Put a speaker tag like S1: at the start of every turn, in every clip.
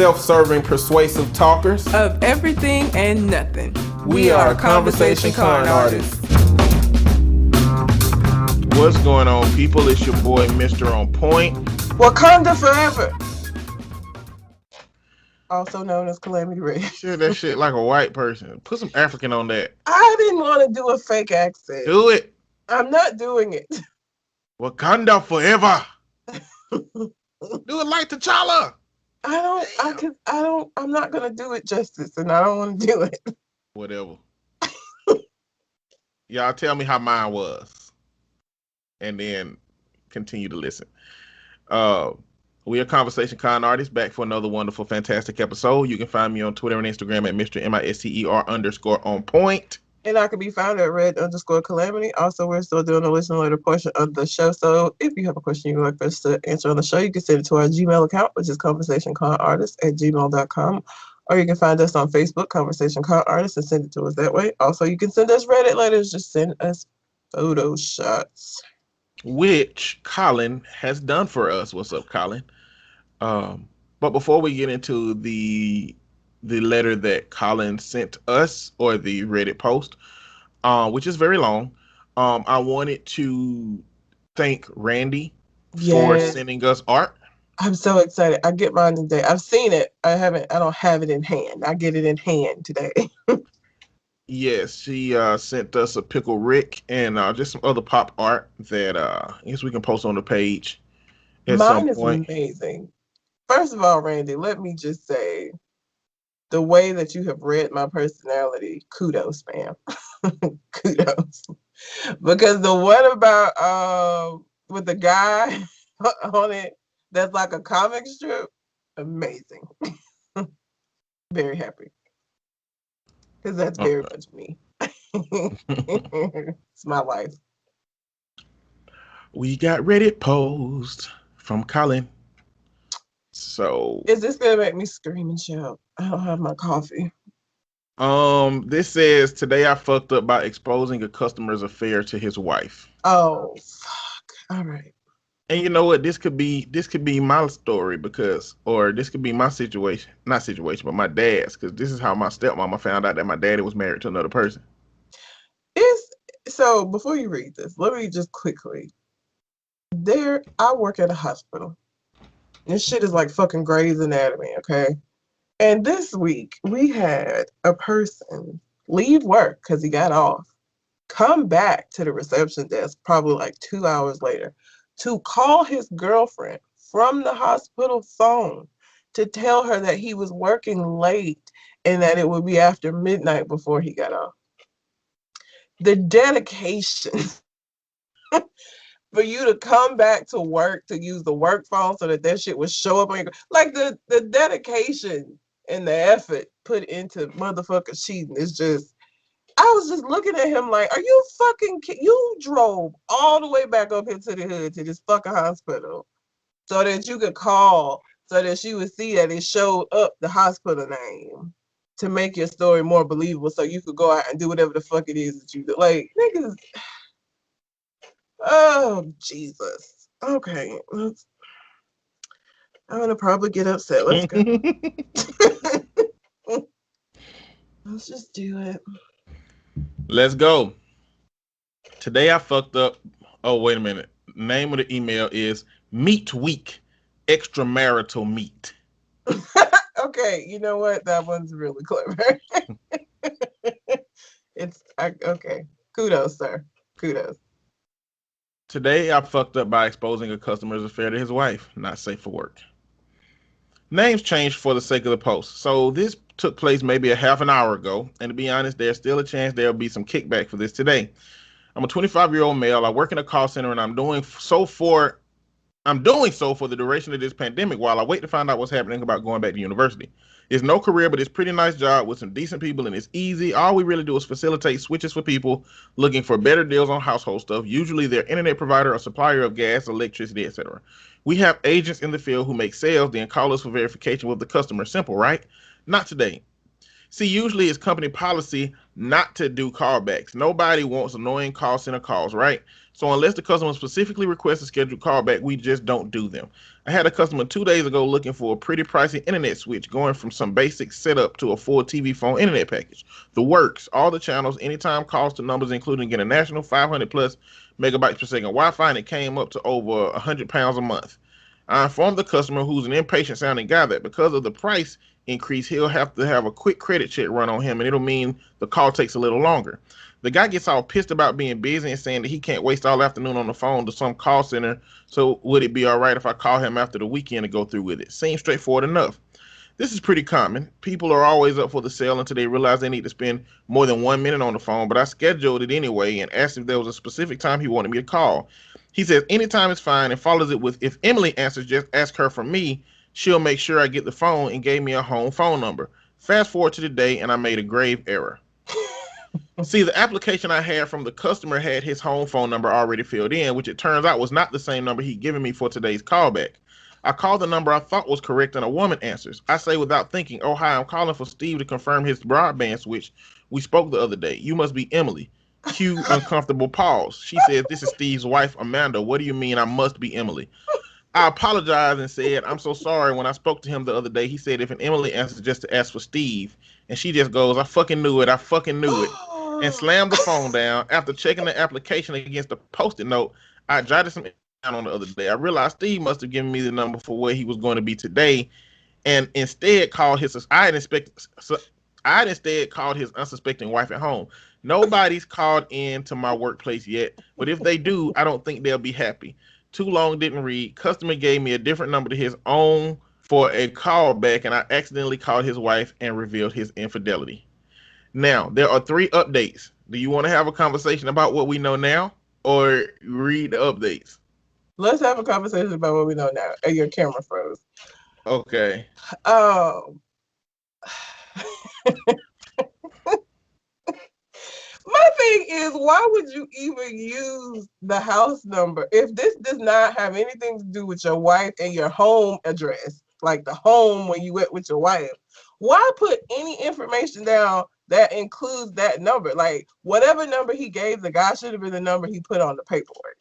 S1: self-serving, persuasive talkers
S2: of everything and nothing.
S1: We are Conversation Con Artists.
S3: What's going on, people? It's your boy, Mr. On Point.
S2: Wakanda forever. Also known as Calamity Ray.
S3: Shit, that shit like a white person. Put some African on that.
S2: I didn't want to do a fake accent.
S3: Do it.
S2: I'm not doing it.
S3: Wakanda forever. Do it like T'Challa.
S2: I'm not gonna do it justice, and I don't want to do it.
S3: Whatever. Y'all tell me how mine was, and then continue to listen. We are Conversation Con Artists, back for another wonderful, fantastic episode. You can find me on Twitter and Instagram at Mr. MISTER_on_point.
S2: And I can be found at red_calamity. Also, we're still doing the listen later portion of the show. So if you have a question you'd like for us to answer on the show, you can send it to our Gmail account, which is conversationconartists@gmail.com. Or you can find us on Facebook, Conversation Con Artists, and send it to us that way. Also, you can send us Reddit letters. Just send us photo shots.
S3: Which Colin has done for us. What's up, Colin? But before we get into the letter that Colin sent us, or the Reddit post, which is very long, I wanted to thank Randy for sending us art.
S2: I'm so excited. I get mine today. I've seen it. I don't have it in hand. I get it in hand today.
S3: Yes, she sent us a Pickle Rick and just some other pop art that I guess we can post on the page at some point.
S2: Mine is amazing. First of all, Randy, let me just say, the way that you have read my personality, kudos, ma'am. Kudos. Because the one about with the guy on it that's like a comic strip, amazing. Very happy. Because that's very much me. It's my life.
S3: We got Reddit post from Colin. So
S2: is this gonna make me scream and shout? I don't have my coffee.
S3: This says, today I fucked up by exposing a customer's affair to his wife.
S2: Oh fuck. All right.
S3: And you know what? This could be my story, or this could be my situation. Not situation, but my dad's, because this is how my stepmama found out that my daddy was married to another person.
S2: So before you read this, let me just quickly. I work at a hospital. This shit is like fucking Grey's Anatomy, okay? And this week, we had a person leave work because he got off, come back to the reception desk probably like 2 hours later to call his girlfriend from the hospital phone to tell her that he was working late and that it would be after midnight before he got off. The dedication for you to come back to work to use the work phone so that shit would show up on your, like the dedication and the effort put into motherfucker cheating is just, I was just looking at him like, are you fucking you drove all the way back up into the hood to this fucking hospital so that you could call, so that she would see that it showed up the hospital name to make your story more believable, so you could go out and do whatever the fuck it is that you do. Like, niggas. Oh, Jesus. Okay. I'm going to probably get upset. Let's go. Let's just do it.
S3: Let's go. Today I fucked up. Oh, wait a minute. Name of the email is Meat Week Extramarital Meat.
S2: Okay, you know what? That one's really clever. Okay. Kudos, sir. Kudos.
S3: Today I fucked up by exposing a customer's affair to his wife. Not safe for work. Names changed for the sake of the post. So this took place maybe a half an hour ago. And to be honest, there's still a chance there'll be some kickback for this today. I'm a 25-year-old male. I work in a call center, and I'm doing so for the duration of this pandemic while I wait to find out what's happening about going back to university. It's no career, but it's a pretty nice job with some decent people, and it's easy. All we really do is facilitate switches for people looking for better deals on household stuff, usually their internet provider or supplier of gas, electricity, etc. We have agents in the field who make sales, then call us for verification with the customer. Simple, right? Not today. See, usually it's company policy not to do callbacks. Nobody wants annoying call center calls, right? So unless the customer specifically requests a scheduled callback, we just don't do them. I had a customer 2 days ago looking for a pretty pricey internet switch, going from some basic setup to a full TV phone internet package. The works, all the channels, anytime calls to numbers including international, 500 plus megabytes per second Wi-Fi, and it came up to over £100 a month. I informed the customer, who's an impatient sounding guy, that because of the price increase, he'll have to have a quick credit check run on him, and it'll mean the call takes a little longer. The guy gets all pissed about being busy and saying that he can't waste all afternoon on the phone to some call center. So would it be all right if I call him after the weekend to go through with it? Seems straightforward enough. This is pretty common. People are always up for the sale until they realize they need to spend more than 1 minute on the phone, but I scheduled it anyway and asked if there was a specific time he wanted me to call. He says anytime is fine and follows it with, if Emily answers, just ask her for me. She'll make sure I get the phone, and gave me a home phone number. Fast forward to the day, and I made a grave error. See, the application I had from the customer had his home phone number already filled in, which it turns out was not the same number he'd given me for today's callback. I called the number I thought was correct, and a woman answers. I say without thinking, "Oh, hi, I'm calling for Steve to confirm his broadband switch. We spoke the other day. You must be Emily." Cue uncomfortable pause. She says, "This is Steve's wife, Amanda. What do you mean I must be Emily?" I apologized and said, "I'm so sorry. When I spoke to him the other day, he said if an Emily answers, just to ask for Steve." And she just goes, "I fucking knew it. I fucking knew it." And slammed the phone down. After checking the application against the Post-it note, I jotted some down on the other day. I realized Steve must have given me the number for where he was going to be today, and instead called his. I'd instead called his unsuspecting wife at home. Nobody's called in to my workplace yet, but if they do, I don't think they'll be happy. Too long, didn't read. Customer gave me a different number to his own for a callback, and I accidentally called his wife and revealed his infidelity. Now, there are 3 updates. Do you want to have a conversation about what we know now, or read the updates?
S2: Let's have a conversation about what we know now. And your camera froze.
S3: Okay.
S2: My thing is, why would you even use the house number if this does not have anything to do with your wife and your home address, like the home when you went with your wife? Why put any information down that includes that number? Like, whatever number he gave the guy should have been the number he put on the paperwork.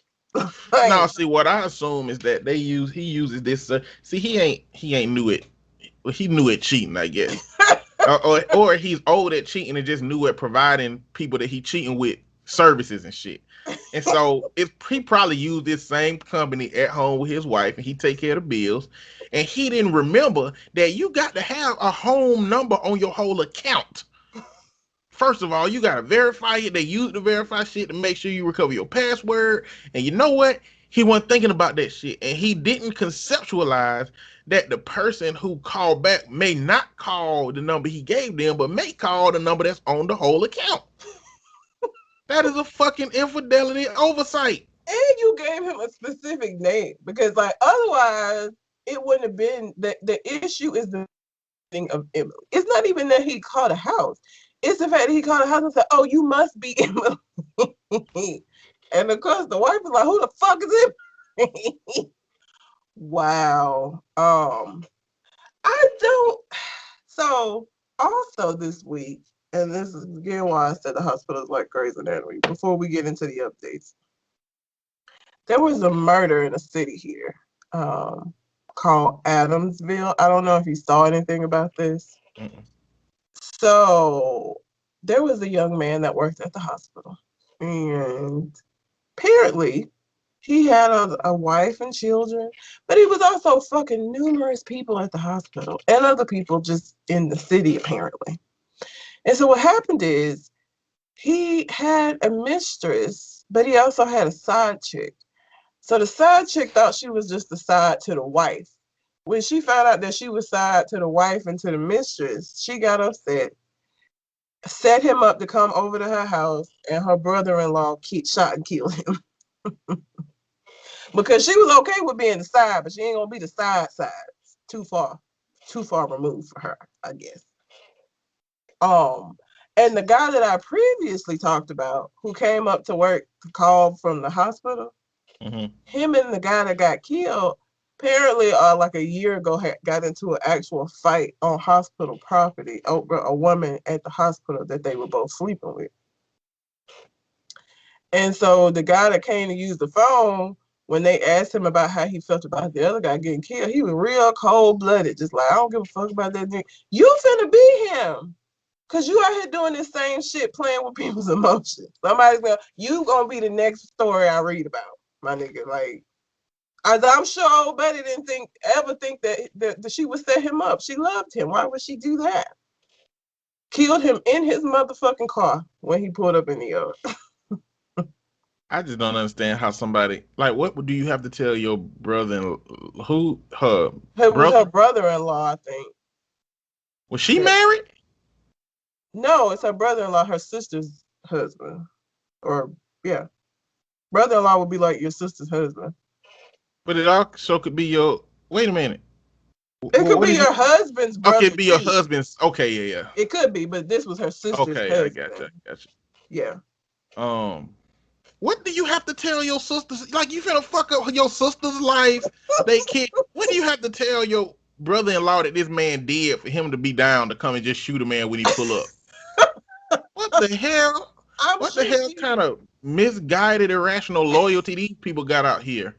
S2: Like,
S3: Now, see, what I assume is that he uses this. See, he ain't knew it. He knew it cheating, I guess. or he's old at cheating and just new at providing people that he cheating with services and shit. And so he probably used this same company at home with his wife, and he take care of the bills. And he didn't remember that you got to have a home number on your whole account. First of all, you got to verify it. They use the verify shit to make sure you recover your password. And you know what? He wasn't thinking about that shit. And he didn't conceptualize that the person who called back may not call the number he gave them, but may call the number that's on the whole account. That is a fucking infidelity oversight.
S2: And you gave him a specific name, because like otherwise it wouldn't have been the issue is the thing of Emily. It's not even that he called a house. It's the fact that he called a house and said, "Oh, you must be Emily." And of course the wife was like, "Who the fuck is Emily?" Wow. I don't. So also this week, and this is again why I said the hospital is like Grey's Anatomy. Before we get into the updates, there was a murder in a city here, called Adamsville. I don't know if you saw anything about this.
S3: Mm-mm.
S2: So there was a young man that worked at the hospital, and apparently he had a wife and children, but he was also fucking numerous people at the hospital and other people just in the city, apparently. And so what happened is he had a mistress, but he also had a side chick. So the side chick thought she was just the side to the wife. When she found out that she was side to the wife and to the mistress, she got upset, set him up to come over to her house, and her brother-in-law shot and killed him. Because she was okay with being the side, but she ain't gonna be the side. Too far removed for her, I guess. And the guy that I previously talked about, who came up to work to call from the hospital,
S3: Mm-hmm.
S2: him and the guy that got killed, apparently, like a year ago, got into an actual fight on hospital property over a woman at the hospital that they were both sleeping with. And so the guy that came to use the phone, when they asked him about how he felt about the other guy getting killed, he was real cold-blooded, just like, I don't give a fuck about that nigga. You finna be him. Cause you out here doing this same shit, playing with people's emotions. You gonna be the next story I read about, my nigga. Like, as I'm sure old Betty didn't ever think that she would set him up. She loved him. Why would she do that? Killed him in his motherfucking car when he pulled up in the yard.
S3: I just don't understand how somebody like what do you have to tell your brother who her
S2: It was
S3: brother?
S2: her brother-in-law, I think.
S3: Was she married?
S2: No, it's her brother-in-law, her sister's husband. Or yeah. Brother-in-law would be like your sister's husband.
S3: But it also could be your wait a minute.
S2: It could be your husband's brother.
S3: Okay, it'd be your
S2: too.
S3: husband's. Okay, yeah.
S2: It could be, but this was her sister's husband.
S3: Okay, I gotcha.
S2: Yeah.
S3: What do you have to tell your sisters? Like, you finna fuck up your sister's life. They can't. What do you have to tell your brother-in-law that this man did for him to be down to come and just shoot a man when he pull up? What the hell? What the hell kind of misguided, irrational loyalty these people got out here?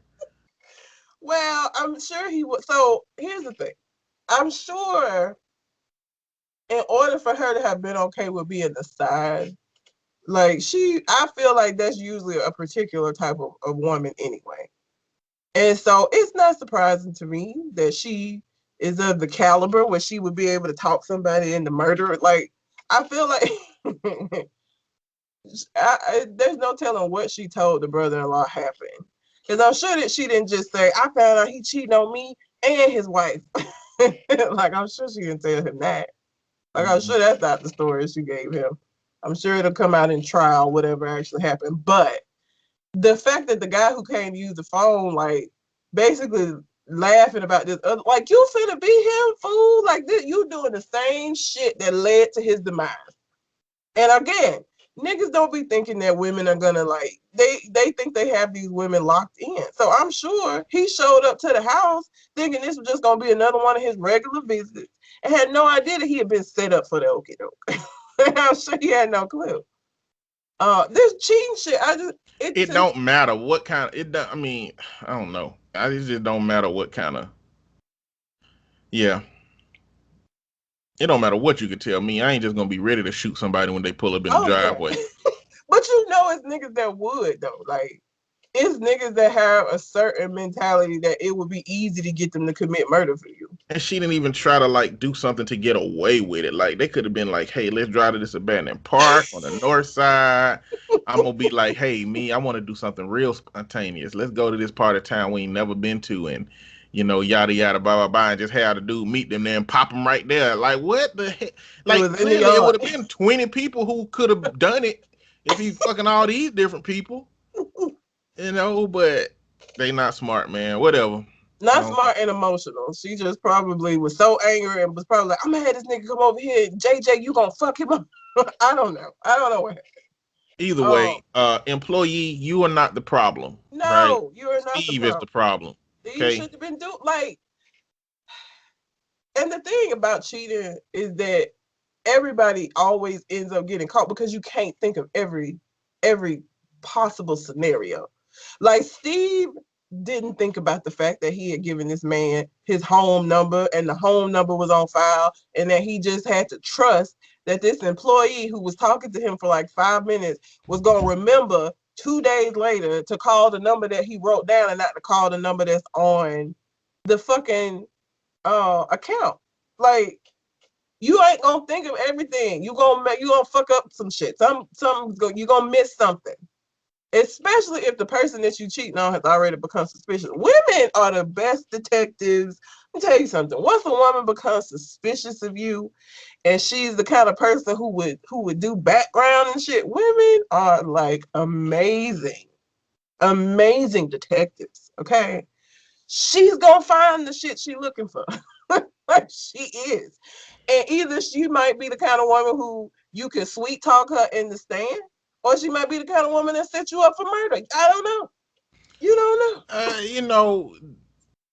S2: Well, I'm sure he would. So here's the thing. I'm sure in order for her to have been okay with being the side, like I feel like that's usually a particular type of woman anyway. And so it's not surprising to me that she is of the caliber where she would be able to talk somebody into murder. Like, I feel like there's no telling what she told the brother-in-law happened. Because I'm sure that she didn't just say, I found out he cheating on me and his wife. Like, I'm sure she didn't tell him that. Like, I'm sure that's not the story she gave him. I'm sure it'll come out in trial, whatever actually happened. But the fact that the guy who came to use the phone, like, basically laughing about this other, like, you finna be him, fool. Like, this, you doing the same shit that led to his demise. And again, niggas don't be thinking that women are gonna like they think they have these women locked in. So I'm sure he showed up to the house thinking this was just gonna be another one of his regular visits and had no idea that he had been set up for the okie doke. I'm sure he had no clue. This cheating shit,
S3: it don't matter what kind of it. I mean, I don't know. It just don't matter what kind of. Yeah. It don't matter what you could tell me. I ain't just gonna be ready to shoot somebody when they pull up in the driveway.
S2: Yeah. But you know it's niggas that would though. Like, it's niggas that have a certain mentality that it would be easy to get them to commit murder for you.
S3: And she didn't even try to like do something to get away with it. Like, they could have been like, hey, let's drive to this abandoned park on the north side. I'm gonna be like, hey, I want to do something real spontaneous. Let's go to this part of town we ain't never been to, and yada yada, blah blah blah, and just have the dude meet them there and pop them right there. Like, what the heck? Like, clearly it would have been 20 people who could have done it if he fucking all these different people. But they not smart, man. Whatever.
S2: Not smart and emotional. She just probably was so angry and was probably like, I'm gonna have this nigga come over here. JJ, you gonna fuck him up? I don't know what happened.
S3: Either way, employee, you are not the problem.
S2: No,
S3: right?
S2: You are not
S3: Steve is the problem.
S2: Okay? You should have been doing like. And the thing about cheating is that everybody always ends up getting caught because you can't think of every possible scenario. Like, Steve didn't think about the fact that he had given this man his home number and the home number was on file, and that he just had to trust that this employee who was talking to him for like 5 minutes was going to remember 2 days later to call the number that he wrote down and not to call the number that's on the fucking account. Like, you ain't gonna think of everything. You gonna fuck up some shit. You gonna miss something. Especially if the person that you cheating on has already become suspicious. Women are the best detectives. Let me tell you something. Once a woman becomes suspicious of you, and she's the kind of person who would do background and shit, women are like amazing detectives. Okay, she's gonna find the shit she's looking for. Like, she is. And either she might be the kind of woman who you can sweet talk her in the stand, or she might be the kind of woman that set you up for murder. I don't know. You don't know.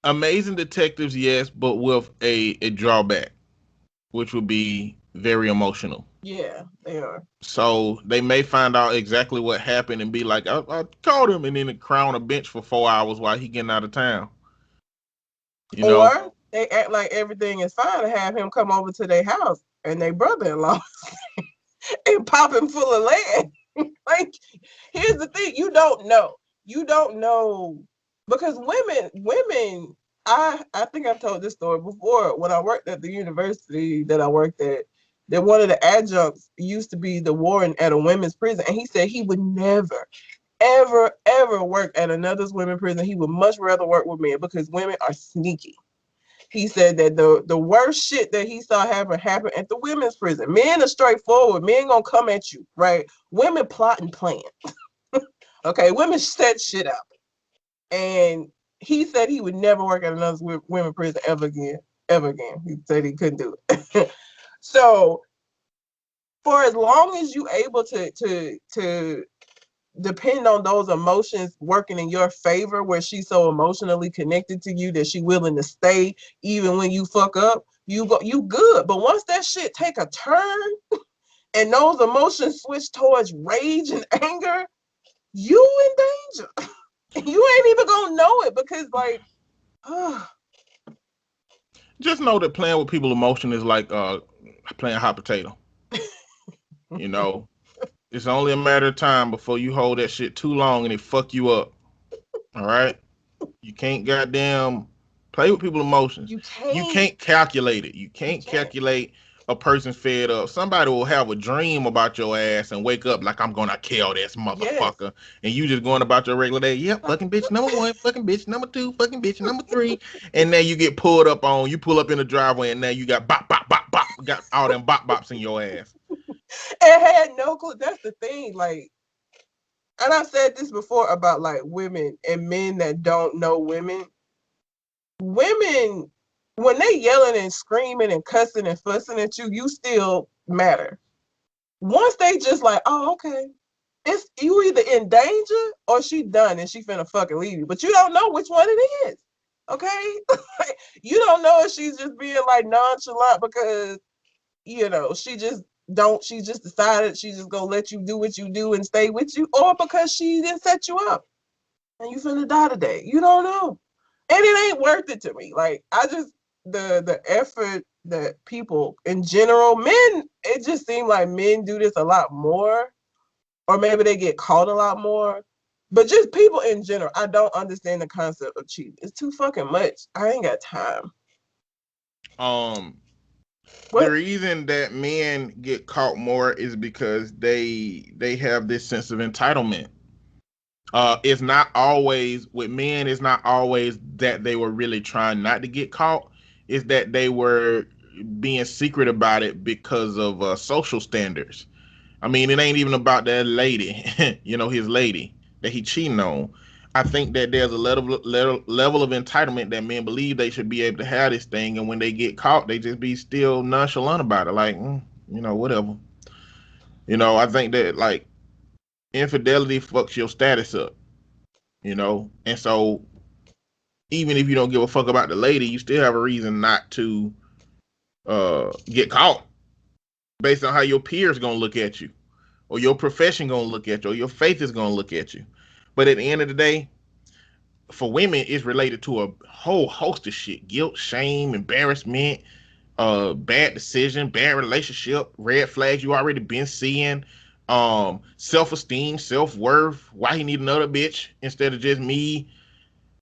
S3: Amazing detectives, yes, but with a drawback, which would be very emotional.
S2: Yeah, they are.
S3: So they may find out exactly what happened and be like, I caught him, and then cry on a bench for 4 hours while he getting out of town. You know,
S2: Or they act like everything is fine and have him come over to their house and their brother-in-law and pop him full of lead. Like, here's the thing: you don't know. You don't know because women. I think I've told this story before. When I worked at the university that I worked at, that one of the adjuncts used to be the warden at a women's prison, and he said he would never, ever work at another women's prison. He would much rather work with men because women are sneaky. He said that the worst shit that he saw happen at the women's prison. Men are straightforward. Men gonna come at you, right? Women plot and plan. Okay, women set shit up. And he said he would never work at another women's prison ever again. Ever again. He said he couldn't do it. So for as long as you able to depend on those emotions working in your favor, where she's so emotionally connected to you that she willing to stay even when you fuck up, you good. But once that shit take a turn and those emotions switch towards rage and anger, you in danger. You ain't even gonna know it because like
S3: just know that playing with people's emotion is like playing hot potato. You know, it's only a matter of time before you hold that shit too long and it fuck you up. All right, you can't goddamn play with people's emotions.
S2: you
S3: You
S2: can't.
S3: can't calculate it. You can't calculate a person fed up. Somebody will have a dream about your ass and wake up like I'm gonna kill this
S2: Yes.
S3: motherfucker, and you just going about your regular day. Yep, fucking bitch number one, fucking bitch number two, fucking bitch number three, and now you get pulled up on. You pull up in the driveway, and now you got bop bop bop bop, got all them bop bops in your ass.
S2: And had no clue. That's the thing. Like, and I've said this before about like women and men that don't know women. Women, when they yelling and screaming and cussing and fussing at you, you still matter. Once they just like, oh, okay, it's you either in danger or she done and she finna fucking leave you, but you don't know which one it is. Okay, you don't know if she's just being like nonchalant because she just don't. She just decided she's just gonna let you do what you do and stay with you, or because she didn't set you up and you finna die today. You don't know. And it ain't worth it to me. Like I just the effort that people in general, men, it just seems like men do this a lot more, or maybe they get caught a lot more. But just people in general, I don't understand the concept of cheating. It's too fucking much. I ain't got time.
S3: Um, the
S2: What?
S3: reason that men get caught more is because they have this sense of entitlement. It's not always with men. It's not always that they were really trying not to get caught. It's that they were being secret about it because of social standards. I mean, it ain't even about that lady, his lady that he cheating on. I think that there's a level of entitlement that men believe they should be able to have this thing, and when they get caught, they just be still nonchalant about it, like, whatever. I think that like infidelity fucks your status up, and so even if you don't give a fuck about the lady, you still have a reason not to get caught based on how your peers gonna look at you, or your profession gonna look at you, or your faith is gonna look at you. But at the end of the day, for women, it's related to a whole host of shit: guilt, shame, embarrassment, bad decision, bad relationship, red flags you already been seeing, self-esteem, self-worth, why he need another bitch instead of just me.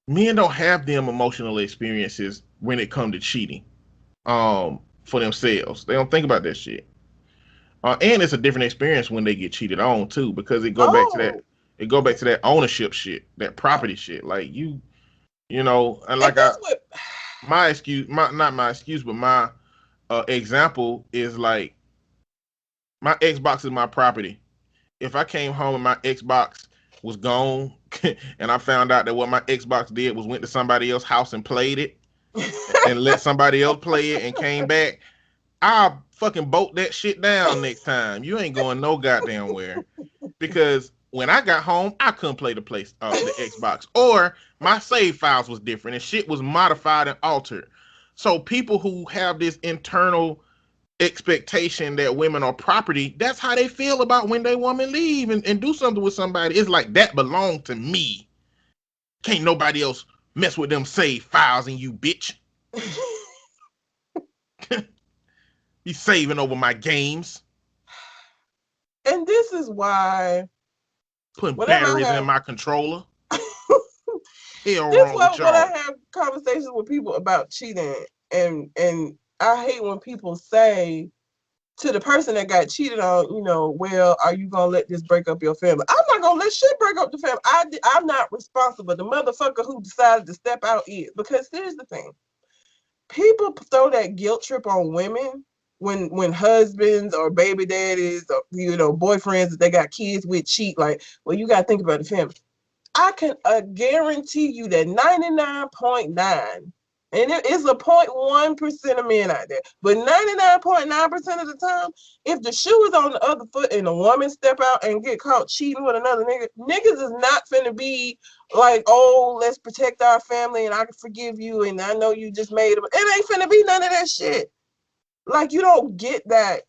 S3: Men don't have them emotional experiences when it comes to cheating for themselves. They don't think about that shit. And it's a different experience when they get cheated on too, because
S2: Oh,
S3: it go back to that ownership shit, that property shit. Like and
S2: and
S3: like
S2: that's what.
S3: my excuse, my not my excuse, but my example is like my Xbox is my property. If I came home and my Xbox was gone, and I found out that what my Xbox did was went to somebody else's house and played it and let somebody else play it and came back, I'll fucking bolt that shit down next time. You ain't going no goddamn where. Because when I got home, I couldn't play the Xbox, or my save files was different and shit was modified and altered. So people who have this internal expectation that women are property, that's how they feel about when they woman leave and do something with somebody. It's like that belong to me. Can't nobody else mess with them save files and you bitch. You saving over my games.
S2: And this is why
S3: Putting batteries in my controller. Hell
S2: this
S3: wrong
S2: why
S3: with
S2: when I
S3: y'all.
S2: have conversations with people about cheating, and I hate when people say to the person that got cheated on, you know, well, are you gonna let this break up your family? I'm not gonna let shit break up the family. I'm not responsible. The motherfucker who decided to step out is. Because here's the thing. People throw that guilt trip on women when husbands or baby daddies or, you know, boyfriends that they got kids with cheat. Like, well, you gotta think about the family. I can guarantee you that 99.9, and it is a 0.1% of men out there, but 99.9% of the time, if the shoe is on the other foot and a woman step out and get caught cheating with another nigga, niggas is not finna be like, oh, let's protect our family and I can forgive you and I know you just made it. It ain't finna be none of that shit. Like, you don't get that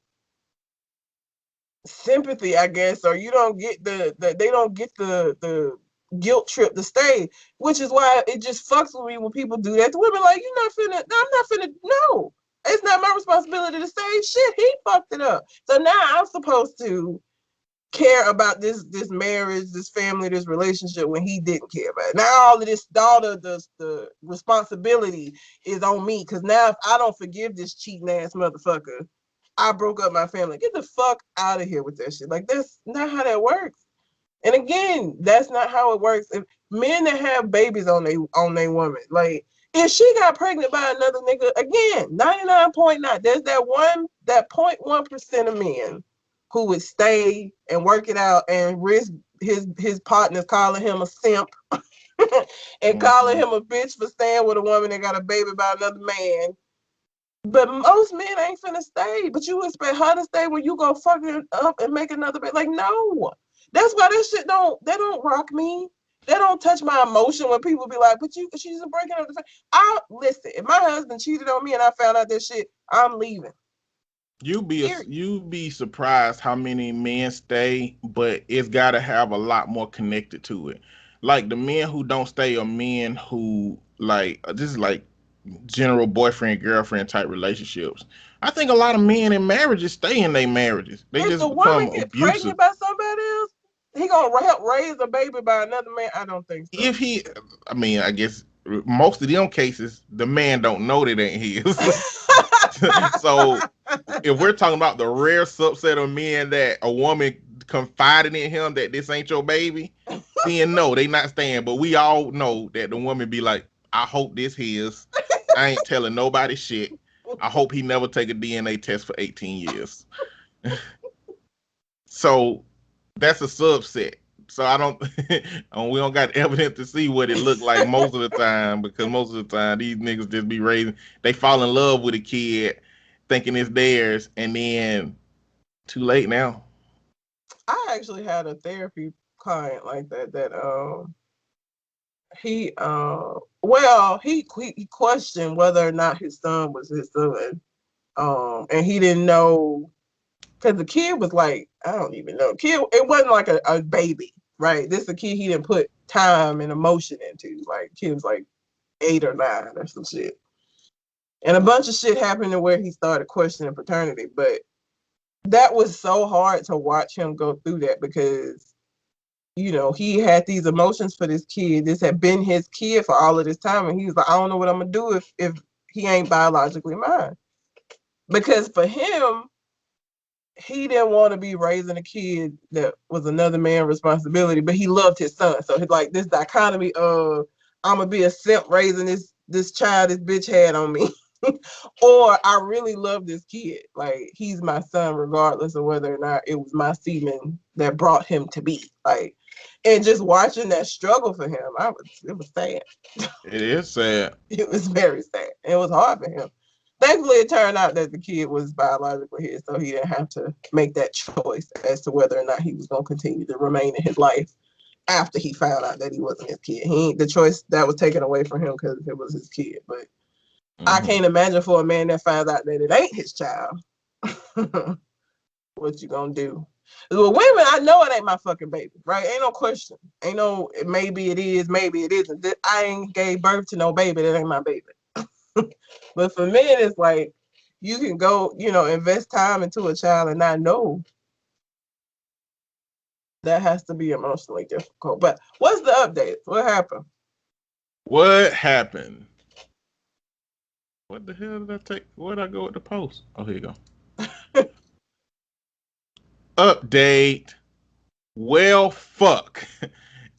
S2: sympathy, I guess, or you don't get they don't get the guilt trip to stay, which is why it just fucks with me when people do that to women. Like, you're not finna, I'm not finna, no, it's not my responsibility to say shit. He fucked it up. So now I'm supposed to care about this marriage, this family, this relationship when he didn't care about it. Now all of this, all the responsibility is on me, because now if I don't forgive this cheating ass motherfucker, I broke up my family. Get the fuck out of here with that shit. Like, that's not how that works. And again, that's not how it works. If men that have babies on they woman, like, if she got pregnant by another nigga, again, 99.9, there's that 0.1% of men who would stay and work it out and risk his partners calling him a simp and calling him a bitch for staying with a woman that got a baby by another man. But most men ain't finna stay. But you expect her to stay when you go fucking up and make another baby? Like, no. That's why this shit don't rock me. They don't touch my emotion when people be like, but she's breaking up the family. I listen, if my husband cheated on me and I found out that shit, I'm leaving.
S3: You be surprised how many men stay, but it's got to have a lot more connected to it. Like the men who don't stay are men who like this is like general boyfriend girlfriend type relationships. I think a lot of men in marriages stay in their marriages. They
S2: If the
S3: just
S2: woman
S3: become
S2: get
S3: abusive.
S2: pregnant by somebody else, he gonna help raise a baby by another man? I don't think so.
S3: If he, I mean, I guess most of them cases, the man don't know that ain't his. So if we're talking about the rare subset of men that a woman confided in him that this ain't your baby, then no, they not staying. But we all know that the woman be like, I hope this his. I ain't telling nobody shit. I hope he never take a DNA test for 18 years. So that's a subset. So I don't, we don't got evidence to see what it looked like most of the time, because most of the time these niggas just be raising, they fall in love with a kid thinking it's theirs, and then too late now.
S2: I actually had a therapy client like that. He well, he questioned whether or not his son was his son. And he didn't know, because the kid was like, I don't even know. Kid, it wasn't like a baby, right? This is a kid he didn't put time and emotion into. Like, kid was like 8 or 9 or some shit. And a bunch of shit happened to where he started questioning paternity. But that was so hard to watch him go through that, because, you know, he had these emotions for this kid. This had been his kid for all of this time. And he was like, I don't know what I'm going to do if he ain't biologically mine. Because for him, he didn't want to be raising a kid that was another man's responsibility, but he loved his son. So he's like, this dichotomy of, I'm going to be a simp raising this child this bitch had on me. Or I really love this kid. Like, he's my son regardless of whether or not it was my semen that brought him to be. Like, and just watching that struggle for him, it was sad.
S3: It is sad.
S2: It was very sad. It was hard for him. Thankfully, it turned out that the kid was biologically his, so he didn't have to make that choice as to whether or not he was going to continue to remain in his life after he found out that he wasn't his kid. The choice that was taken away from him because it was his kid. But I can't imagine for a man that finds out that it ain't his child. What you gonna do? Well, women, I know it ain't my fucking baby, right? Ain't no question. Ain't no maybe it is, maybe it isn't. I ain't gave birth to no baby that ain't my baby. But for men, it's like you can go, invest time into a child and not know. That has to be emotionally difficult. But what's the update? What happened?
S3: What happened? What the hell did I take? Where did I go with the post? Oh, here you go. Update. Well, fuck.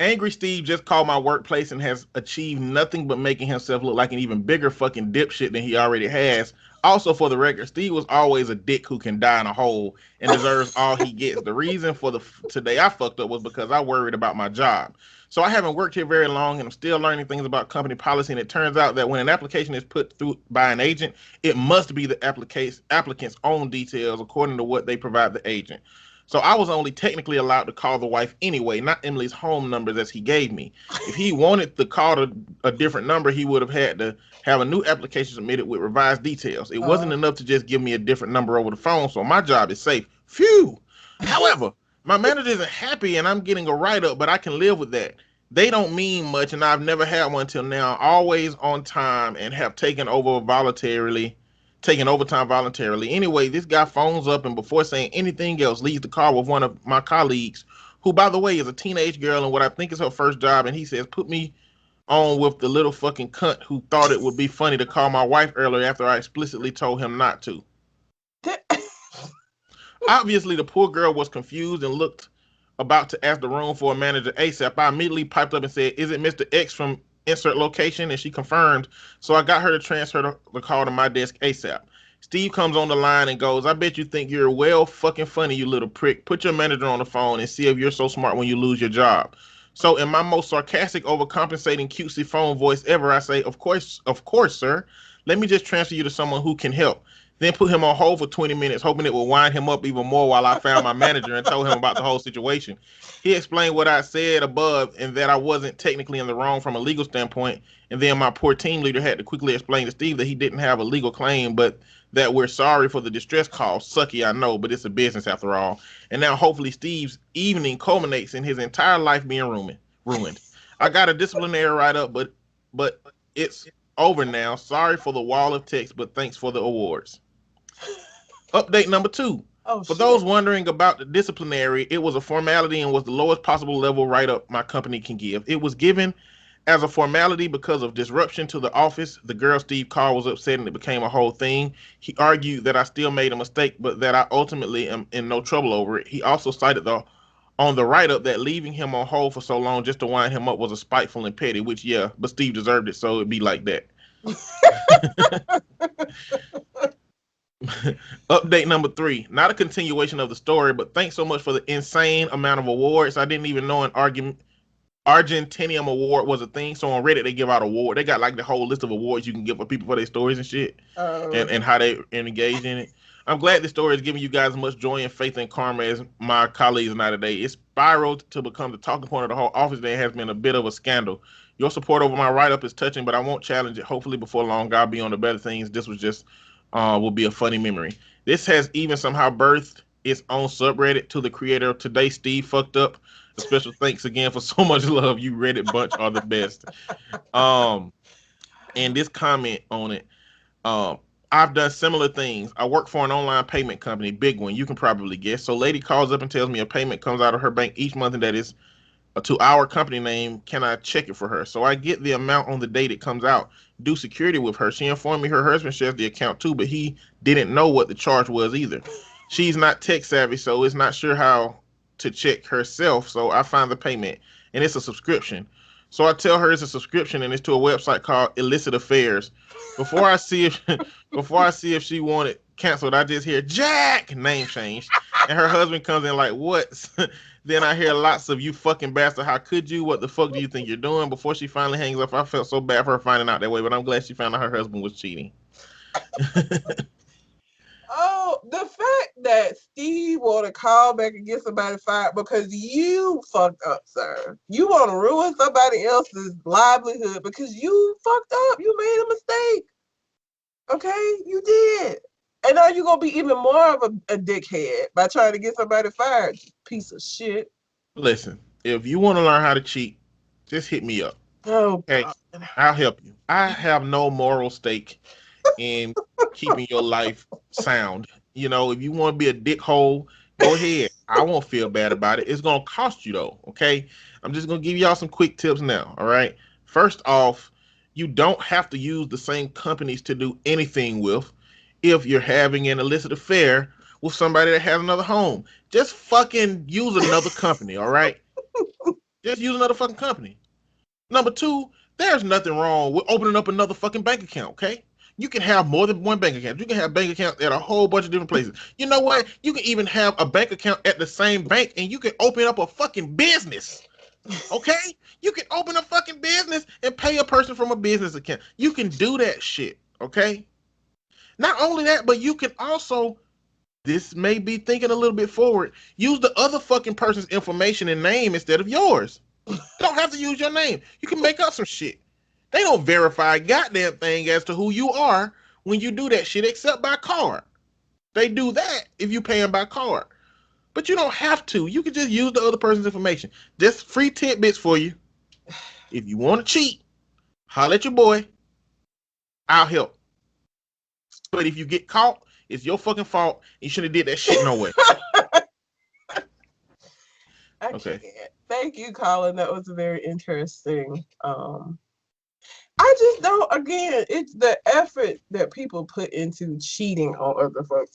S3: Angry Steve just called my workplace and has achieved nothing but making himself look like an even bigger fucking dipshit than he already has. Also, for the record, Steve was always a dick who can die in a hole and deserves all he gets. The reason for today I fucked up was because I worried about my job. So I haven't worked here very long and I'm still learning things about company policy. And it turns out that when an application is put through by an agent, it must be the applicant's own details according to what they provide the agent. So I was only technically allowed to call the wife anyway, not Emily's home numbers as he gave me. If he wanted to call a different number, he would have had to have a new application submitted with revised details. It wasn't enough to just give me a different number over the phone, so my job is safe. Phew! However, my manager isn't happy and I'm getting a write-up, but I can live with that. They don't mean much and I've never had one till now. Always on time and have taken overtime voluntarily. Anyway, this guy phones up and before saying anything else, leaves the car with one of my colleagues, who, by the way, is a teenage girl and what I think is her first job. And he says, put me on with the little fucking cunt who thought it would be funny to call my wife earlier after I explicitly told him not to. Obviously, the poor girl was confused and looked about to ask the room for a manager ASAP. I immediately piped up and said, is it Mr. X from insert location? And she confirmed. So I got her to transfer the call to my desk ASAP. Steve comes on the line and goes, I bet you think you're well fucking funny, you little prick. Put your manager on the phone and see if you're so smart when you lose your job. So in my most sarcastic, overcompensating, cutesy phone voice ever, I say, of course, sir. Let me just transfer you to someone who can help. Then put him on hold for 20 minutes, hoping it would wind him up even more while I found my manager and told him about the whole situation. He explained what I said above and that I wasn't technically in the wrong from a legal standpoint. And then my poor team leader had to quickly explain to Steve that he didn't have a legal claim, but that we're sorry for the distress call. Sucky, I know, but it's a business after all. And now hopefully Steve's evening culminates in his entire life being ruined. I got a disciplinary write-up, but it's over now. Sorry for the wall of text, but thanks for the awards. Update number 2. For those wondering about the disciplinary, it was a formality and was the lowest possible level write-up my company can give. It was given as a formality because of disruption to the office. The girl Steve called was upset and it became a whole thing. He argued that I still made a mistake, but that I ultimately am in no trouble over it. He also cited on the write-up that leaving him on hold for so long just to wind him up was a spiteful and petty, which, yeah, but Steve deserved it, so it'd be like that. Update number 3. Not a continuation of the story, but thanks so much for the insane amount of awards. I didn't even know an Argentinium award was a thing. So on Reddit, they give out awards. They got like the whole list of awards you can give for people for their stories and shit, and how they engage in it. I'm glad this story is giving you guys as much joy and faith and karma as my colleagues and I today. It spiraled to become the talking point of the whole office. There has been a bit of a scandal. Your support over my write-up is touching, but I won't challenge it. Hopefully before long, I'll be on the better things. This was just will be a funny memory. This has even somehow birthed its own subreddit. To the creator of Today, Steve Fucked Up. A special thanks again for so much love. You Reddit bunch are the best. And this comment on it, I've done similar things. I work for an online payment company, big one, you can probably guess. So lady calls up and tells me a payment comes out of her bank each month and that is to our company name. Can I check it for her? So I get the amount on the date it comes out, do security with her. She informed me her husband shares the account too, but he didn't know what the charge was either. She's not tech savvy, so is not sure how to check herself. So I find the payment and it's a subscription. So I tell her it's a subscription and it's to a website called Illicit Affairs. Before I see if she wanted canceled, I just hear Jack name change, and her husband comes in like, what? Then I hear lots of, you fucking bastard, how could you? What the fuck do you think you're doing? Before she finally hangs up, I felt so bad for her finding out that way, but I'm glad she found out her husband was cheating.
S2: Oh, the fact that Steve want to call back and get somebody fired because you fucked up, sir. You want to ruin somebody else's livelihood because you fucked up. You made a mistake. Okay, you did. And now you're going to be even more of a dickhead by trying to get somebody fired. You piece of shit.
S3: Listen, if you want to learn how to cheat, just hit me up.
S2: Oh,
S3: Okay,
S2: God.
S3: I'll help you. I have no moral stake in keeping your life sound. You know, if you want to be a dickhole, go ahead. I won't feel bad about it. It's gonna cost you though. Okay, I'm just gonna give y'all some quick tips now. All right. First off, you don't have to use the same companies to do anything with. If you're having an illicit affair with somebody that has another home, just fucking use another company. All right. Just use another fucking company. Number two, there's nothing wrong with opening up another fucking bank account, okay? You can have more than one bank account. You can have bank accounts at a whole bunch of different places. You know what? You can even have a bank account at the same bank and you can open up a fucking business. Okay? You can open a fucking business and pay a person from a business account. You can do that shit, okay? Not only that, but you can also, this may be thinking a little bit forward, use the other fucking person's information and name instead of yours. You don't have to use your name. You can make up some shit. They don't verify a goddamn thing as to who you are when you do that shit except by card. They do that if you pay them by card. But you don't have to. You can just use the other person's information. Just free tidbits for you. If you want to cheat, holler at your boy. I'll help. But if you get caught, it's your fucking fault. You shouldn't have did that shit no way.
S2: I
S3: Okay.
S2: can't. Thank you, Colin. That was very interesting. I just don't. Again, it's the effort that people put into cheating on other folks.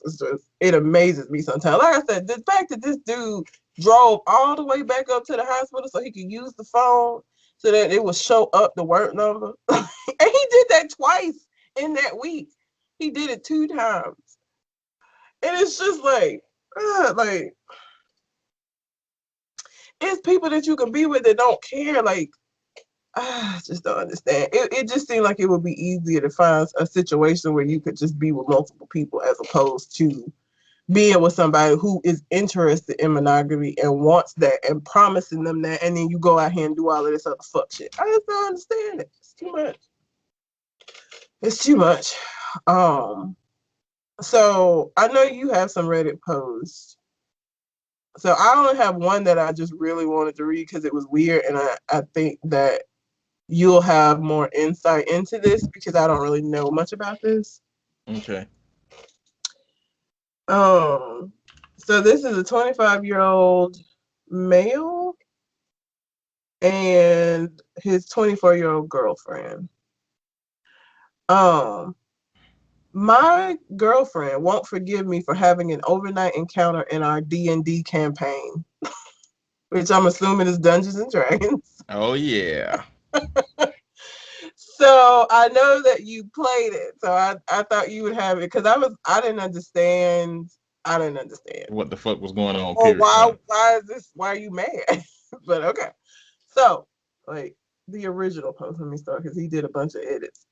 S2: It amazes me sometimes. Like I said, the fact that this dude drove all the way back up to the hospital so he could use the phone so that it would show up the work number, and he did that twice in that week. He did it 2 times, and it's just like it's people that you can be with that don't care. Like, I just don't understand. It just seemed like it would be easier to find a situation where you could just be with multiple people as opposed to being with somebody who is interested in monogamy and wants that and promising them that, and then you go out here and do all of this other fuck shit. I just don't understand it. It's too much. It's too much. So I know you have some Reddit posts. So I only have one that I just really wanted to read because it was weird, and I think that you'll have more insight into this because I don't really know much about this.
S3: Okay.
S2: So this is a 25-year-old male and his 24-year-old girlfriend. My girlfriend won't forgive me for having an overnight encounter in our D&D campaign, which I'm assuming is Dungeons and Dragons.
S3: Oh yeah.
S2: So I know that you played it. So I thought you would have it because I didn't understand. I didn't understand.
S3: What the fuck was going on?
S2: Or
S3: Period. Right.
S2: why are you mad? But okay. So like the original post, let me start because he did a bunch of edits.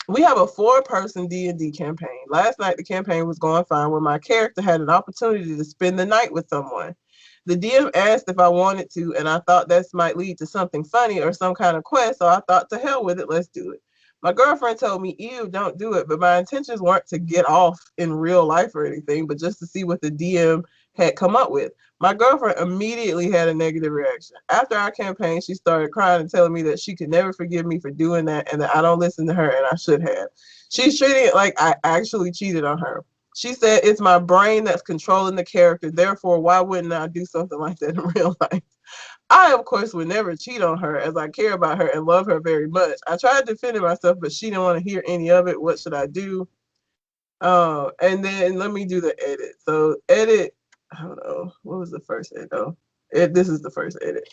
S2: We have a 4-person D&D campaign. Last night the campaign was going fine when my character had an opportunity to spend the night with someone. The DM asked if I wanted to, and I thought this might lead to something funny or some kind of quest, so I thought, to hell with it, let's do it. My girlfriend told me, ew, don't do it, but my intentions weren't to get off in real life or anything, but just to see what the DM had come up with. My girlfriend immediately had a negative reaction. After our campaign, she started crying and telling me that she could never forgive me for doing that and that I don't listen to her and I should have. She's treating it like I actually cheated on her. She said, it's my brain that's controlling the character. Therefore, why wouldn't I do something like that in real life? I, of course, would never cheat on her as I care about her and love her very much. I tried defending myself, but she didn't want to hear any of it. What should I do? And then let me do the edit. So edit, I don't know. What was the first edit? Oh, this is the first edit.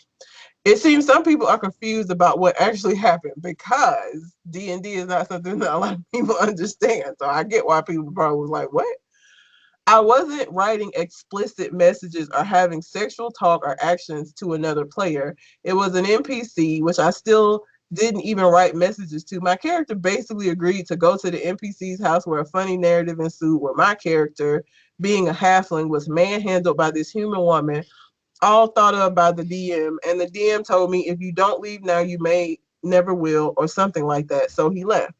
S2: It seems some people are confused about what actually happened because D&D is not something that a lot of people understand. So I get why people probably was like, what? I wasn't writing explicit messages or having sexual talk or actions to another player. It was an NPC, which I still didn't even write messages to. My character basically agreed to go to the NPC's house where a funny narrative ensued, where my character, being a halfling, was manhandled by this human woman, all thought of by the DM. And the DM told me, if you don't leave now, you may never will, or something like that. So he left.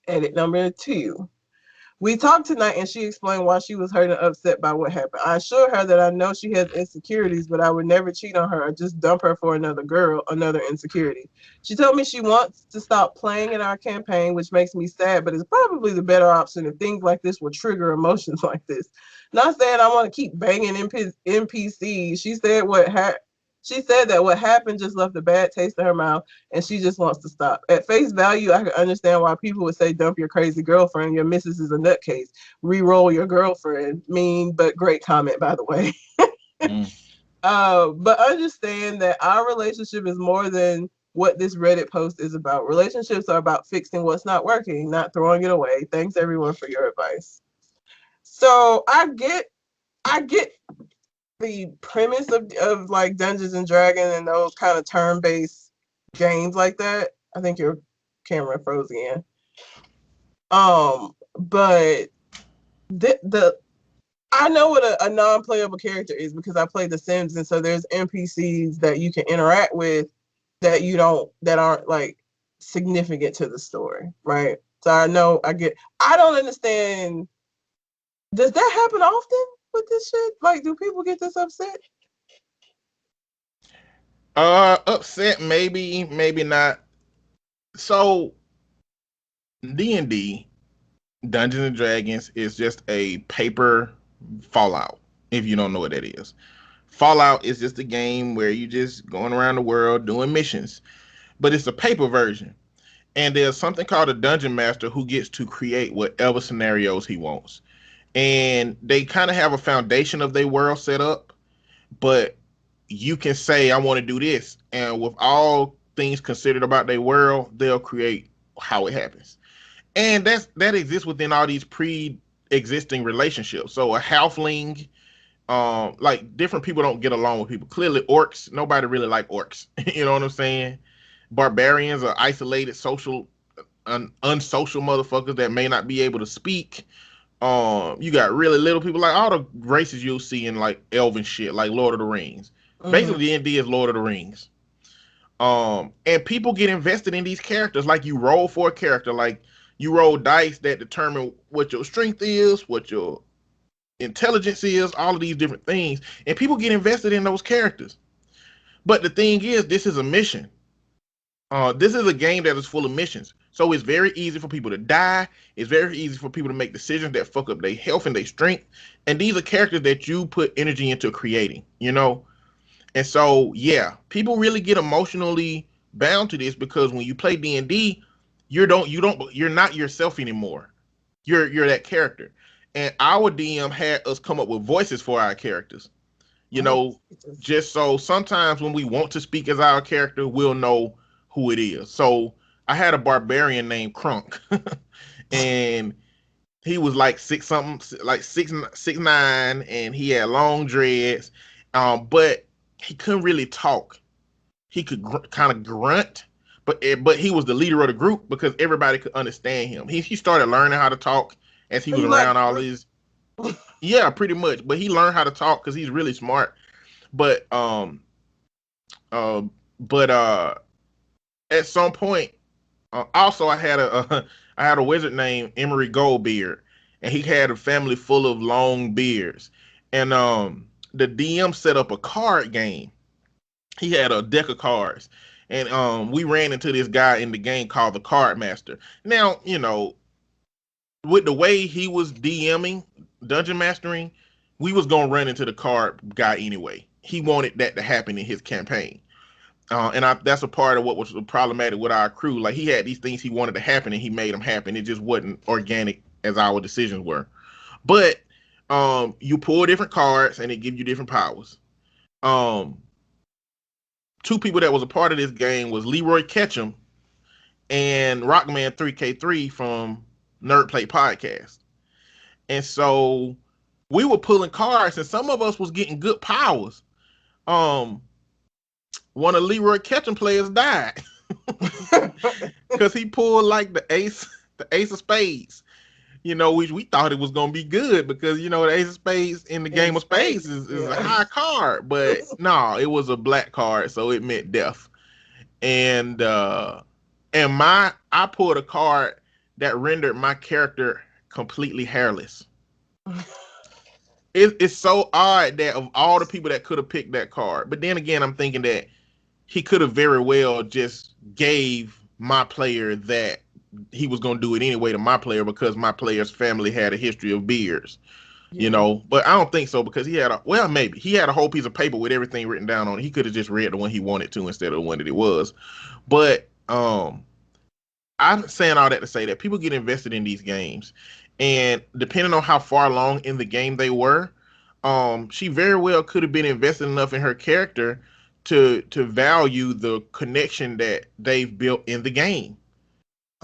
S2: Edit number 2. We talked tonight and she explained why she was hurt and upset by what happened. I assured her that I know she has insecurities, but I would never cheat on her or just dump her for another girl, another insecurity. She told me she wants to stop playing in our campaign, which makes me sad, but it's probably the better option if things like this will trigger emotions like this. Not saying I want to keep banging NPCs. She said that what happened just left a bad taste in her mouth and she just wants to stop. At face value, I can understand why people would say dump your crazy girlfriend. Your missus is a nutcase. Re-roll your girlfriend. Mean, but great comment, by the way. But understand that our relationship is more than what this Reddit post is about. Relationships are about fixing what's not working, not throwing it away. Thanks everyone for your advice. So I get the premise of like Dungeons and Dragons and those kind of turn-based games like that. I think your camera froze again. But the I know what a non-playable character is because I play The Sims, and so there's NPCs that you can interact with that aren't like significant to the story, right? So I don't understand. Does that happen often with this shit? Like, do people get this upset?
S3: Upset, maybe not. So D&D, Dungeons and Dragons, is just a paper Fallout, if you don't know what that is. Fallout is just a game where you just going around the world doing missions, but it's a paper version. And there's something called a dungeon master who gets to create whatever scenarios he wants. And they kind of have a foundation of their world set up, but you can say, I want to do this. And with all things considered about their world, they'll create how it happens. And that exists within all these pre-existing relationships. So a halfling, like different people don't get along with people. Clearly, orcs, nobody really like orcs. You know what I'm saying? Barbarians are isolated, social, unsocial motherfuckers that may not be able to speak. You got really little people, like all the races you'll see in like elven shit, like Lord of the Rings. Basically, D&D is Lord of the Rings. And people get invested in these characters. Like you roll for a character, like you roll dice that determine what your strength is, what your intelligence is, all of these different things, and people get invested in those characters. But the thing is, this is a mission. This is a game that is full of missions. So it's very easy for people to die. It's very easy for people to make decisions that fuck up their health and their strength. And these are characters that you put energy into creating, you know? And so, yeah, people really get emotionally bound to this because when you play D&D, you're not yourself anymore. You're that character. And our DM had us come up with voices for our characters. You know, just so sometimes when we want to speak as our character, we'll know who it is. So I had a barbarian named Crunk, and he was like six something, like 6'9", and he had long dreads, but he couldn't really talk. He could kind of grunt, but he was the leader of the group because everybody could understand him. He started learning how to talk as he was around all these. Yeah, pretty much. But he learned how to talk because he's really smart. But uh, but at some point, also I had a wizard named Emery Goldbeard, and he had a family full of long beards. And the DM set up a card game. He had a deck of cards, and we ran into this guy in the game called the Card Master. Now, you know, with the way he was DMing, dungeon mastering, we was gonna run into the card guy anyway. He wanted that to happen in his campaign, that's a part of what was problematic with our crew. Like he had these things he wanted to happen, and he made them happen. It just wasn't organic as our decisions were. But you pull different cards, and it gives you different powers. Um, Two people that was a part of this game was Leroy Ketchum and Rockman 3K3 from Nerd Play Podcast. And so we were pulling cards, and some of us was getting good powers. Um, one of Leroy Ketchum players died because he pulled like the ace of spades. Which we thought it was gonna be good because the ace of spades in the game of spades is a high card, but no, it was a black card, so it meant death. And I pulled a card that rendered my character completely hairless. It's so odd that of all the people that could have picked that card, but then again, I'm thinking that he could have very well just gave my player that he was going to do it anyway to my player because my player's family had a history of beards, but I don't think so because maybe he had a whole piece of paper with everything written down on it. He could have just read the one he wanted to instead of the one that it was. But I'm saying all that to say that people get invested in these games, and depending on how far along in the game they were, she very well could have been invested enough in her character to value the connection that they've built in the game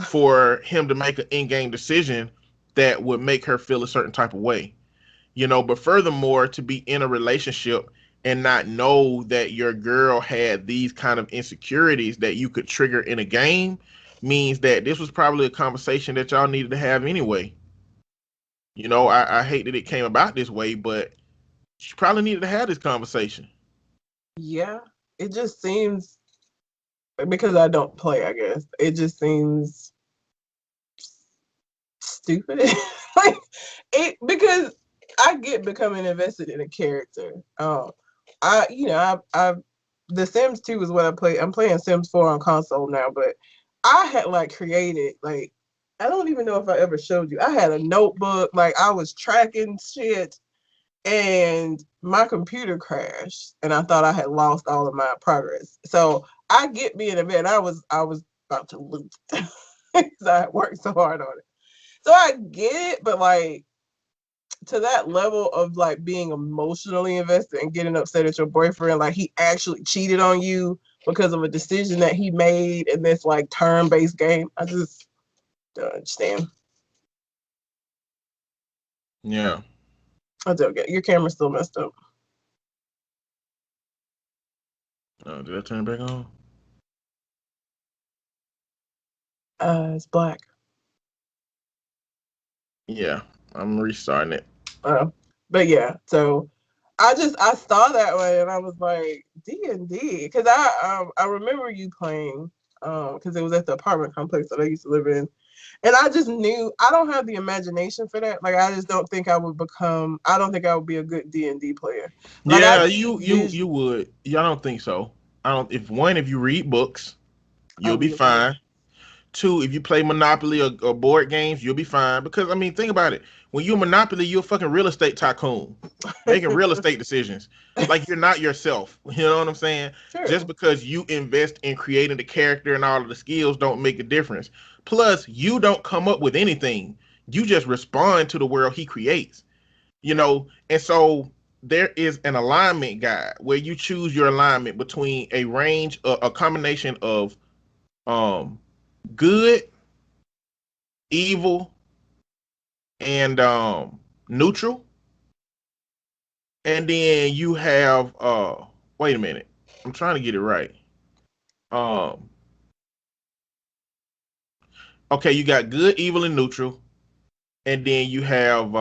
S3: for him to make an in-game decision that would make her feel a certain type of way. But furthermore, to be in a relationship and not know that your girl had these kind of insecurities that you could trigger in a game means that this was probably a conversation that y'all needed to have anyway. I hate that it came about this way, but she probably needed to have this conversation.
S2: Yeah, it just seems, because I don't play, I guess, it just seems stupid. Because I get becoming invested in a character. The Sims 2 is what I play. I'm playing Sims 4 on console now, but I had created I don't even know if I ever showed you. I had a notebook, I was tracking shit, and my computer crashed, and I thought I had lost all of my progress. So I get being a vet. I was about to lose because I worked so hard on it. So I get it, but to that level of being emotionally invested and getting upset at your boyfriend, he actually cheated on you because of a decision that he made in this turn-based game. I just don't understand.
S3: Yeah.
S2: I don't get it. Your camera's still messed up.
S3: Did I turn it back on?
S2: It's black.
S3: Yeah, I'm restarting it.
S2: But yeah, so I saw that one and I was like, D&D, because I remember you playing because it was at the apartment complex that I used to live in, and I just knew I don't have the imagination for that. I just don't think I would become. I don't think I would be a good D&D player.
S3: You would. Yeah, I don't think so. I don't. If you read books, you'll be fine. 2, if you play Monopoly or board games, you'll be fine. Because think about it. When you're Monopoly, you're a fucking real estate tycoon, making real estate decisions. You're not yourself. You know what I'm saying?
S2: Sure.
S3: Just because you invest in creating the character and all of the skills don't make a difference. Plus, you don't come up with anything. You just respond to the world he creates. And so there is an alignment guide where you choose your alignment between a range, a combination of good, evil, and neutral. And then you have wait a minute. I'm trying to get it right. Okay, you got good, evil, and neutral. And then you have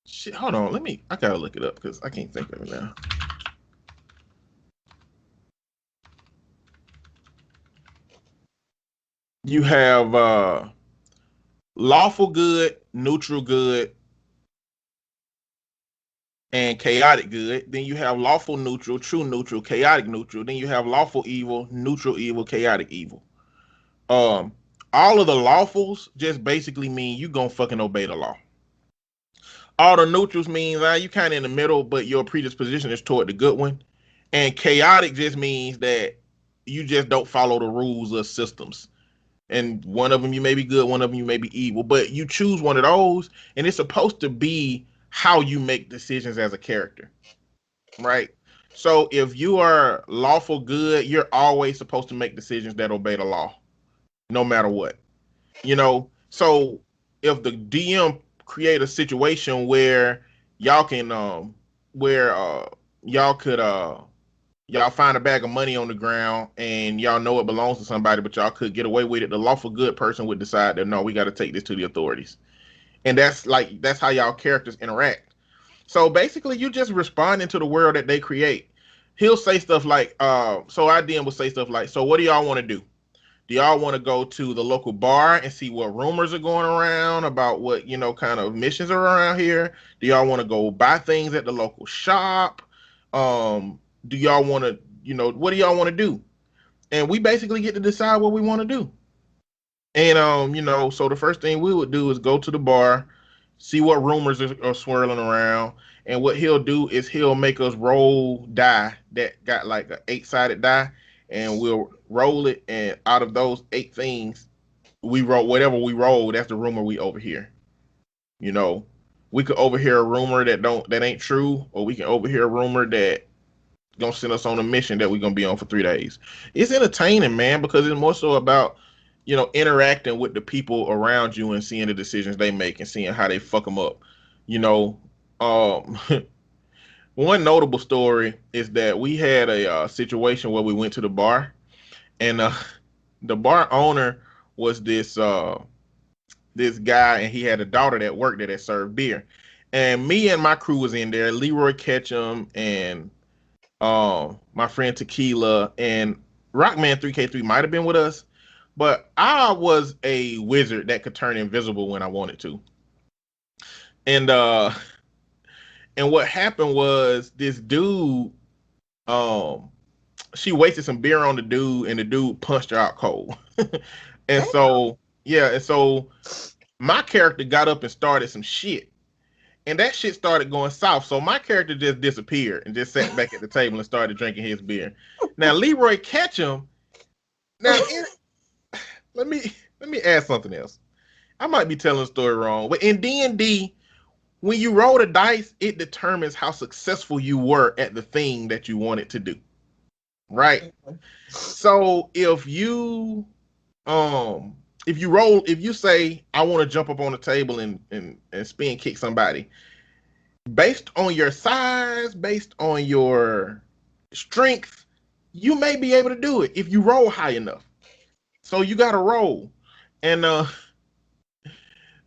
S3: shit, hold on, I gotta look it up because I can't think of it now. You have lawful good, neutral good, and chaotic good. Then you have lawful neutral, true neutral, chaotic neutral. Then you have lawful evil, neutral evil, chaotic evil. Um, all of the lawfuls just basically mean you gonna fucking obey the law. All the neutrals means you kind of in the middle, but your predisposition is toward the good one. And chaotic just means that you just don't follow the rules of systems. And one of them you may be good, one of them you may be evil, but you choose one of those, and it's supposed to be how you make decisions as a character, right? So if you are lawful good, you're always supposed to make decisions that obey the law, no matter what. So if the DM create a situation where y'all can where y'all could y'all find a bag of money on the ground and y'all know it belongs to somebody, but y'all could get away with it. The lawful good person would decide that no, we got to take this to the authorities. And that's how y'all characters interact. So basically, you just responding to the world that they create. He'll say stuff like, so IDM will say stuff like, so what do y'all want to do? Do y'all want to go to the local bar and see what rumors are going around about what, kind of missions are around here? Do y'all want to go buy things at the local shop? Do y'all want to, what do y'all want to do? And we basically get to decide what we want to do. And so the first thing we would do is go to the bar, see what rumors are swirling around, and what he'll do is he'll make us roll die that got like an 8-sided die, and we'll roll it, and out of those 8 things, we roll whatever we roll. That's the rumor we overhear. You know, we could overhear a rumor that ain't true, or we can overhear a rumor that gonna send us on a mission that we're gonna be on for 3 days. It's entertaining, man, because it's more so about interacting with the people around you and seeing the decisions they make and seeing how they fuck them up. You know, um, one notable story is that we had a situation where we went to the bar, and the bar owner was this guy, and he had a daughter that worked there that served beer. And me and my crew was in there, Leroy Ketchum and my friend Tequila and Rockman 3K3 might have been with us, but I was a wizard that could turn invisible when I wanted to. And and what happened was this dude, um, she wasted some beer on the dude, and the dude punched her out cold. And
S2: Damn.
S3: so yeah, and so my character got up and started some shit. And that shit started going south. So my character just disappeared and just sat back at the table and started drinking his beer. Now Leroy Ketchum. Now let me add something else. I might be telling the story wrong, but in D&D, when you roll the dice, it determines how successful you were at the thing that you wanted to do. Right? So if you say I want to jump up on the table and spin kick somebody, based on your size, based on your strength, you may be able to do it if you roll high enough. So you got to roll. And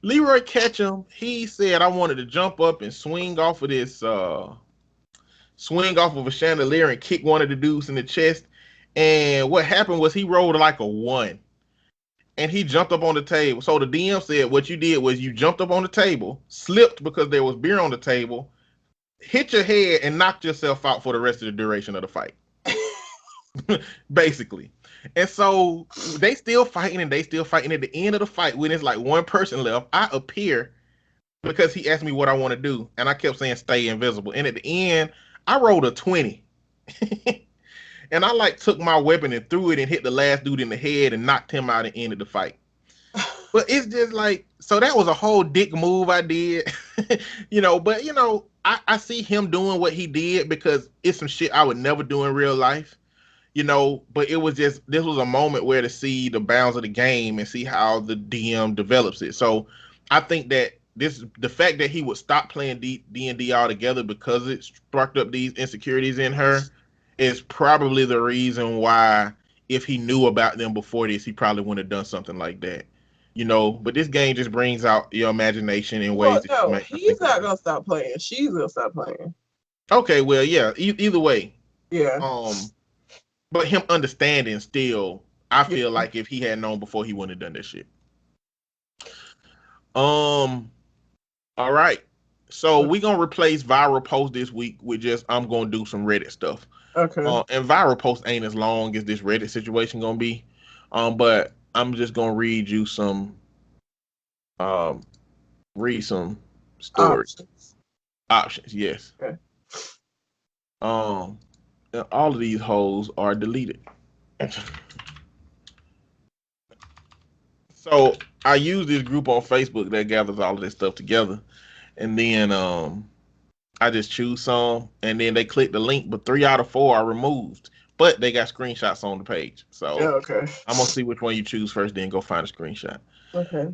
S3: Leroy Ketchum, he said I wanted to jump up and swing off of a chandelier and kick one of the dudes in the chest. And what happened was he rolled like a 1. And he jumped up on the table. So the DM said what you did was you jumped up on the table, slipped because there was beer on the table, hit your head, and knocked yourself out for the rest of the duration of the fight. Basically. And so they still fighting and they still fighting. At the end of the fight, when it's like one person left, I appear because he asked me what I want to do. And I kept saying stay invisible. And at the end, I rolled a 20. And I like took my weapon and threw it and hit the last dude in the head and knocked him out and ended the fight. But it's just like, so that was a whole dick move I did. But I see him doing what he did because it's some shit I would never do in real life. But it was this was a moment where to see the bounds of the game and see how the DM develops it. So I think that the fact that he would stop playing D&D altogether because it sparked up these insecurities in her is probably the reason why, if he knew about them before this, he probably wouldn't have done something like that. But this game just brings out your imagination in ways that you might not
S2: he's
S3: think
S2: not
S3: about.
S2: gonna stop playing. She's gonna stop playing.
S3: Okay, well, yeah, either way.
S2: Yeah.
S3: But him understanding still, I feel like if he had known before, he wouldn't have done that shit. All right. So we're gonna replace viral post this week with just I'm gonna do some Reddit stuff.
S2: Okay.
S3: And viral post ain't as long as this Reddit situation gonna be. But I'm just gonna read you some stories. Options, yes.
S2: Okay.
S3: All of these hoes are deleted. So I use this group on Facebook that gathers all of this stuff together, and then I just choose some, and then they click the link, but 3 out of 4 are removed, but they got screenshots on the page. So
S2: okay.
S3: I'm gonna see which one you choose first, then go find a screenshot.
S2: Okay.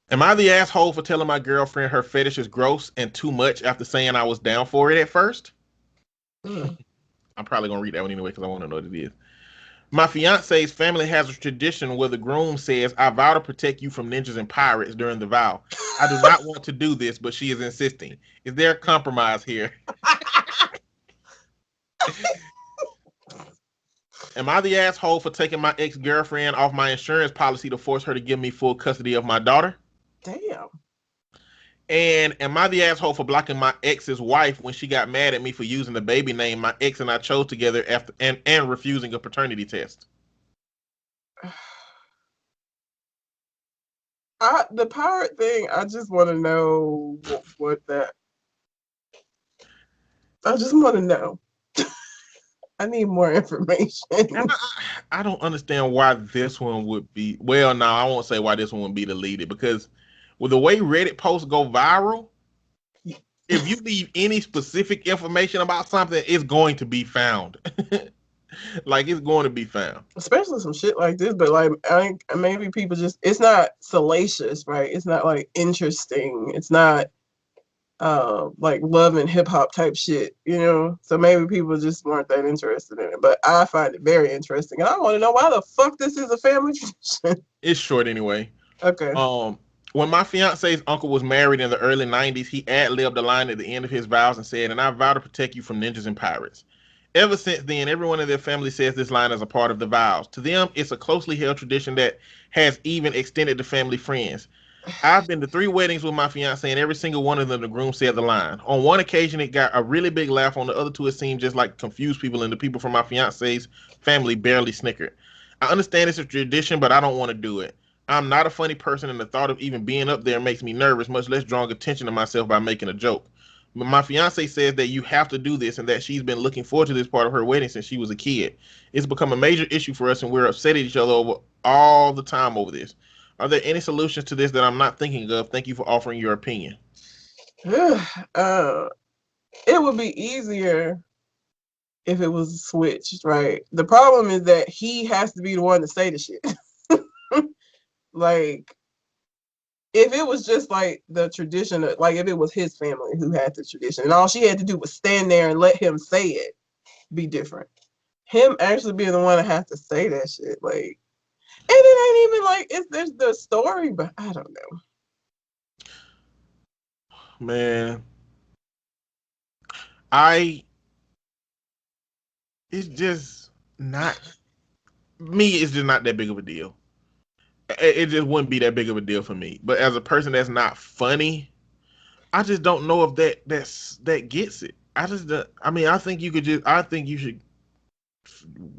S3: Am I the asshole for telling my girlfriend her fetish is gross and too much after saying I was down for it at first? I'm probably gonna read that one anyway because I want to know what it is. My fiance's family has a tradition where the groom says, "I vow to protect you from ninjas and pirates" during the vow. I do not want to do this, but she is insisting. Is there a compromise here? Am I the asshole for taking my ex-girlfriend off my insurance policy to force her to give me full custody of my daughter?
S2: Damn.
S3: And am I the asshole for blocking my ex's wife when she got mad at me for using the baby name my ex and I chose together after and refusing a paternity test?
S2: The pirate thing, I just want to know what that. I just want to know. I need more information.
S3: I don't understand why this one would be. Well, no, I won't say why this one would be deleted because with the way Reddit posts go viral, if you leave any specific information about something, it's going to be found. Like it's going to be found.
S2: Especially some shit like this, but like I think maybe people just it's not salacious, right? It's not like interesting. It's not like love and hip hop type shit, you know? So maybe people just weren't that interested in it. But I find it very interesting. And I want to know why the fuck this is a family tradition.
S3: It's short anyway.
S2: Okay.
S3: When my fiance's uncle was married in the early 90s, he ad-libbed a line at the end of his vows and said, "And I vow to protect you from ninjas and pirates." Ever since then, everyone in their family says this line as a part of the vows. To them, it's a closely held tradition that has even extended to family friends. I've been to 3 weddings with my fiance, and every single one of them, the groom said the line. On one occasion, it got a really big laugh. On the other 2, it seemed just like confused people, and the people from my fiance's family barely snickered. I understand it's a tradition, but I don't want to do it. I'm not a funny person, and the thought of even being up there makes me nervous, much less drawing attention to myself by making a joke. But my fiance says that you have to do this and that she's been looking forward to this part of her wedding since she was a kid. It's become a major issue for us, and we're upset at each other over all the time over this. Are there any solutions to this that I'm not thinking of? Thank you for offering your opinion.
S2: It would be easier if it was switched, right? The problem is that he has to be the one to say the shit. Like, if it was just like the tradition, like if it was his family who had the tradition, and all she had to do was stand there and let him say it, be different. Him actually being the one that has to say that shit, like, and it ain't even like there's the story, but I don't know.
S3: Man, it's just not me. It's just not that big of a deal. It just wouldn't be that big of a deal for me. But as a person that's not funny, I just don't know if that gets it. I mean, I think you should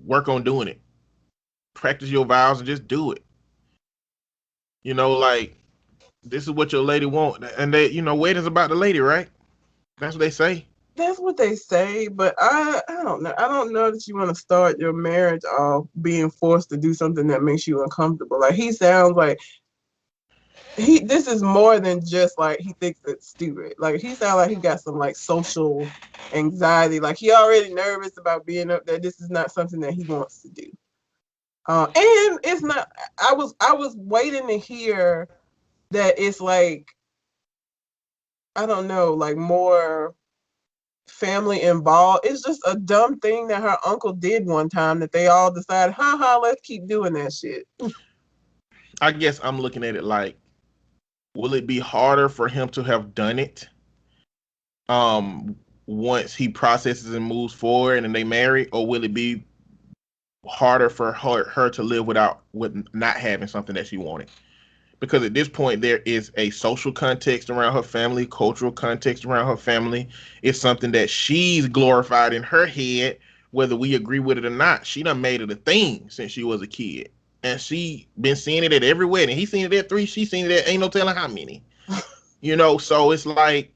S3: work on doing it. Practice your vows and just do it. You know, like this is what your lady want, and wedding's about the lady, right? That's what they say.
S2: That's what they say, but I don't know. I don't know that you want to start your marriage off being forced to do something that makes you uncomfortable. Like he sounds like this is more than just like he thinks it's stupid. Like he sounds like he got some like social anxiety. Like he already nervous about being up there. This is not something that he wants to do. And it's not. I was waiting to hear that it's like I don't know, like more family involved. It's just a dumb thing that her uncle did one time that they all decided, let's keep doing that shit.
S3: I guess I'm looking at it like, will it be harder for him to have done it? Once he processes and moves forward and they marry, or will it be harder for her to live with not having something that she wanted? Because at this point there is a social context around her family, cultural context around her family. It's something that she's glorified in her head, whether we agree with it or not. She done made it a thing since she was a kid, and she been seeing it at every wedding. He seen it at 3, she seen it at ain't no telling how many. So it's like,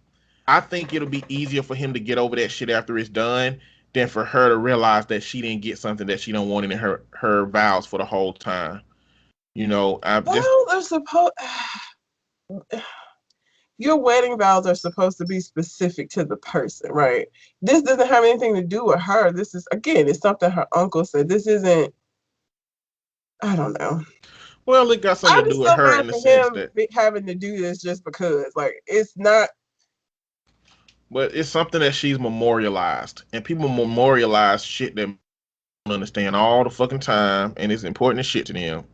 S3: I think it'll be easier for him to get over that shit after it's done than for her to realize that she didn't get something that she don't want in her vows for the whole time.
S2: They're supposed. Your wedding vows are supposed to be specific to the person, right? This doesn't have anything to do with her. This is again, it's something her uncle said. This isn't. I don't know.
S3: Well, it got something to do with her in the sense that
S2: having to do this just because, like, it's not.
S3: but it's something that she's memorialized, and people memorialize shit that don't understand all the fucking time, and it's important as shit to them.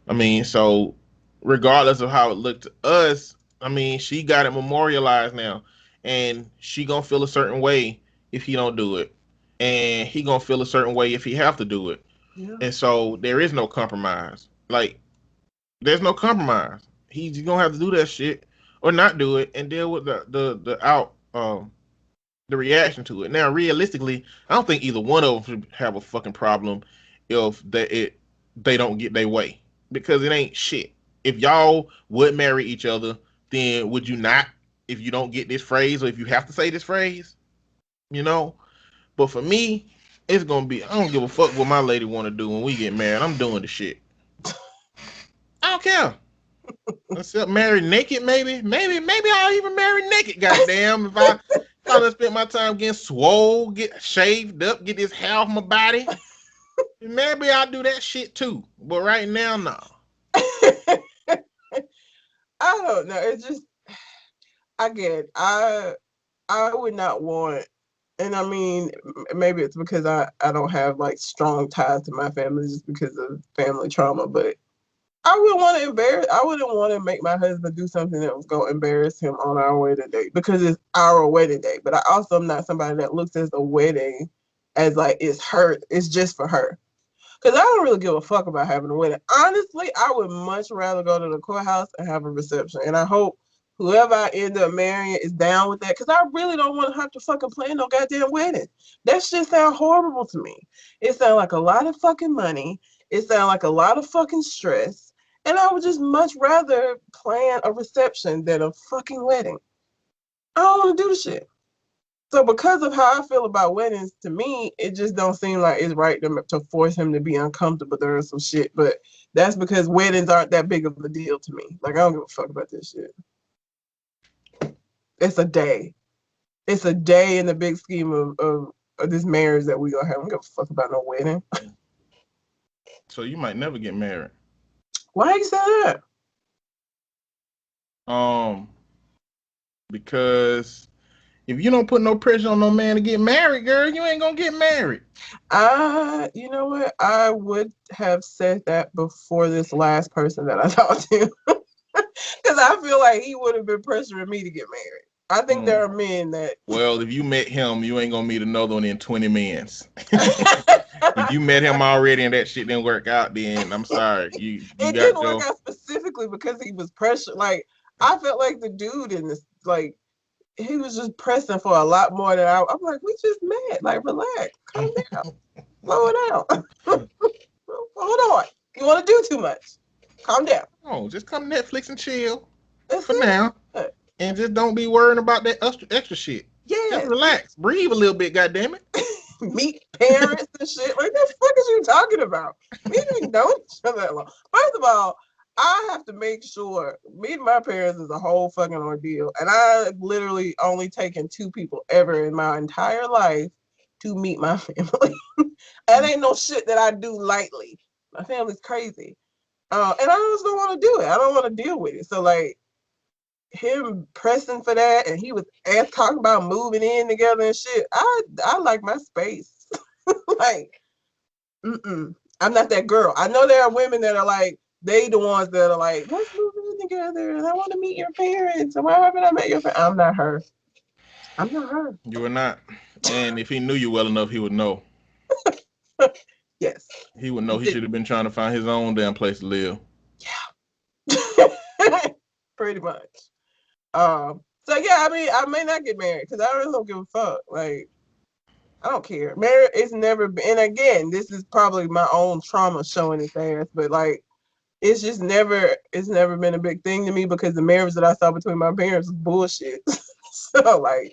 S3: I mean, so regardless of how it looked to us, I mean, she got it memorialized now, and she gonna feel a certain way if he don't do it, and he gonna feel a certain way if he have to do it,
S2: Yeah.
S3: and so there is no compromise. Like, there's no compromise. He's gonna have to do that shit or not do it and deal with the reaction to it. Now, realistically, I don't think either one of them should have a fucking problem if they don't get their way, because it ain't shit. If y'all would marry each other, then would you not? If you don't get this phrase, or if you have to say this phrase, you know. But for me, it's gonna be, I don't give a fuck what my lady want to do when we get married. I'm doing the shit. I don't care. Except married naked, maybe I'll even marry naked. Goddamn, if I done spent my time getting swole, get shaved up, get this hair off my body, maybe I'll do that shit too. But right now, no.
S2: I don't know. It's just, I get it. I would not want, and I mean, maybe it's because I don't have like strong ties to my family just because of family trauma, but I wouldn't want to I wouldn't want to make my husband do something that was going to embarrass him on our wedding day, because it's our wedding day. But I also am not somebody that looks at the wedding as like it's just for her. Because I don't really give a fuck about having a wedding. Honestly, I would much rather go to the courthouse and have a reception. And I hope whoever I end up marrying is down with that. Because I really don't want to have to fucking plan no goddamn wedding. That shit sounds horrible to me. It sounds like a lot of fucking money. It sounds like a lot of fucking stress. And I would just much rather plan a reception than a fucking wedding. I don't want to do the shit. So because of how I feel about weddings, to me, it just don't seem like it's right to force him to be uncomfortable during some shit. But that's because weddings aren't that big of a deal to me. Like, I don't give a fuck about this shit. It's a day. It's a day in the big scheme of this marriage that we gonna have. I don't give a fuck about no wedding.
S3: So you might never get married.
S2: Why you say that?
S3: Because if you don't put no pressure on no man to get married, girl, you ain't gonna get married.
S2: You know what? I would have said that before this last person that I talked to. Because I feel like he would have been pressuring me to get married. I think there are men that...
S3: Well, if you met him, you ain't gonna meet another one in 20 minutes. If you met him already and that shit didn't work out, then I'm sorry. It
S2: didn't work out specifically because he was pressured. Like, I felt like the dude in this, like, he was just pressing for a lot more than I'm like, we just met. Like, relax, calm down, slow it down. Hold on, you want to do too much. Calm down.
S3: Oh, just come Netflix and chill.
S2: That's
S3: for
S2: it.
S3: now. And just don't be worrying about that extra shit.
S2: Yeah.
S3: Just relax. Breathe a little bit, goddammit.
S2: Meet parents and shit. Like, the fuck is you talking about? We didn't even know each other that long. First of all, I have to make sure meeting my parents is a whole fucking ordeal. And I've literally only taken 2 people ever in my entire life to meet my family. That ain't no shit that I do lightly. My family's crazy. And I just don't want to do it. I don't want to deal with it. So, like, him pressing for that, and he was talking about moving in together and shit. I like my space. Like, I'm not that girl. I know there are women that are like, they the ones that are like, let's move in together, and I want to meet your parents, and why haven't I met your parents? I'm not her. I'm not her.
S3: You are not. And if he knew you well enough, he would know.
S2: Yes.
S3: He would know he should have been trying to find his own damn place to live.
S2: Yeah. Pretty much. So yeah, I mean, I may not get married because I really don't give a fuck. Like, I don't care. Marriage it's never been, and again, this is probably my own trauma showing its ass, but like, it's never been a big thing to me because the marriage that I saw between my parents was bullshit. So like,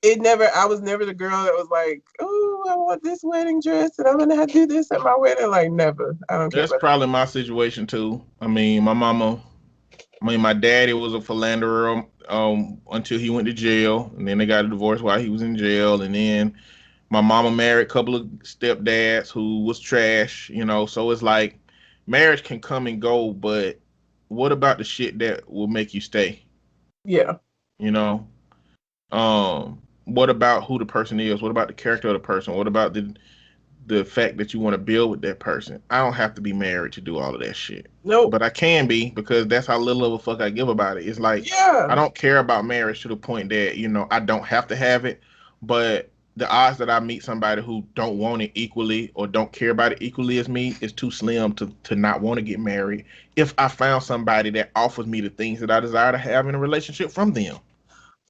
S2: I was never the girl that was like, oh, I want this wedding dress and I'm gonna have to do this at my wedding. Like, never. I don't care.
S3: That's probably my situation too. I mean, my daddy was a philanderer until he went to jail, and then they got a divorce while he was in jail, and then my mama married a couple of stepdads who was trash, so it's like marriage can come and go, but what about the shit that will make you stay?
S2: Yeah.
S3: What about who the person is? What about the character of the person? What about the fact that you want to build with that person? I don't have to be married to do all of that shit.
S2: Nope.
S3: But I can be because that's how little of a fuck I give about it. It's like I
S2: Yeah.
S3: don't care about marriage to the point that, I don't have to have it, but the odds that I meet somebody who don't want it equally or don't care about it equally as me is too slim to not want to get married if I found somebody that offers me the things that I desire to have in a relationship from them.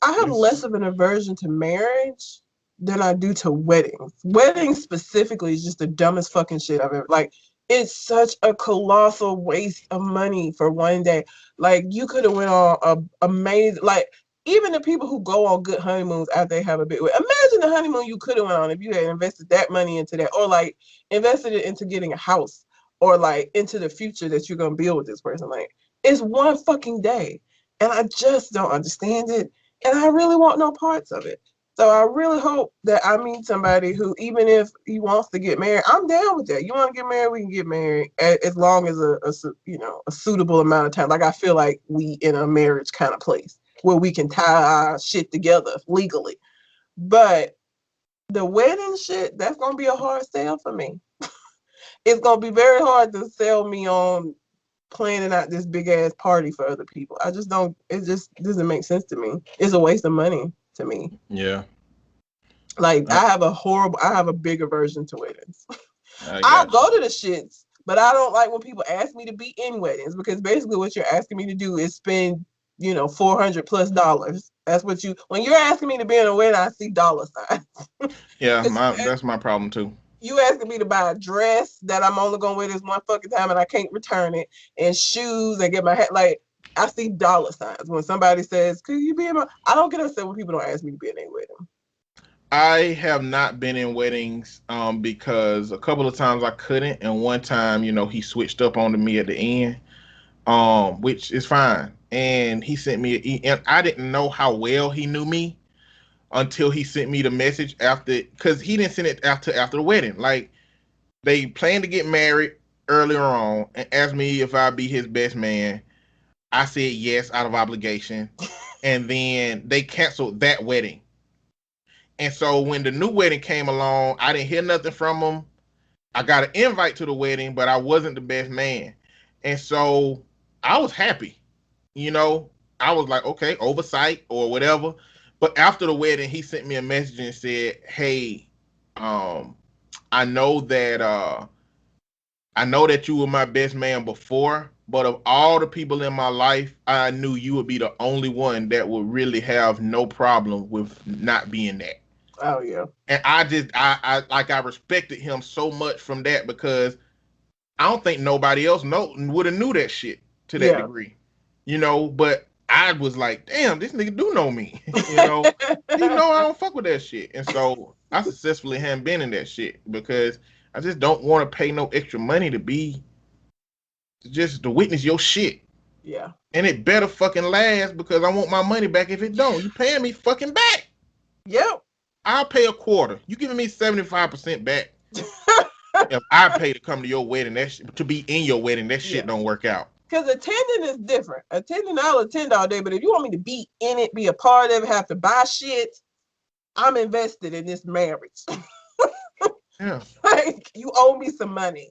S2: I have
S3: It's,
S2: less of an aversion to marriage than I do to weddings. Weddings specifically is just the dumbest fucking shit I've ever like. It's such a colossal waste of money for one day. Like you could have went on a amazing like even the people who go on good honeymoons after they have a big imagine the honeymoon you could have went on if you had invested that money into that or like invested it into getting a house or like into the future that you're gonna build with this person. Like it's one fucking day. And I just don't understand it and I really want no parts of it. So I really hope that I meet somebody who, even if he wants to get married, I'm down with that. You want to get married, we can get married as long as a suitable amount of time. Like I feel like we in a marriage kind of place where we can tie our shit together legally. But the wedding shit, that's gonna be a hard sell for me. It's gonna be very hard to sell me on planning out this big ass party for other people. I just don't. It just doesn't make sense to me. It's a waste of money to me.
S3: yeah,
S2: Like
S3: I,
S2: I have a big aversion to weddings.
S3: I
S2: I'll
S3: got you.
S2: go to the shits, but I don't like when people ask me to be in weddings because basically what you're asking me to do is spend, $400+. That's what when you're asking me to be in a wedding, I see dollar signs.
S3: Yeah,
S2: Because
S3: that's my problem too.
S2: you asking me to buy a dress that I'm only gonna wear this one fucking time and I can't return it, and shoes and get my hat like I see dollar signs when somebody says, "Could you be in my?" I don't get upset when people don't ask me to be in a wedding.
S3: I have not been in weddings because a couple of times I couldn't, and one time, he switched up onto me at the end, which is fine. And he sent me and I didn't know how well he knew me until he sent me the message after, because he didn't send it after the wedding. Like they planned to get married earlier on and asked me if I'd be his best man. I said yes out of obligation, and then they canceled that wedding. And so when the new wedding came along, I didn't hear nothing from him. I got an invite to the wedding, but I wasn't the best man. And so I was happy, you know. I was like, okay, oversight or whatever. But after the wedding, he sent me a message and said, "Hey, um, I know that I know that you were my best man before, but of all the people in my life, I knew you would be the only one that would really have no problem with not being that."
S2: Oh yeah,
S3: And I respected him so much from that because I don't think nobody else would have knew that shit to that
S2: yeah.
S3: degree, But I was like, damn, this nigga do know me, He know I don't fuck with that shit, and so I successfully haven't been in that shit because I just don't want to pay no extra money to be just to witness your shit,
S2: Yeah.
S3: and it better fucking last because I want my money back. If it don't, you paying me fucking back.
S2: Yep.
S3: I'll pay a quarter. You giving me 75% back. If I pay to come to your wedding, to be in your wedding, that shit
S2: Yeah.
S3: don't work out.
S2: Because attending is different. Attending, I'll attend all day, but if you want me to be in it, be a part of it, have to buy shit, I'm invested in this marriage.
S3: Yeah.
S2: Like, you owe me some money.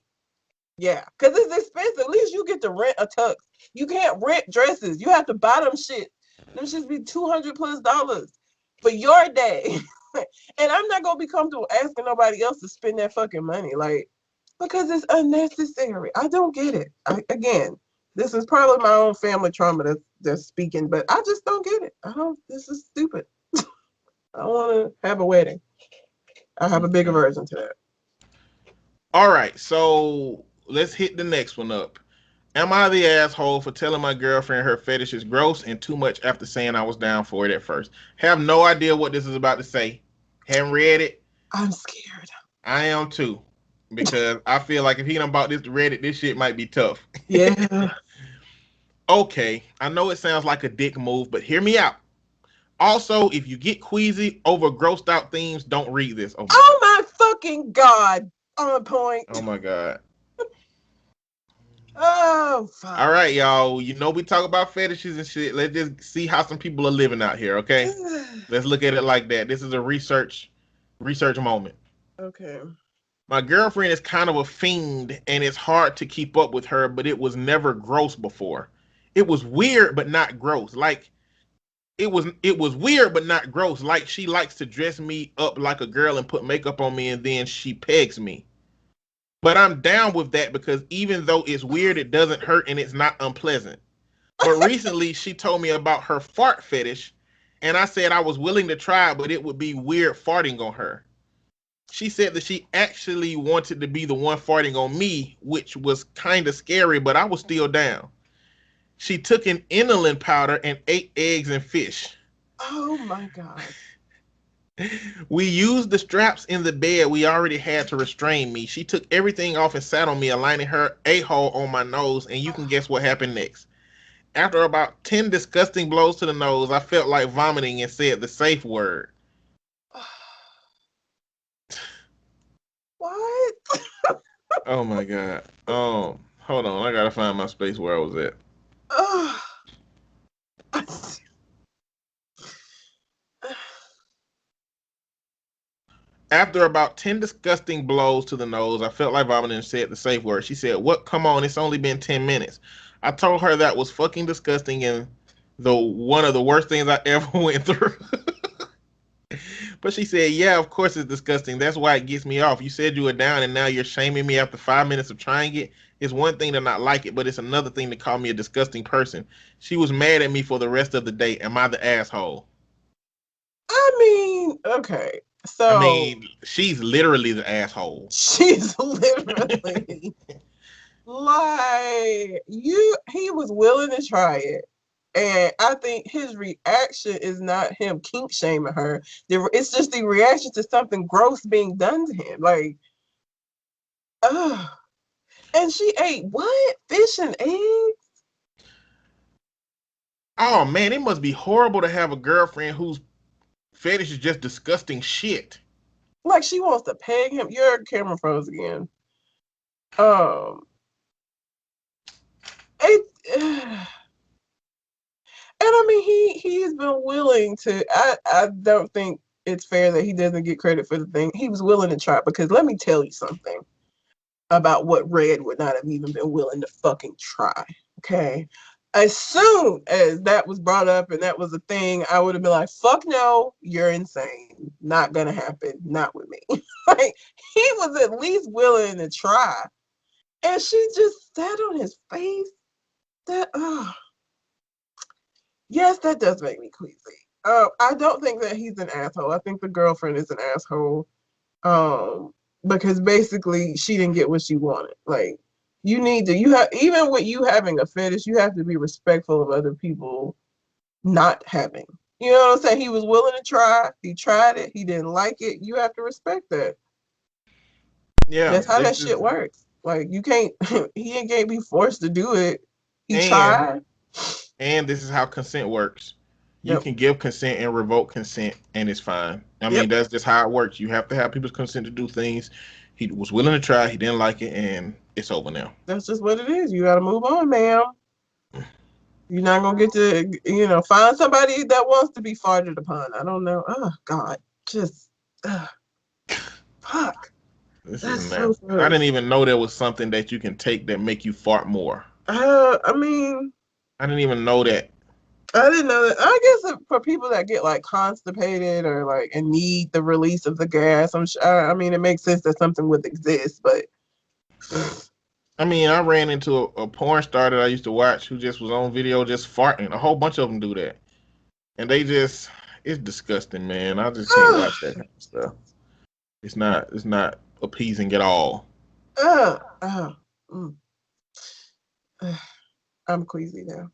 S2: Yeah. Because it's expensive. At least you get to rent a tux. You can't rent dresses. You have to buy them shit. Them shit be $200+ for your day. And I'm not going to be comfortable asking nobody else to spend that fucking money. Like, because it's unnecessary. I don't get it. Again, this is probably my own family trauma that's speaking, but I just don't get it. This is stupid. I want to have a wedding. I have a big
S3: Okay.
S2: aversion to that.
S3: All right, so let's hit the next one up. Am I the asshole for telling my girlfriend her fetish is gross and too much after saying I was down for it at first? Have no idea what this is about to say. Haven't read it.
S2: I'm scared.
S3: I am too. Because I feel like if he done bought this to Reddit, this shit might be tough.
S2: Yeah.
S3: Okay, I know it sounds like a dick move, but hear me out. Also, if you get queasy over grossed out themes, don't read this. Oh my
S2: Oh my fucking God. On point.
S3: god. Oh my god.
S2: Oh, fuck.
S3: All right, y'all. You know we talk about fetishes and shit. Let's just see how some people are living out here, okay? Let's look at it like that. This is a research moment.
S2: Okay.
S3: My girlfriend is kind of a fiend, and it's hard to keep up with her, but it was never gross before. It was weird, but not gross. Like it was weird, but not gross. Like she likes to dress me up like a girl and put makeup on me, and then she pegs me. But I'm down with that because even though it's weird, it doesn't hurt and it's not unpleasant. But recently, she told me about her fart fetish, and I said I was willing to try, but it would be weird farting on her. She said that she actually wanted to be the one farting on me, which was kind of scary, but I was still down. She took an inulin powder and ate eggs and fish.
S2: Oh my God.
S3: We used the straps in the bed we already had to restrain me. She took everything off and sat on me, aligning her a-hole on my nose, and you can guess what happened next. After about 10 disgusting blows to the nose, I felt like vomiting and said the safe word.
S2: What?
S3: Oh my God. Hold on. I gotta find my space where I was at.
S2: Oh.
S3: After about 10 disgusting blows to the nose, I felt like vomiting and said the safe word. She said, "What? Come on, it's only been 10 minutes." I told her that was fucking disgusting and one of the worst things I ever went through. But she said, "Yeah, of course it's disgusting. That's why it gets me off. You said you were down and now you're shaming me after 5 minutes of trying it. It's one thing to not like it, but it's another thing to call me a disgusting person." She was mad at me for the rest of the day. Am I the asshole?
S2: I mean, okay.
S3: I
S2: So
S3: mean, she's literally the asshole.
S2: she's literally like he was willing to try it. And I think his reaction is not him kink shaming her. It's just the reaction to something gross being done to him. Like, ugh. And she ate what? Fish and eggs?
S3: Oh man, it must be horrible to have a girlfriend whose fetish is just disgusting shit.
S2: Like she wants to peg him. Your camera froze again. Um, it, and I mean he's been willing to. I don't think it's fair that he doesn't get credit for the thing. He was willing to try because let me tell you something about what Red would not have even been willing to fucking try. Okay. As soon as that was brought up and that was a thing, I would have been like, fuck no, you're insane. Not gonna happen. Not with me. Like he was at least willing to try. And she just sat on his face. That yes, that does make me queasy. I don't think that he's an asshole. I think the girlfriend is an asshole. Um, because basically she didn't get what she wanted. Like you have even with you having a fetish, you have to be respectful of other people not having. You know what I'm saying? He was willing to try. He tried it. He didn't like it. You have to respect that.
S3: Yeah,
S2: That's how that shit works. Like you can't. He can't be forced to do it. He
S3: and
S2: tried.
S3: and this is how consent works. You
S2: Yep.
S3: can give consent and revoke consent, and it's fine. I mean,
S2: Yep.
S3: that's just how it works. You have to have people's consent to do things. He was willing to try. He didn't like it, and it's over now.
S2: That's just what it is. You got to move on, ma'am. You're not gonna get to, find somebody that wants to be farted upon. I don't know. Oh God, just fuck.
S3: This is
S2: That's so
S3: nasty. I
S2: gross.
S3: didn't even know there was something that you can take that make you fart more.
S2: I mean,
S3: I didn't even know that.
S2: I didn't know that. I guess for people that get like constipated or like and need the release of the gas, I'm sure. I mean, it makes sense that something would exist, but
S3: I mean, I ran into a porn star that I used to watch who just was on video just farting. A whole bunch of them do that, and it's disgusting, man. I just can't watch that kind of stuff. It's not appeasing at all.
S2: uh, uh, mm, I'm queasy now.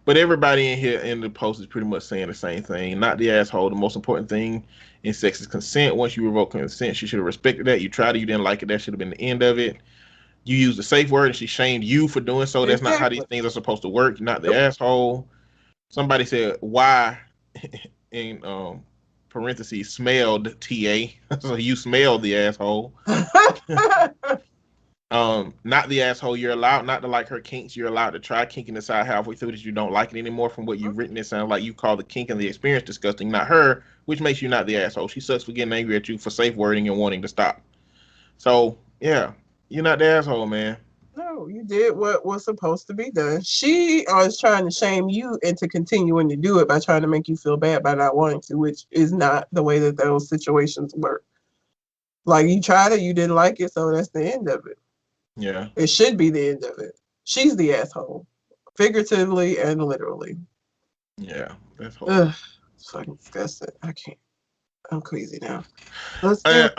S3: But everybody in here in the post is pretty much saying the same thing. Not the asshole. The most important thing in sex is consent. Once you revoke consent, she should have respected that. You tried it, you didn't like it. That should have been the end of it. You used the safe word and she shamed you for doing so. That's not how these
S2: Exactly.
S3: things are supposed to work. You're not the
S2: Nope.
S3: asshole. Somebody said why in parentheses smelled TA. So you smelled the asshole. Not the asshole. You're allowed not to like her kinks. You're allowed to try kink and decide halfway through that you don't like it anymore. From what you've written, it sounds like you call the kink and the experience disgusting, not her, which makes you not the asshole. She sucks for getting angry at you for safe wording and wanting to stop. So yeah, you're not the asshole, man.
S2: No, you did what was supposed to be done. She is trying to shame you into continuing to do it by trying to make you feel bad by not wanting to, which is not the way that those situations work. Like you tried it, you didn't like it, so that's the end of it.
S3: Yeah.
S2: It should be the end of it. She's the asshole, figuratively and literally.
S3: Yeah. That's horrible.
S2: Ugh, it's fucking disgusting. I can't. I'm crazy now. Let's do.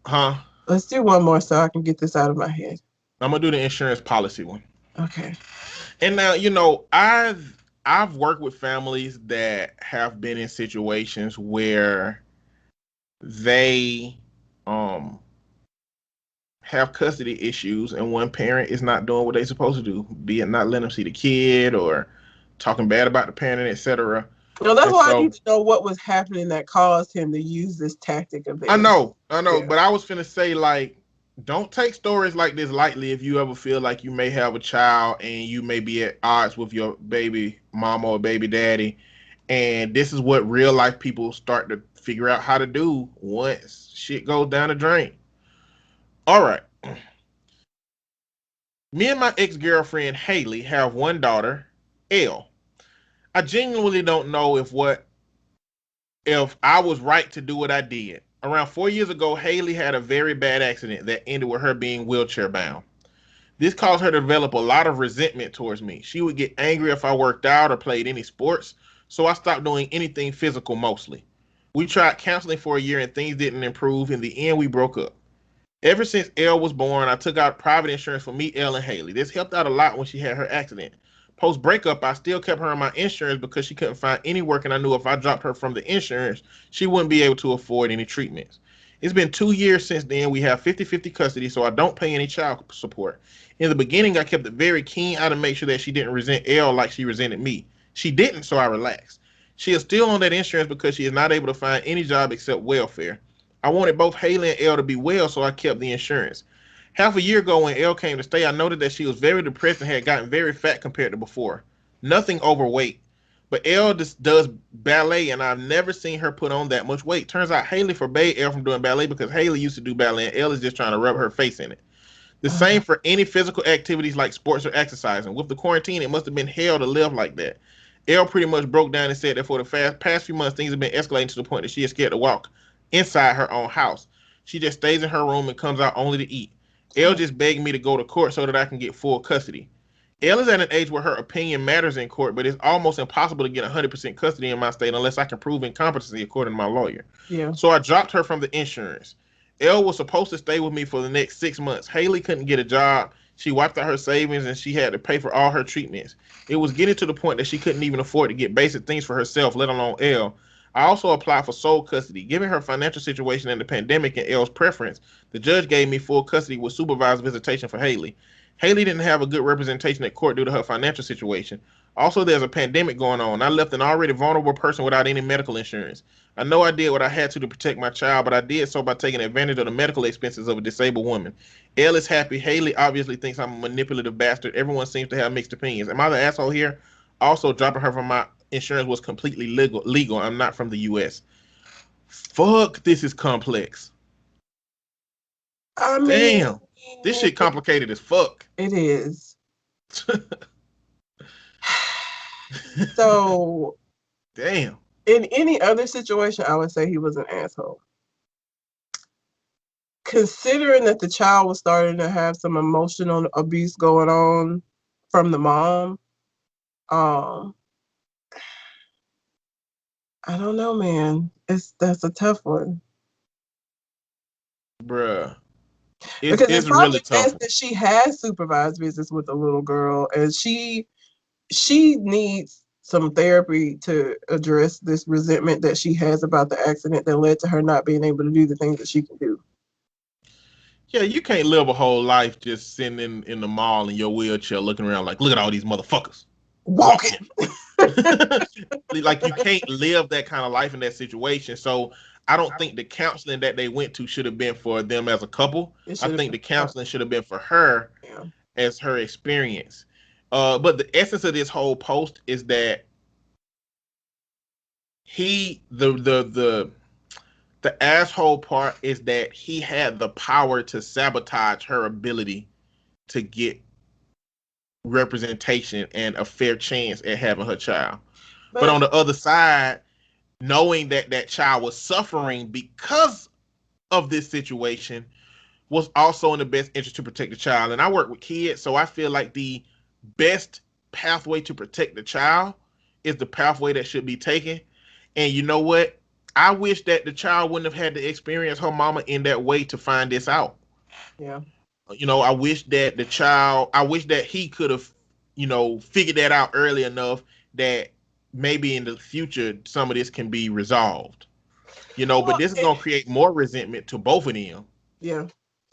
S3: Huh?
S2: Let's do one more so I can get this out of my head.
S3: I'm gonna do the insurance policy one.
S2: Okay.
S3: And now, I've worked with families that have been in situations where they um have custody issues and one parent is not doing what they're supposed to do, be it not letting them see the kid or talking bad about the parent, etc.
S2: No, that's
S3: And
S2: why I
S3: so
S2: need to know what was happening that caused him to use this tactic of
S3: I
S2: theirs.
S3: know,
S2: Yeah.
S3: but I was finna say, like, don't take stories like this lightly if you ever feel like you may have a child and you may be at odds with your baby mama or baby daddy. And this is what real life people start to figure out how to do once shit goes down the drain. All right. Me and my ex-girlfriend Haley have one daughter, Elle. I genuinely don't know if I was right to do what I did. Around 4 years ago, Haley had a very bad accident that ended with her being wheelchair bound. This caused her to develop a lot of resentment towards me. She would get angry if I worked out or played any sports, so I stopped doing anything physical mostly. We tried counseling for a year and things didn't improve. In the end, we broke up. Ever since Elle was born, I took out private insurance for me, Elle, and Haley. This helped out a lot when she had her accident. Post breakup, I still kept her on my insurance because she couldn't find any work, and I knew if I dropped her from the insurance, she wouldn't be able to afford any treatments. It's been 2 years since then. We have 50-50 custody, so I don't pay any child support. In the beginning, I kept a very keen eye to make sure that she didn't resent Elle like she resented me. She didn't, so I relaxed. She is still on that insurance because she is not able to find any job except welfare. I wanted both Haley and Elle to be well, so I kept the insurance. Half a year ago, when Elle came to stay, I noted that she was very depressed and had gotten very fat compared to before. Nothing overweight. But Elle does ballet, and I've never seen her put on that much weight. Turns out Haley forbade Elle from doing ballet because Haley used to do ballet, and Elle is just trying to rub her face in it. The same for any physical activities like sports or exercising. With the quarantine, it must have been hell to live like that. Elle pretty much broke down and said that for the past few months, things have been escalating to the point that she is scared to walk inside her own house. She just stays in her room and comes out only to eat. Elle just begged me to go to court so that I can get full custody. Elle is at an age where her opinion matters in court, but it's almost impossible to get 100% custody in my state unless I can prove incompetency according to my lawyer.
S2: Yeah.
S3: So I dropped her from the insurance. Elle was supposed to stay with me for the next 6 months. Haley couldn't get a job. She wiped out her savings and she had to pay for all her treatments. It was getting to the point that she couldn't even afford to get basic things for herself, let alone Elle. I also applied for sole custody. Given her financial situation and the pandemic and Elle's preference, the judge gave me full custody with supervised visitation for Haley. Haley didn't have a good representation at court due to her financial situation. Also, there's a pandemic going on. I left an already vulnerable person without any medical insurance. I know I did what I had to protect my child, but I did so by taking advantage of the medical expenses of a disabled woman. Elle is happy. Haley obviously thinks I'm a manipulative bastard. Everyone seems to have mixed opinions. Am I the asshole here? Also, dropping her from my insurance was completely legal. I'm not from the U.S. Fuck, this is complex.
S2: I mean,
S3: Damn, this shit complicated as fuck.
S2: It is. So,
S3: damn.
S2: In any other situation, I would say he was an asshole. Considering that the child was starting to have some emotional abuse going on from the mom, I don't know, man. That's a tough one.
S3: Bruh.
S2: Because it's probably
S3: really tough.
S2: best that she has supervised visits with the little girl, and she needs some therapy to address this resentment that she has about the accident that led to her not being able to do the things that she can do.
S3: Yeah, you can't live a whole life just sitting in the mall in your wheelchair looking around like, look at all these motherfuckers.
S2: Walking.
S3: Like, you can't live that kind of life in that situation. So I don't think the counseling that they went to should have been for them as a couple. I think the counseling should have been for her as her experience. But the essence of this whole post is that the asshole part is that he had the power to sabotage her ability to get representation and a fair chance at having her child. But on the other side, knowing that that child was suffering because of this situation was also in the best interest to protect the child. And I work with kids, so I feel like the best pathway to protect the child is the pathway that should be taken. And you know what? I wish that the child wouldn't have had to experience her mama in that way to find this out.
S2: Yeah.
S3: You know, I wish that he could have, figured that out early enough that maybe in the future some of this can be resolved. But this is going to create more resentment to both of them.
S2: Yeah.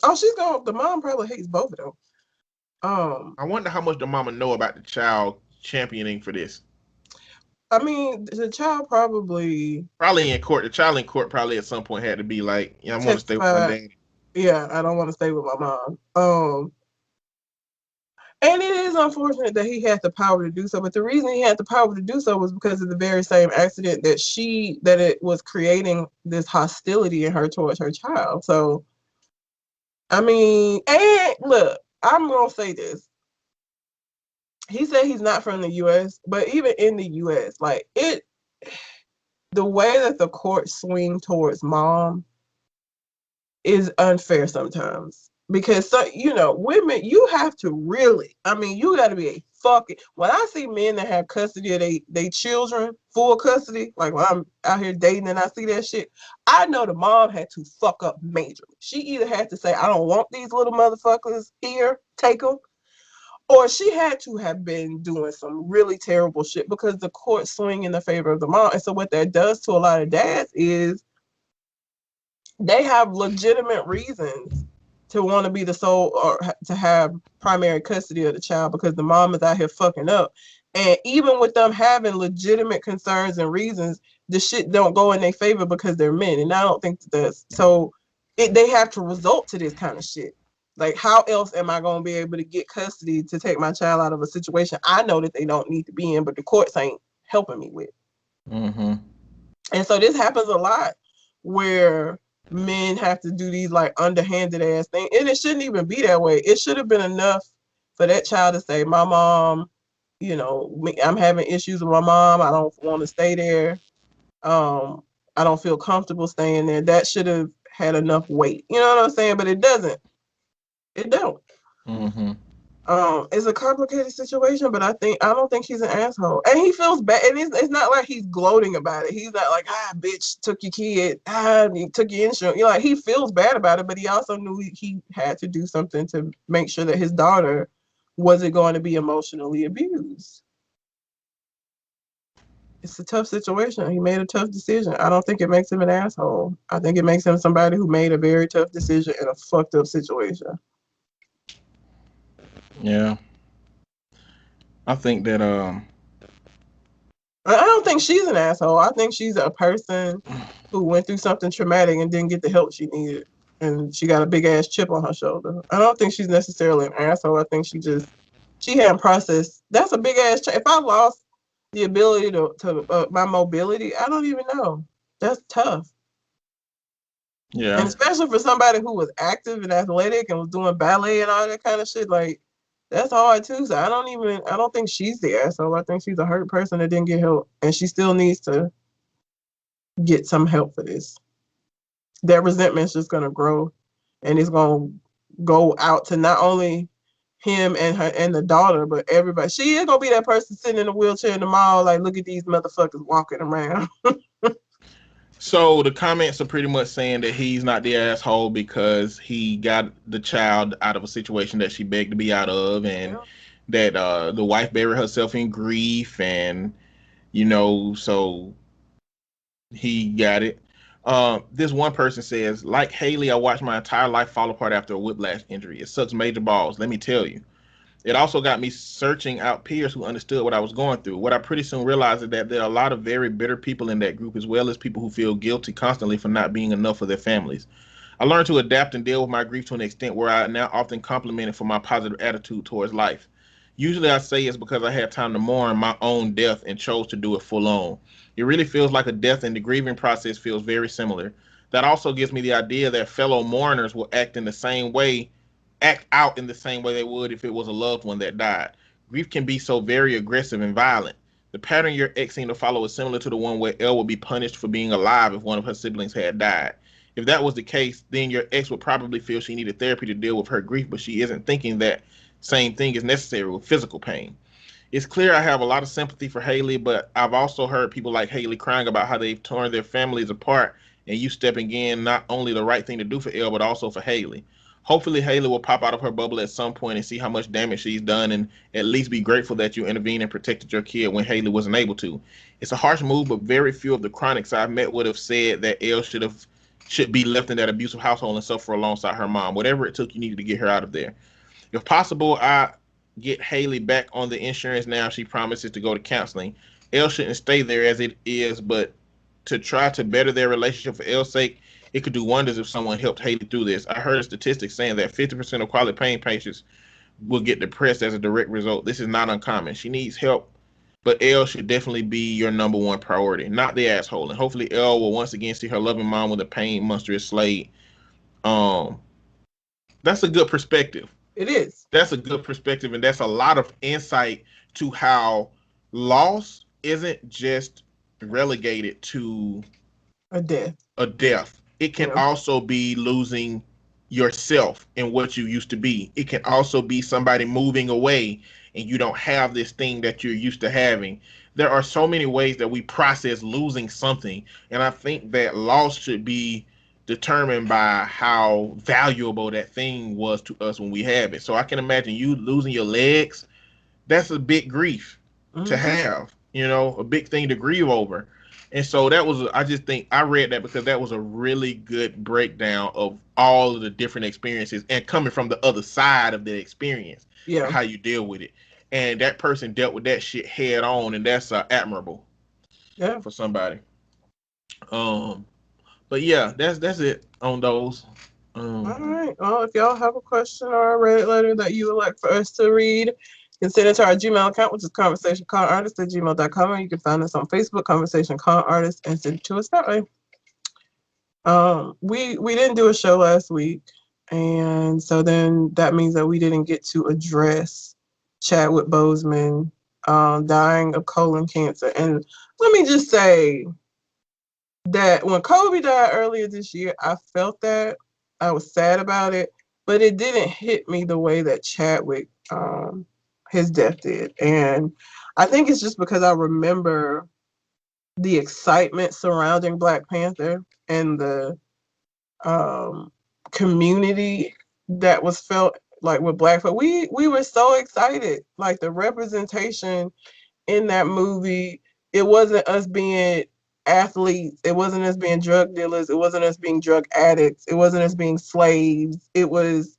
S2: Oh, the mom probably hates both of them.
S3: I wonder how much the mama know about the child championing for this.
S2: I mean, the child probably
S3: in court. The child in court probably at some point had to be like, I want to stay with my dad.
S2: Yeah, I don't want to stay with my mom. And it is unfortunate that he had the power to do so. But the reason he had the power to do so was because of the very same accident that it was creating this hostility in her towards her child. So, I mean, and look, I'm going to say this. He said he's not from the U.S., but even in the U.S., the way that the courts swing towards mom is unfair sometimes. Because, women, you have to really, you got to be a fucking, when I see men that have custody of they children, full custody, like when I'm out here dating and I see that shit, I know the mom had to fuck up majorly. She either had to say, I don't want these little motherfuckers here, take them, or she had to have been doing some really terrible shit because the courts swing in the favor of the mom. And so what that does to a lot of dads is they have legitimate reasons to want to be the sole or to have primary custody of the child because the mom is out here fucking up. And even with them having legitimate concerns and reasons, the shit don't go in their favor because they're men. And I don't think that's so. They have to resort to this kind of shit. Like, how else am I going to be able to get custody to take my child out of a situation I know that they don't need to be in, but the courts ain't helping me with?
S3: Mm-hmm.
S2: And so this happens a lot where men have to do these like underhanded ass things. And it shouldn't even be that way. It should have been enough for that child to say, my mom, I'm having issues with my mom. I don't want to stay there. I don't feel comfortable staying there. That should have had enough weight. You know what I'm saying? But it doesn't. It don't.
S3: Mm-hmm.
S2: It's a complicated situation, but I don't think he's an asshole, and he feels bad. And it's not like he's gloating about it. He's not like, bitch, took your kid, he took your insurance. He feels bad about it, but he also knew he had to do something to make sure that his daughter wasn't going to be emotionally abused. It's a tough situation. He made a tough decision. I don't think it makes him an asshole. I think it makes him somebody who made a very tough decision in a fucked up situation.
S3: Yeah. I think that
S2: I don't think she's an asshole. I think she's a person who went through something traumatic and didn't get the help she needed. And she got a big ass chip on her shoulder. I don't think she's necessarily an asshole. I think she hadn't processed. That's a big ass chip. If I lost the ability to my mobility, I don't even know. That's tough.
S3: Yeah.
S2: And especially for somebody who was active and athletic and was doing ballet and all that kind of shit, like, that's hard too. So I don't think she's the asshole. I think she's a hurt person that didn't get help. And she still needs to get some help for this. That resentment's just gonna grow, and it's gonna go out to not only him and her and the daughter, but everybody. She is gonna be that person sitting in a wheelchair in the mall, like, look at these motherfuckers walking around.
S3: So the comments are pretty much saying that he's not the asshole because he got the child out of a situation that she begged to be out of, and that the wife buried herself in grief, and so he got it. This one person says, like Haley, I watched my entire life fall apart after a whiplash injury. It sucks major balls, let me tell you. It also got me searching out peers who understood what I was going through. What I pretty soon realized is that there are a lot of very bitter people in that group, as well as people who feel guilty constantly for not being enough for their families. I learned to adapt and deal with my grief to an extent where I now often compliment it for my positive attitude towards life. Usually I say it's because I had time to mourn my own death and chose to do it full on. It really feels like a death, and the grieving process feels very similar. That also gives me the idea that fellow mourners will act out in the same way they would if it was a loved one that died. Grief can be so very aggressive and violent. The pattern your ex seemed to follow is similar to the one where Elle would be punished for being alive if one of her siblings had died. If that was the case, then your ex would probably feel she needed therapy to deal with her grief, but she isn't thinking that same thing is necessary with physical pain. It's clear I have a lot of sympathy for Haley, but I've also heard people like Haley crying about how they've torn their families apart, and you stepping in not only the right thing to do for Elle, but also for Haley. Hopefully, Haley will pop out of her bubble at some point and see how much damage she's done, and at least be grateful that you intervened and protected your kid when Haley wasn't able to. It's a harsh move, but very few of the chronics I've met would have said that Elle should be left in that abusive household and suffer alongside her mom. Whatever it took, you needed to get her out of there. If possible, I get Haley back on the insurance now. She promises to go to counseling. Elle shouldn't stay there as it is, but to try to better their relationship for Elle's sake, it could do wonders if someone helped Haley through this. I heard a statistic saying that 50% of chronic pain patients will get depressed as a direct result. This is not uncommon. She needs help, but Elle should definitely be your number one priority, not the asshole. And hopefully Elle will once again see her loving mom when the pain monster is slayed. Um, that's a good perspective.
S2: It is.
S3: That's a good perspective, and that's a lot of insight to how loss isn't just relegated to
S2: A death.
S3: It can
S2: Yeah.
S3: also be losing yourself and what you used to be. It can also be somebody moving away and you don't have this thing that you're used to having. There are so many ways that we process losing something, and I think that loss should be determined by how valuable that thing was to us when we have it. So I can imagine you losing your legs. That's a big grief to
S2: Mm-hmm.
S3: have, a big thing to grieve over. And so I just think I read that because that was a really good breakdown of all of the different experiences and coming from the other side of the experience,
S2: Yeah.
S3: how you deal with it. And that person dealt with that shit head on, and that's admirable
S2: Yeah.
S3: for somebody. Um, but yeah, that's it on those.
S2: All right. Well, if y'all have a question or a Reddit letter that you would like for us to read, you can send it to our Gmail account, which is conversationconartist@gmail.com. And you can find us on Facebook, Conversation Con Artist, and send it to us that way. We didn't do a show last week, and so then that means that we didn't get to address Chadwick Boseman dying of colon cancer. And let me just say that when Kobe died earlier this year, I felt that. I was sad about it, but it didn't hit me the way that Chadwick his death did. And I think it's just because I remember the excitement surrounding Black Panther and the community that was felt like with Black folk. We were so excited. Like the representation in that movie, it wasn't us being athletes, it wasn't us being drug dealers, it wasn't us being drug addicts, it wasn't us being slaves. It was,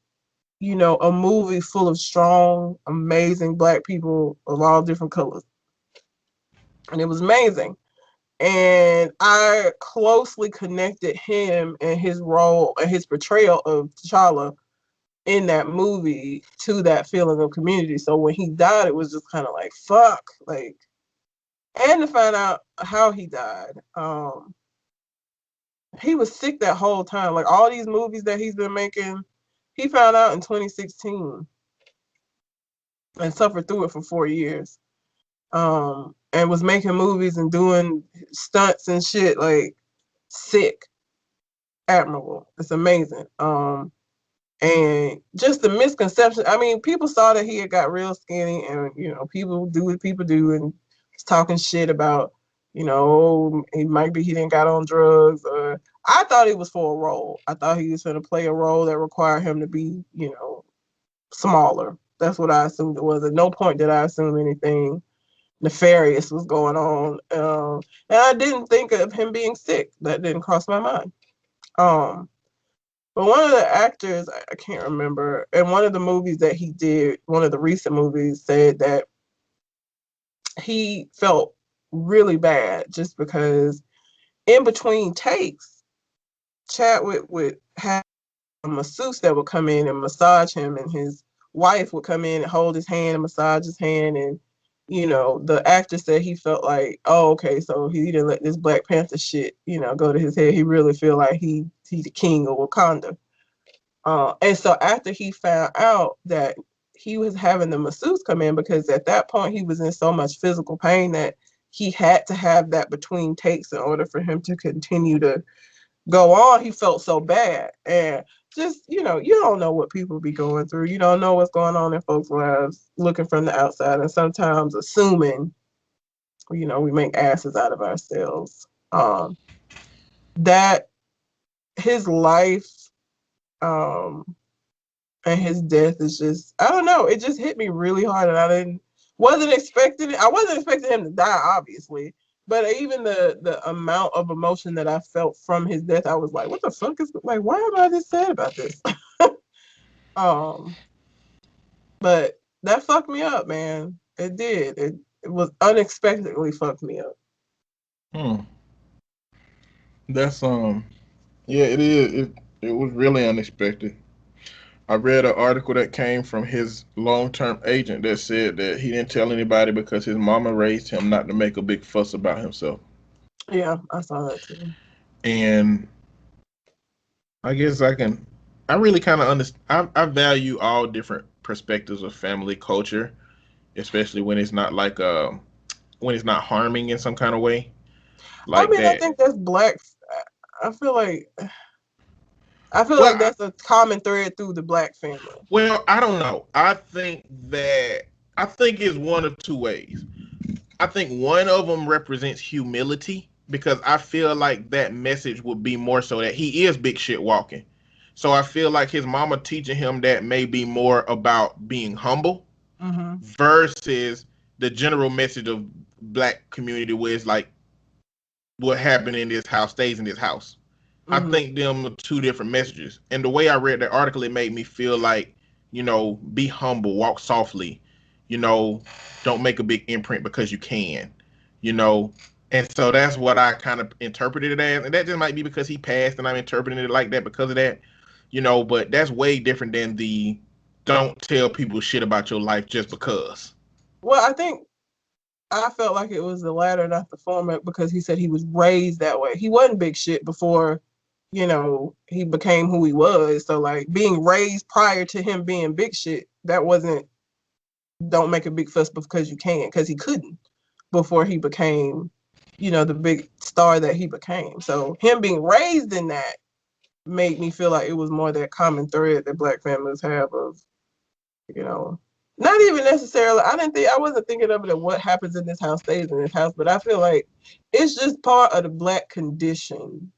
S2: a movie full of strong, amazing Black people of all different colors. And it was amazing. And I closely connected him and his role and his portrayal of T'Challa in that movie to that feeling of community. So when he died, it was just kind of like, fuck, like, and to find out how he died. He was sick that whole time. Like all these movies that he's been making, he found out in 2016 and suffered through it for 4 years. And was making movies and doing stunts and shit, like sick. Admirable. It's amazing. And just the misconception. I mean, people saw that he had got real skinny, and people do what people do, and was talking shit about, he might be he didn't got on drugs. Or I thought it was for a role. I thought he was going to play a role that required him to be, smaller. That's what I assumed it was. At no point did I assume anything nefarious was going on. And I didn't think of him being sick. That didn't cross my mind. But one of the actors, I can't remember, in one of the movies that he did, one of the recent movies, said that he felt really bad just because in between takes, Chadwick would have a masseuse that would come in and massage him, and his wife would come in and hold his hand and massage his hand. And, the actor said he felt like, oh, okay, so he didn't let this Black Panther shit, go to his head. He really feel like he's the king of Wakanda. And so after he found out that he was having the masseuse come in, because at that point he was in so much physical pain that he had to have that between takes in order for him to continue to go on. He felt so bad. And just, you don't know what people be going through. You don't know what's going on in folks' lives looking from the outside, and sometimes assuming, we make asses out of ourselves. That his life, and his death is just, I don't know, it just hit me really hard, and wasn't expecting it. I wasn't expecting him to die, obviously, but even the amount of emotion that I felt from his death, I was like, what the fuck is, like, why am I this sad about this? um but that fucked me up, man. It did. It was unexpectedly fucked me up.
S3: Hmm. That's yeah, it is. It was really unexpected. I read an article that came from his long-term agent that said that he didn't tell anybody because his mama raised him not to make a big fuss about himself.
S2: Yeah, I saw that too.
S3: And I guess I really kind of understand. I value all different perspectives of family culture, especially when it's not like when it's not harming in some kind of way
S2: I
S3: like
S2: mean, I
S3: that.
S2: think that's black. I feel like
S3: Well,
S2: that's a common thread through the Black family.
S3: I don't know. I think it's one of two ways. I think one of them represents humility because I feel like that message would be more so that he is big shit walking. So I feel like his mama teaching him that may be more about being humble
S2: Mm-hmm.
S3: versus the general message of black community where it's like what happened in this house stays in this house. I
S2: Mm-hmm.
S3: think them are two different messages. And the way I read the article, it made me feel like, be humble, walk softly, you know, don't make a big imprint because you can, you know. And so that's what I kind of interpreted it as. And that just might be because he passed and I'm interpreting it like that because of that, but that's way different than the don't tell people shit about your life just because.
S2: Well, I think I felt like it was the latter, not the former, because he said he was raised that way. He wasn't big shit before, he became who he was. So, like, being raised prior to him being big shit, that wasn't, don't make a big fuss because you can, because he couldn't before he became, the big star that he became. So, him being raised in that made me feel like it was more that common thread that Black families have of, you know, not even necessarily, I wasn't thinking of it as what happens in this house stays in this house, but I feel like it's just part of the Black condition.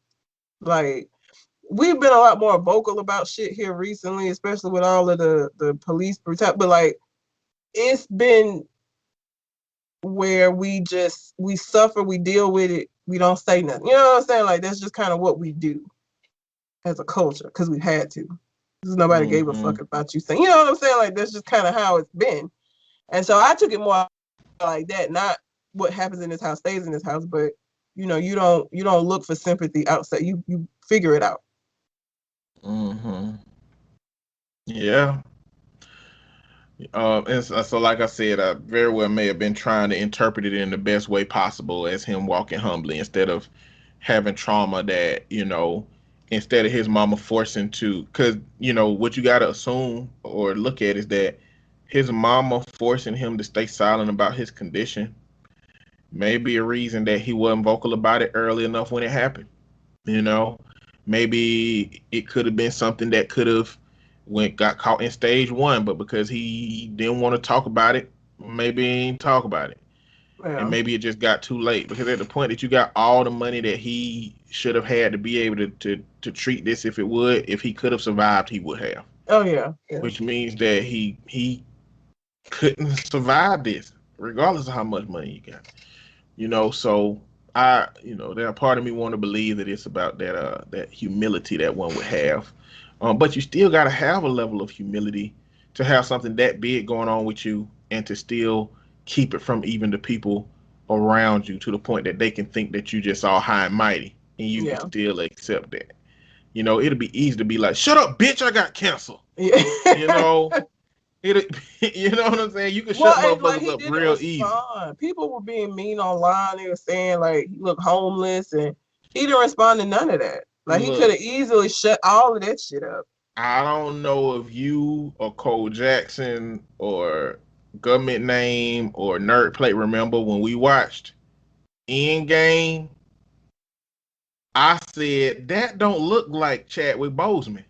S2: Like, we've been a lot more vocal about shit here recently, especially with all of the police brutality, but like, it's been where we suffer, we deal with it, we don't say nothing. You know what I'm saying? Like, that's just kind of what we do as a culture because we had to. Because nobody gave a
S3: Hmm.
S2: fuck about you saying, you know what I'm saying? Like, that's just kind of how it's been. And so I took it more like that, not what happens in this house stays in this house, but you don't look for sympathy outside. You figure it out.
S3: Hmm. Yeah. And so, like I said, I very well may have been trying to interpret it in the best way possible as him walking humbly instead of having trauma that, instead of his mama forcing to, because, what you got to assume or look at is that his mama forcing him to stay silent about his condition may be a reason that he wasn't vocal about it early enough when it happened. You know, maybe it could have been something that could have got caught in stage one, but because he didn't want to talk about it, maybe he didn't talk about it, and
S2: Yeah.
S3: maybe it just got too late. Because at the point that you got all the money that he should have had to be able to treat this, if he could have survived, he would have.
S2: Oh yeah. Yeah.
S3: Which means that he couldn't survive this, regardless of how much money you got. So there part of me want to believe that it's about that humility that one would have. But you still got to have a level of humility to have something that big going on with you and to still keep it from even the people around you to the point that they can think that you just all high and mighty and you can
S2: Yeah.
S3: still accept that. You know, it'll be easy to be like, shut up, bitch, I got cancer.
S2: Yeah.
S3: You know, it you know what I'm saying? You can
S2: Well,
S3: shut
S2: and like
S3: motherfuckers
S2: he
S3: up
S2: didn't
S3: real easy.
S2: respond. People were being mean online. They were saying like he looked homeless, and he didn't respond to none of that. Like he could
S3: Look,
S2: have easily shut all of that shit up.
S3: I don't know if you or Cole Jackson or Government Name or Nerd Plate remember when we watched Endgame. I said that don't look like Chadwick Boseman,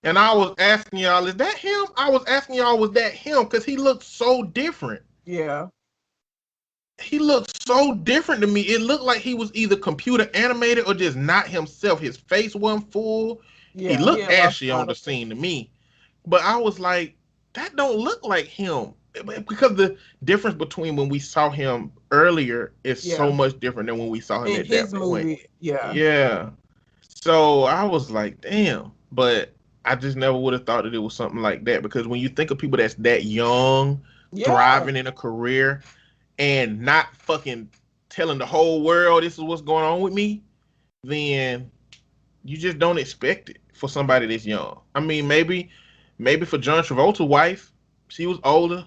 S3: and I was asking y'all, is that him? I was asking y'all, was that him? Because he looked so different.
S2: Yeah.
S3: He looked so different to me. It looked like he was either computer animated or just not himself. His face wasn't full. He
S2: Yeah. He
S3: looked
S2: had lost
S3: ashy
S2: a
S3: on
S2: lot
S3: the
S2: of
S3: scene to
S2: weight.
S3: me. But I was like, that don't look like him. Because the difference between when we saw him earlier is so
S2: Yeah.
S3: much different than when we saw him
S2: In
S3: at that
S2: his
S3: point.
S2: movie. Yeah.
S3: Yeah. So I was like, damn. But I just never would have thought that it was something like that. Because when you think of people that's that young,
S2: Yeah.
S3: thriving in a career, and not fucking telling the whole world this is what's going on with me, then you just don't expect it for somebody that's young. I mean, maybe for John Travolta's wife, she was older.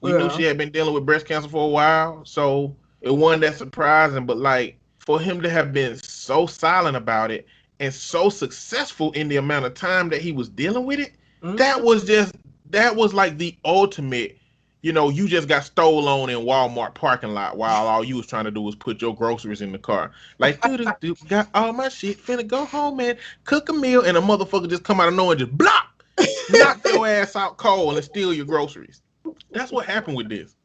S3: We knew
S2: Yeah.
S3: she had been dealing with breast cancer for a while, so it wasn't that surprising. But like for him to have been so silent about it and so successful in the amount of time that he was dealing with it,
S2: Hmm.
S3: that was like the ultimate. You know, you just got stole on in Walmart parking lot while all you was trying to do was put your groceries in the car. Like, doo got all my shit, finna go home and cook a meal, and a motherfucker just come out of nowhere and just block, knock your ass out cold and steal your groceries. That's what happened with this.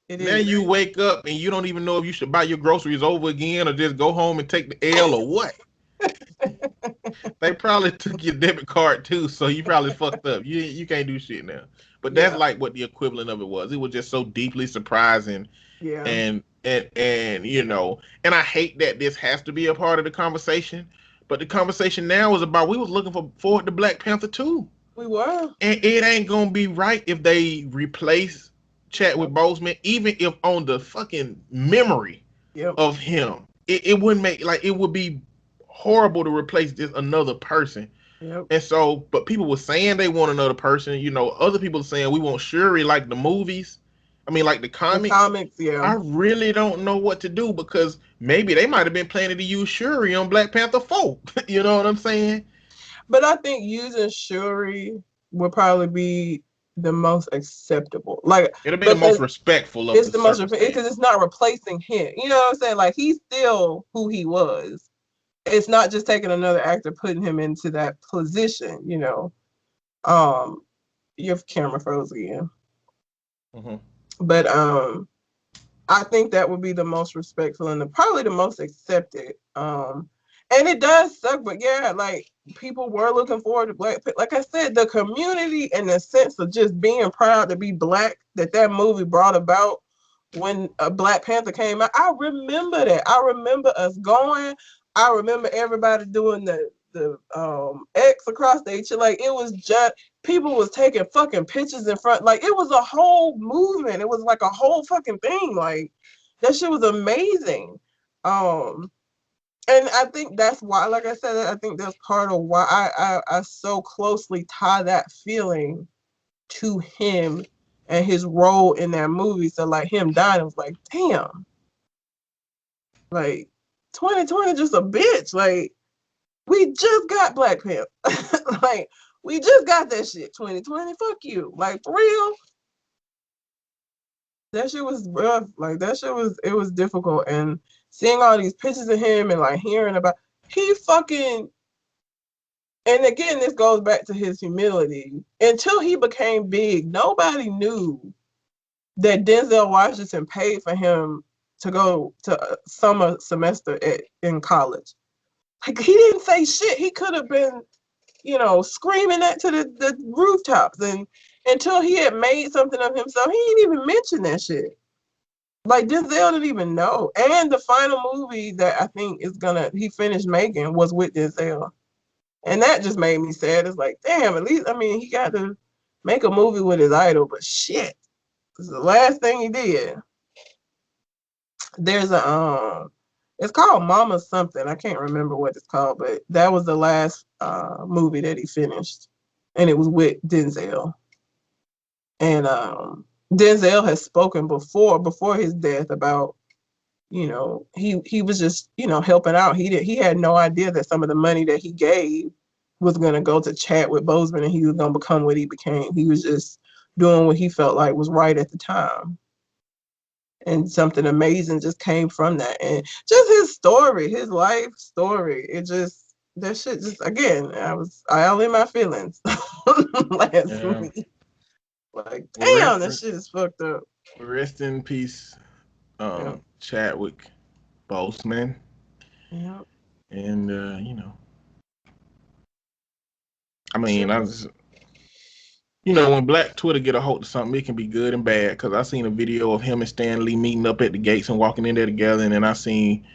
S2: It
S3: Now
S2: is.
S3: you wake up and you don't even know if you should buy your groceries over again or just go home and take the L or what. They probably took your debit card too, so you probably fucked up. You can't do shit now. But that's
S2: Yeah.
S3: like what the equivalent of it was. It was just so deeply surprising
S2: Yeah.
S3: and and I hate that this has to be a part of the conversation, but the conversation now is about we was looking forward to Black Panther 2.
S2: We were.
S3: And it ain't gonna be right if they replace Chadwick
S2: Yep.
S3: Boseman, even if on the fucking memory
S2: Yep.
S3: of him. It wouldn't make like it would be horrible to replace this another person.
S2: Yep.
S3: And so, but people were saying they want another person. Other people are saying we want Shuri like the movies. I mean, like the
S2: The
S3: comics.
S2: comics. Yeah.
S3: I really don't know what to do because maybe they might have been planning to use Shuri on Black Panther 4. You know what I'm saying?
S2: But I think using Shuri would probably be the most acceptable. Like,
S3: It'll be the most
S2: because
S3: respectful of
S2: it's
S3: the
S2: the most because
S3: circumstance.
S2: it's not replacing him. You know what I'm saying? Like he's still who he was. It's not just taking another actor putting him into that position. Um, your camera froze again.
S3: Hmm.
S2: But I think that would be the most respectful and probably the most accepted. And it does suck, but yeah, like people were looking forward to Black. Like I said, the community and the sense of just being proud to be Black that movie brought about when a Black Panther came out. I remember that. I remember us going. I remember everybody doing the X across the H. Like it was just people was taking fucking pictures in front. Like it was a whole movement. It was like a whole fucking thing. Like that shit was amazing. Um, and I think that's why, like I said, I think that's part of why I so closely tie that feeling to him and his role in that movie. So like him dying, I was like, damn, like 2020 just a bitch. Like we just got Black Panther. Like we just got that shit. 2020, fuck you. Like for real. That shit was rough. Like that shit was it was difficult. And seeing all these pictures of him and like hearing about he fucking and again this goes back to his humility. Until he became big, nobody knew that Denzel Washington paid for him to go to a summer semester in college. Like he didn't say shit. He could have been, screaming that to the rooftops. And until he had made something of himself, he didn't even mention that shit. Like Denzel didn't even know. And the final movie that I think he finished making was with Denzel. And that just made me sad. It's like, damn, at least, I mean, he got to make a movie with his idol, but shit, this is the last thing he did. There's it's called Mama something. I can't remember what it's called, but that was the last movie that he finished, and it was with Denzel. And Denzel has spoken before his death about, he was just, helping out. He had no idea that some of the money that he gave was gonna go to Chadwick Boseman, and he was gonna become what he became. He was just doing what he felt like was right at the time. And something amazing just came from that. And just his story, his life story. It just, that shit just, again, I was all in my feelings last week. Like, damn, that shit is fucked up.
S3: Rest in peace, Chadwick Boseman.
S2: Yeah.
S3: And I mean, when Black Twitter get a hold of something, it can be good and bad. Because I seen a video of him and Stan Lee meeting up at the gates and walking in there together, and then I seen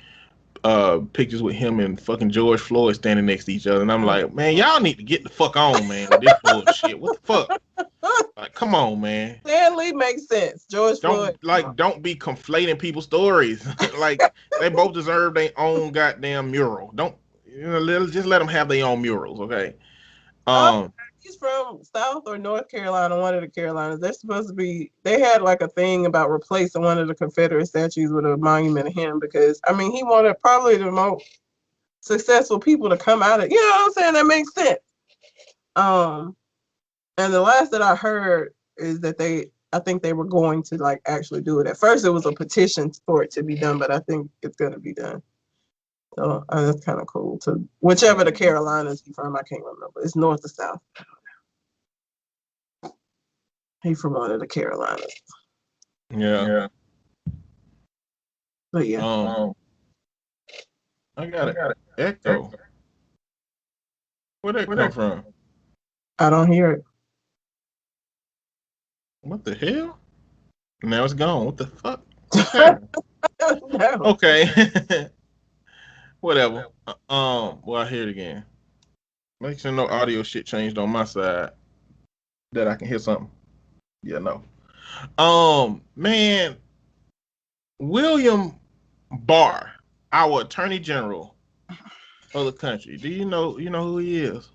S3: pictures with him and fucking George Floyd standing next to each other, and I'm like, man, y'all need to get the fuck on, man, with this bullshit. What the fuck? Like, come on, man.
S2: Stan Lee makes sense. George Floyd.
S3: Don't be conflating people's stories. Like, they both deserve their own goddamn mural. Don't, just let them have their own murals, okay?
S2: He's from South or North Carolina, one of the Carolinas. They're supposed to be, they had like a thing about replacing one of the Confederate statues with a monument of him, because, I mean, he wanted probably the most successful people to come out of, you know what I'm saying? That makes sense. And the last that I heard is that I think they were going to like actually do it. At first it was a petition for it to be done, but I think it's going to be done. So that's kind of cool. To whichever the Carolinas he's from, I can't remember. It's north or south. I don't know. He's from one of the Carolinas.
S3: Yeah.
S2: But yeah.
S3: I got an echo. Where'd that come from?
S2: I don't hear it.
S3: What the hell? Now it's gone. What the fuck? No. Okay. Whatever. Well, I hear it again. Make sure no audio shit changed on my side that I can hear something. Yeah, no. Man, William Barr, our Attorney General of the country. Do you know who he is?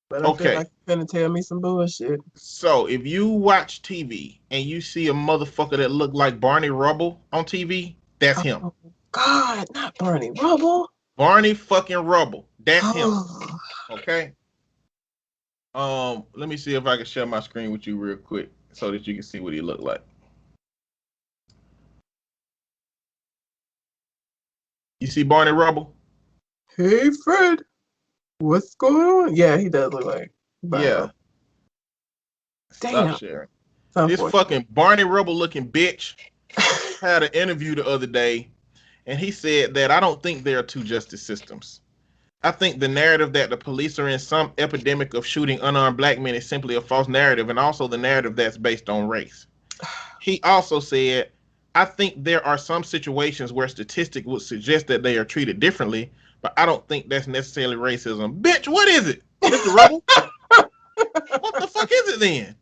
S2: But I feel like you're gonna tell me some bullshit.
S3: So if you watch TV and you see a motherfucker that look like Barney Rubble on TV, that's him.
S2: God, not Barney Rubble.
S3: Barney fucking Rubble. That's him. Okay. Let me see if I can share my screen with you real quick so that you can see what he looked like. You see Barney Rubble?
S2: Hey, Fred. What's going on? Yeah, he does look like.
S3: Yeah.
S2: Damn.
S3: Stop sharing. This fucking Barney Rubble looking bitch had an interview the other day, and he said that I don't think there are two justice systems. I think the narrative that the police are in some epidemic of shooting unarmed black men is simply a false narrative, and also the narrative that's based on race. He also said, I think there are some situations where statistics would suggest that they are treated differently, but I don't think that's necessarily racism. Bitch, what is it, Mr. Rubble? What the fuck is it then?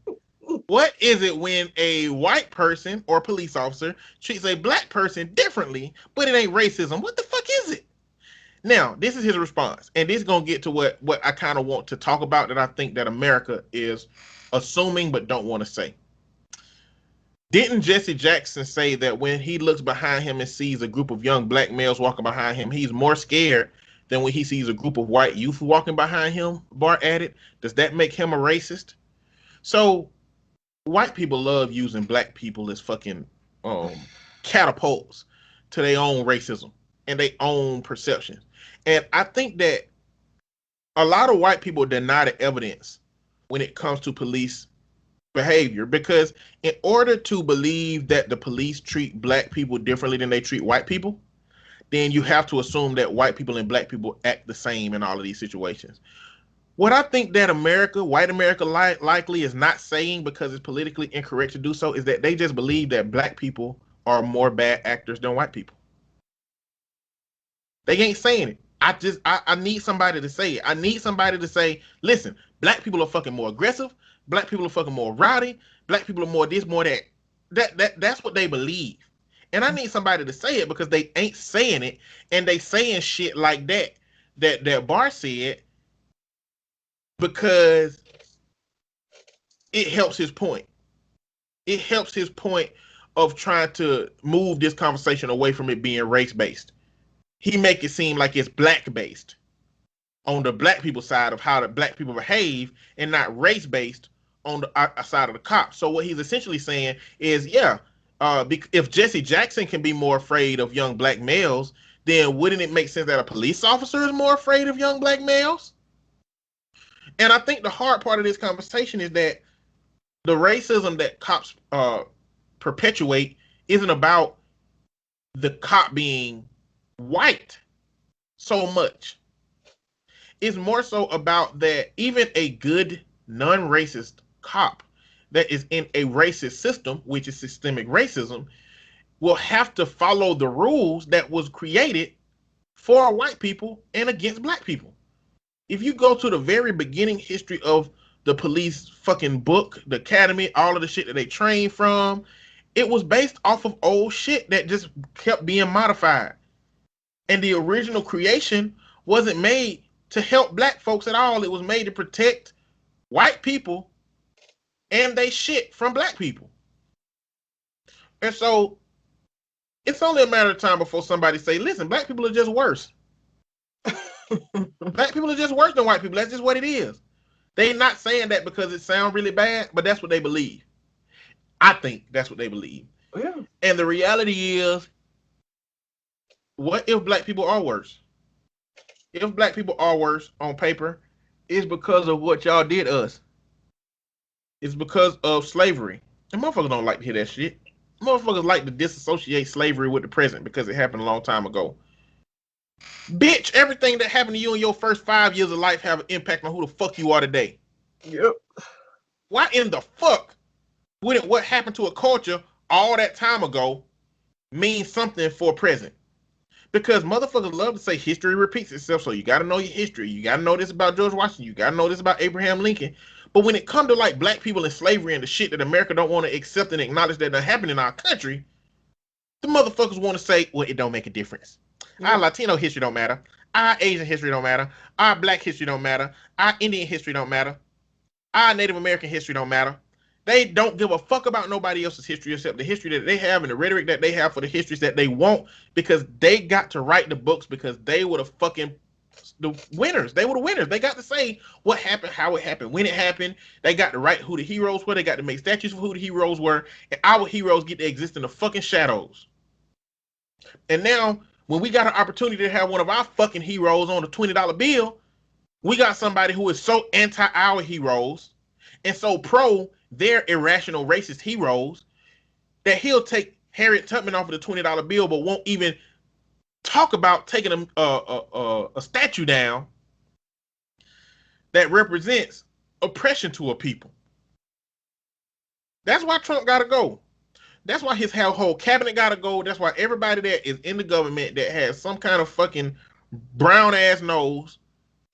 S3: What is it when a white person or police officer treats a black person differently, but it ain't racism? What the fuck is it? Now, this is his response, and this is going to get to what I kind of want to talk about that I think that America is assuming but don't want to say. Didn't Jesse Jackson say that when he looks behind him and sees a group of young black males walking behind him, he's more scared than when he sees a group of white youth walking behind him? Barr added. Does that make him a racist? So, white people love using black people as fucking catapults to their own racism and their own perceptions. And I think that a lot of white people deny the evidence when it comes to police behavior, because in order to believe that the police treat black people differently than they treat white people, then you have to assume that white people and black people act the same in all of these situations. What I think that white America likely is not saying, because it's politically incorrect to do so, is that they just believe that black people are more bad actors than white people. They ain't saying it. I need somebody to say it. I need somebody to say, listen, black people are fucking more aggressive. Black people are fucking more rowdy. Black people are more this, more that. That's what they believe. And I need somebody to say it because they ain't saying it, and they saying shit like that Bar said because it helps his point. It helps his point of trying to move this conversation away from it being race based. He make it seem like it's black based on the black people side of how the black people behave, and not race based on the side of the cops. So what he's essentially saying is, yeah, if Jesse Jackson can be more afraid of young black males, then wouldn't it make sense that a police officer is more afraid of young black males? And I think the hard part of this conversation is that the racism that cops perpetuate isn't about the cop being white so much. It's more so about that even a good non-racist cop that is in a racist system, which is systemic racism, will have to follow the rules that was created for white people and against black people. If you go to the very beginning history of the police fucking book, the academy, all of the shit that they trained from, it was based off of old shit that just kept being modified. And the original creation wasn't made to help black folks at all. It was made to protect white people and they shit from black people. And so it's only a matter of time before somebody say, listen, black people are just worse. Black people are just worse than white people. That's just what it is. They're not saying that because it sounds really bad, but that's what they believe. I think that's what they believe.
S2: Yeah.
S3: And the reality is, what if black people are worse? If black people are worse on paper, it's because of what y'all did us. It's because of slavery. And motherfuckers don't like to hear that shit. Motherfuckers like to disassociate slavery with the present because it happened a long time ago. Bitch, everything that happened to you in your first 5 years of life have an impact on who the fuck you are today.
S2: Yep.
S3: Why in the fuck would what happened to a culture all that time ago mean something for present? Because motherfuckers love to say history repeats itself, so you got to know your history. You got to know this about George Washington. You got to know this about Abraham Lincoln. But when it comes to like black people and slavery and the shit that America don't want to accept and acknowledge that happened in our country, the motherfuckers want to say, well, it don't make a difference. Yeah. Our Latino history don't matter. Our Asian history don't matter. Our black history don't matter. Our Indian history don't matter. Our Native American history don't matter. They don't give a fuck about nobody else's history except the history that they have and the rhetoric that they have for the histories that they want, because they got to write the books because they were the winners. They were the winners. They got to say what happened, how it happened, when it happened. They got to write who the heroes were. They got to make statues for who the heroes were. And our heroes get to exist in the fucking shadows. And now, when we got an opportunity to have one of our fucking heroes on a $20 bill, we got somebody who is so anti our heroes and so pro their irrational racist heroes that he'll take Harriet Tubman off of the $20 bill, but won't even talk about taking a statue down that represents oppression to a people. That's why Trump got to go. That's why his whole cabinet got to go. That's why everybody that is in the government that has some kind of fucking brown ass nose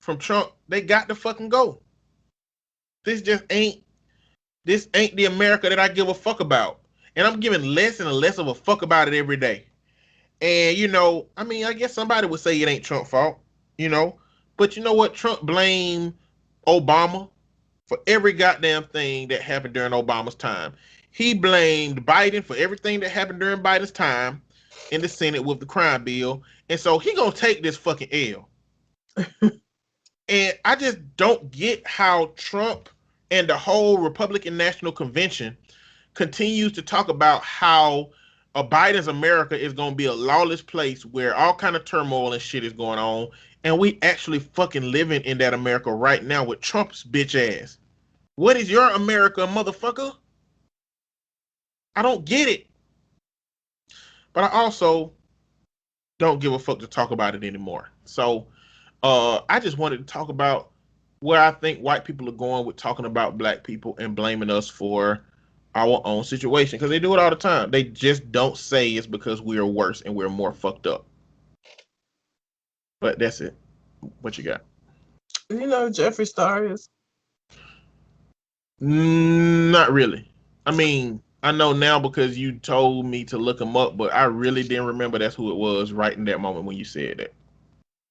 S3: from Trump, they got to fucking go. This ain't the America that I give a fuck about. And I'm giving less and less of a fuck about it every day. And, I guess somebody would say it ain't Trump's fault, But you know what? Trump blamed Obama for every goddamn thing that happened during Obama's time. He blamed Biden for everything that happened during Biden's time in the Senate with the crime bill. And so he gonna take this fucking L. And I just don't get how Trump and the whole Republican National Convention continues to talk about how Biden's America is going to be a lawless place where all kind of turmoil and shit is going on. And we actually fucking living in that America right now with Trump's bitch ass. What is your America, motherfucker? I don't get it. But I also don't give a fuck to talk about it anymore. So I just wanted to talk about where I think white people are going with talking about black people and blaming us for our own situation, because they do it all the time. They just don't say it's because we are worse and we're more fucked up. But that's it. What you got?
S2: You know who Jeffree Star is?
S3: Not really. I mean, I know now because you told me to look him up, but I really didn't remember that's who it was right in that moment when you said that.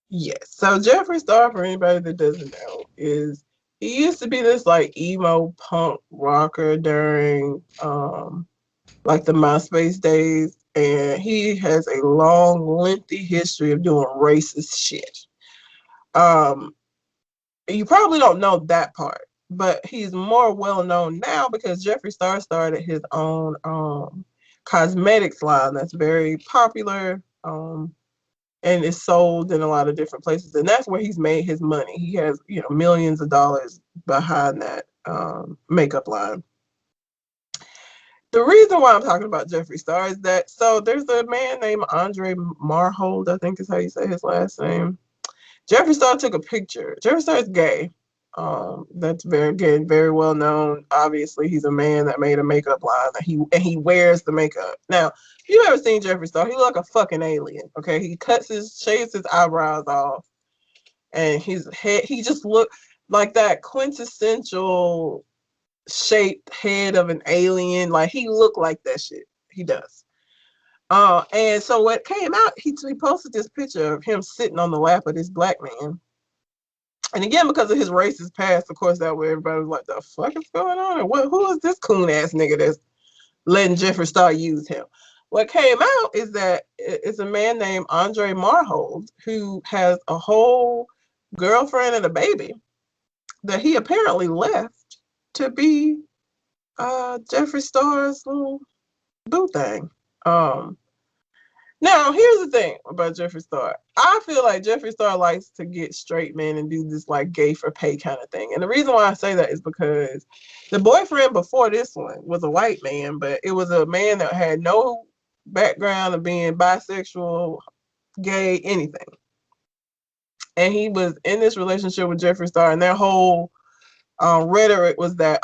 S2: Yes. So Jeffree Star, for anybody that doesn't know, is he used to be this like emo punk rocker during like the MySpace days, and he has a long, lengthy history of doing racist shit. Um, you probably don't know that part, but he's more well known now because Jeffree Star started his own cosmetics line that's very popular. And is sold in a lot of different places, and that's where he's made his money. He has, millions of dollars behind that makeup line. The reason why I'm talking about Jeffree Star is that there's a man named Andre Marhold, I think is how you say his last name. Jeffree Star took a picture. Jeffree Star is gay. That's very well known. Obviously, he's a man that made a makeup line that he wears the makeup. Now, if you've ever seen Jeffree Star, he look like a fucking alien. Okay, he shaves his eyebrows off, and his head. He just look like that quintessential shaped head of an alien. Like he looked like that shit. He does. And so what came out, he posted this picture of him sitting on the lap of this black man. And again, because of his racist past, of course, that way everybody was like, the fuck is going on? And who is this coon ass nigga that's letting Jeffree Star use him? What came out is that it's a man named Andre Marhold who has a whole girlfriend and a baby that he apparently left to be Jeffree Star's little boo thing. Now, here's the thing about Jeffree Star. I feel like Jeffree Star likes to get straight men and do this like gay for pay kind of thing. And the reason why I say that is because the boyfriend before this one was a white man, but it was a man that had no background of being bisexual, gay, anything. And he was in this relationship with Jeffree Star, and their whole rhetoric was that,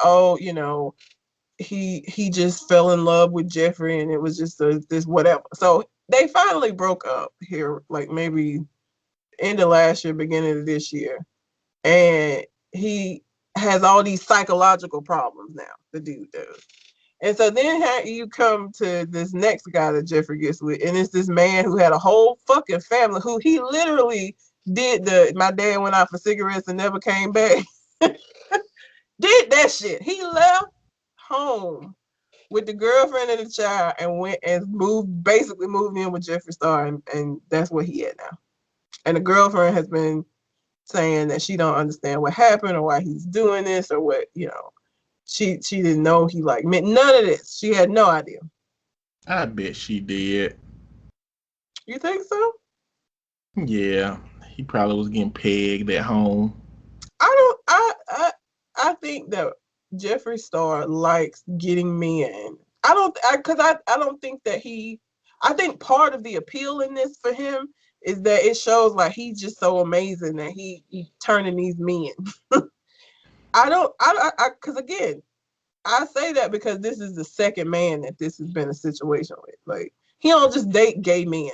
S2: he just fell in love with Jeffree, and it was just this whatever. So they finally broke up here, like maybe end of last year, beginning of this year, and he has all these psychological problems now. The dude does. And so then you come to this next guy that Jeffree gets with, and it's this man who had a whole fucking family who he literally did my dad went out for cigarettes and never came back. Did that shit. He left home with the girlfriend and the child and went and basically moved in with Jeffree Star, and that's what he had now. And the girlfriend has been saying that she don't understand what happened or why he's doing this or what, she didn't know he meant none of this. She had no idea.
S3: I bet she did.
S2: You think so?
S3: Yeah, he probably was getting pegged at home.
S2: I think that Jeffree Star likes getting men. I don't think that I think part of the appeal in this for him is that it shows like he's just so amazing that he's turning these men. Because again, I say that because this is the second man that this has been a situation with. Like, he don't just date gay men.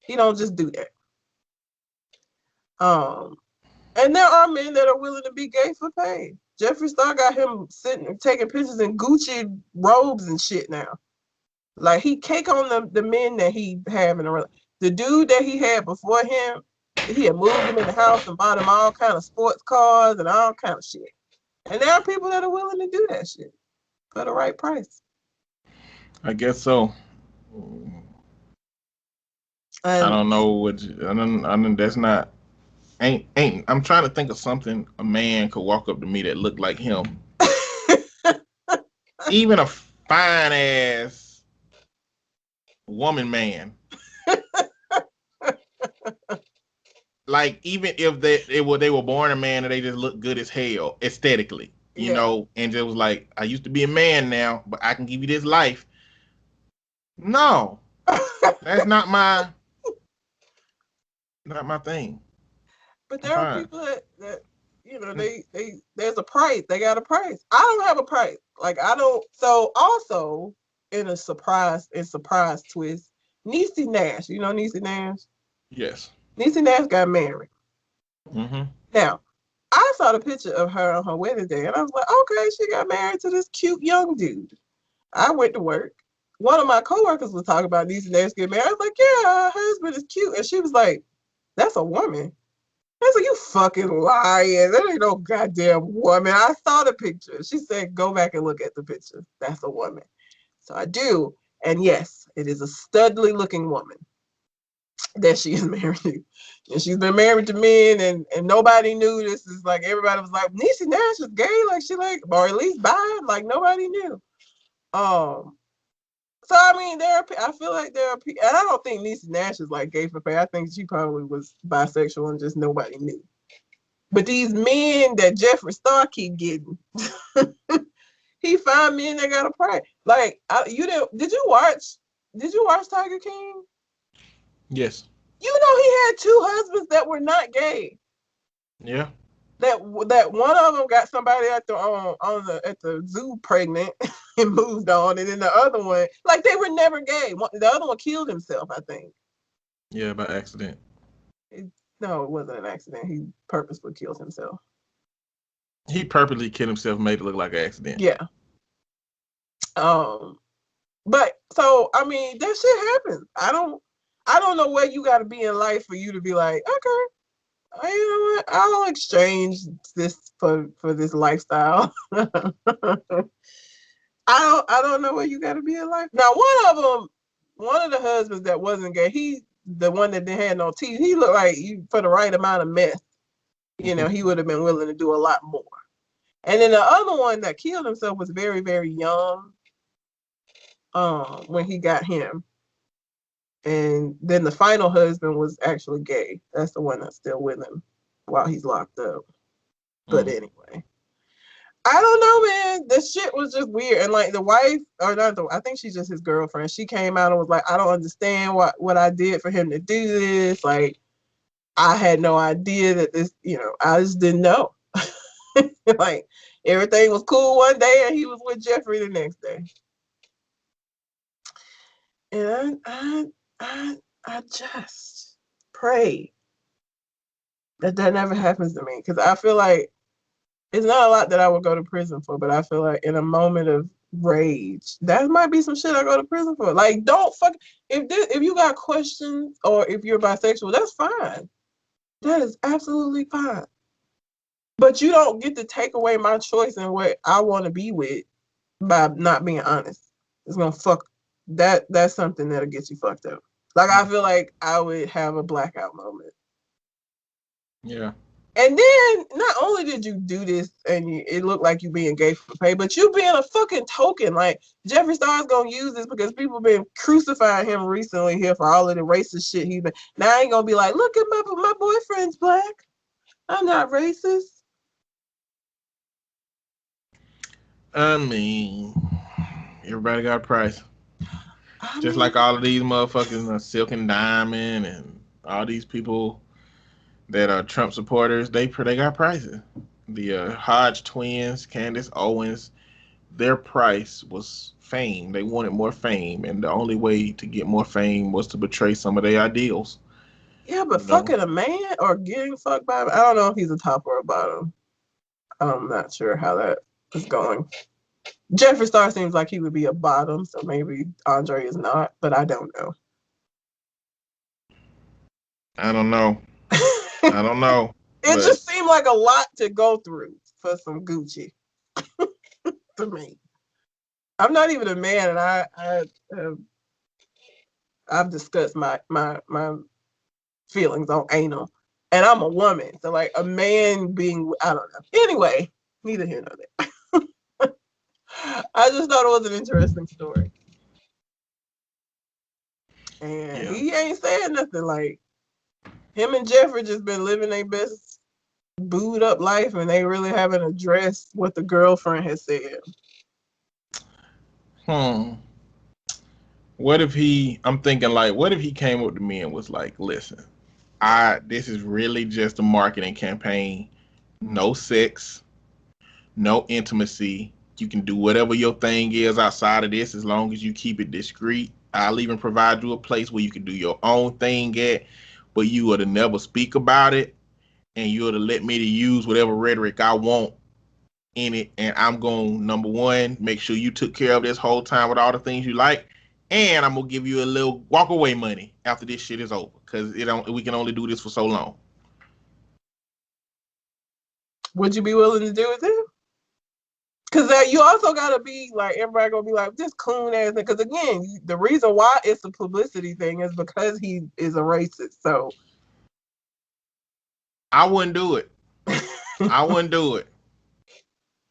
S2: He don't just do that. And there are men that are willing to be gay for pay. Jeffree Star got him sitting taking pictures in Gucci robes and shit now. Like, he cake on the men that he have in a relationship. The dude that he had before him, he had moved him in the house and bought him all kind of sports cars and all kind of shit. And there are people that are willing to do that shit for the right price.
S3: I guess so. I don't know what. I don't. That's not. Ain't. I'm trying to think of something a man could walk up to me that looked like him. Even a fine ass woman man. Like, even if they were born a man and they just look good as hell aesthetically, and it was like, I used to be a man now, but I can give you this life. No, that's not my thing.
S2: But there are people that there's a price. They got a price. I don't have a price. Like, I don't. So also in a surprise twist, Niecy Nash. You know Niecy Nash?
S3: Yes.
S2: Niecy Nash got married.
S3: Mm-hmm.
S2: Now, I saw the picture of her on her wedding day, and I was like, okay, she got married to this cute young dude. I went to work. One of my coworkers was talking about Niecy Nash getting married. I was like, yeah, her husband is cute. And she was like, that's a woman. I said, you fucking lying. That ain't no goddamn woman. I saw the picture. She said, go back and look at the picture. That's a woman. So I do. And yes, it is a studly looking woman that she is married to. And she's been married to men, and nobody knew this. Is like everybody was like, Niecy Nash is gay, like she like, or at least bi, like nobody knew. So I mean, I feel like there are people, and I don't think Niecy Nash is like gay for pay. I think she probably was bisexual and just nobody knew. But these men that Jeffree Star keep getting, he find men that got a pride. Like did you watch Tiger King?
S3: Yes.
S2: You know he had two husbands that were not gay.
S3: Yeah.
S2: That one of them got somebody at the zoo pregnant and moved on, and then the other one, like they were never gay. The other one killed himself, I think.
S3: Yeah, by accident.
S2: No, it wasn't an accident. He purposely killed himself.
S3: He purposely killed himself, made it look like an accident.
S2: Yeah. But so I mean, that shit happens. I don't know where you got to be in life for you to be like, okay, you know what? I'll exchange this for this lifestyle. I don't know where you got to be in life. Now, one of the husbands that wasn't gay, the one that didn't have no teeth, he looked like for the right amount of meth, you know, he would have been willing to do a lot more. And then the other one that killed himself was very, very young when he got him. And then the final husband was actually gay. That's the one that's still with him while he's locked up. But anyway, I don't know, man. This shit was just weird. And like the wife, or not I think she's just his girlfriend. She came out and was like, I don't understand what I did for him to do this. Like, I had no idea that this, I just didn't know. Like, everything was cool one day and he was with Jeffree the next day. And I just pray that never happens to me. Because I feel like it's not a lot that I would go to prison for, but I feel like in a moment of rage, that might be some shit I go to prison for. Like, don't fuck if you got questions or if you're bisexual, that's fine. That is absolutely fine. But you don't get to take away my choice and what I want to be with by not being honest. It's gonna fuck that's something that'll get you fucked up. Like, I feel like I would have a blackout moment.
S3: Yeah.
S2: And then not only did you do this and it looked like you being gay for pay, but you being a fucking token. Like, Jeffree Star's gonna use this because people been crucifying him recently here for all of the racist shit he's been. Now I ain't gonna be like, look at my boyfriend's black. I'm not racist.
S3: I mean, everybody got a price. Just like all of these motherfuckers, Silk and Diamond, and all these people that are Trump supporters, they got prices. The Hodge twins, Candace Owens, their price was fame. They wanted more fame, and the only way to get more fame was to betray some of their ideals.
S2: Yeah, but fucking a man or getting fucked by him, I don't know if he's a top or a bottom. I'm not sure how that is going. Jeffree Star seems like he would be a bottom, so maybe Andre is not, but I don't know.
S3: I don't know. I don't know.
S2: It just seemed like a lot to go through for some Gucci to me. I'm not even a man, and I've discussed my feelings on anal, and I'm a woman, so like a man being, I don't know. Anyway, neither here nor there. I just thought it was an interesting story, and he ain't saying nothing. Like, him and Jeffree just been living their best booed up life, and they really haven't addressed what the girlfriend has said.
S3: What if I'm thinking like, what if he came up to me and was like, listen, this is really just a marketing campaign. No sex, no intimacy. You can do whatever your thing is outside of this as long as you keep it discreet. I'll even provide you a place where you can do your own thing at, but you would have never speak about it, and you would have let me to use whatever rhetoric I want in it, and I'm going number one, make sure you took care of this whole time with all the things you like, and I'm gonna give you a little walk away money after this shit is over, because we can only do this for so long.
S2: Would you be willing to do it then? Because you also gotta be like, everybody gonna be like, this coon ass. Because again, the reason why it's a publicity thing is because he is a racist. So
S3: I wouldn't do it. I wouldn't do it.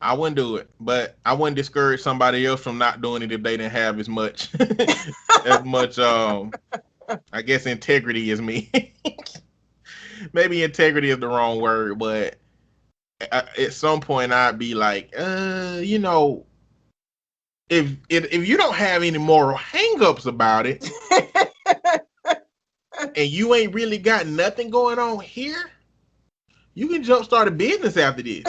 S3: I wouldn't do it, but I wouldn't discourage somebody else from not doing it if they didn't have as much, I guess, integrity as me. Maybe integrity is the wrong word, but at some point I'd be like, you know, if you don't have any moral hangups about it, and you ain't really got nothing going on here, you can jumpstart a business after this.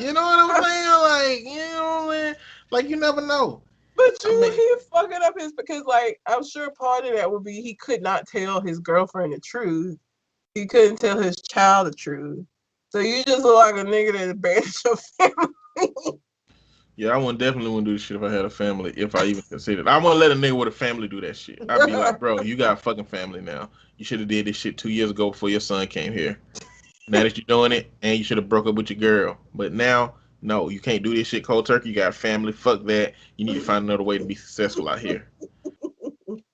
S3: You know what I'm saying? Like, you know what I'm saying? Like, you never know.
S2: But he's fucking up because, like, I'm sure part of that would be he could not tell his girlfriend the truth. He couldn't tell his child the truth. So you just look like a nigga that abandoned your family.
S3: Yeah, I definitely wouldn't do this shit if I had a family, if I even considered. I wouldn't let a nigga with a family do that shit. I'd be like, bro, you got a fucking family now. You should have did this shit 2 years ago before your son came here. Now that you're doing it, and you should have broke up with your girl. But now, no, you can't do this shit cold turkey. You got a family. Fuck that. You need to find another way to be successful out here.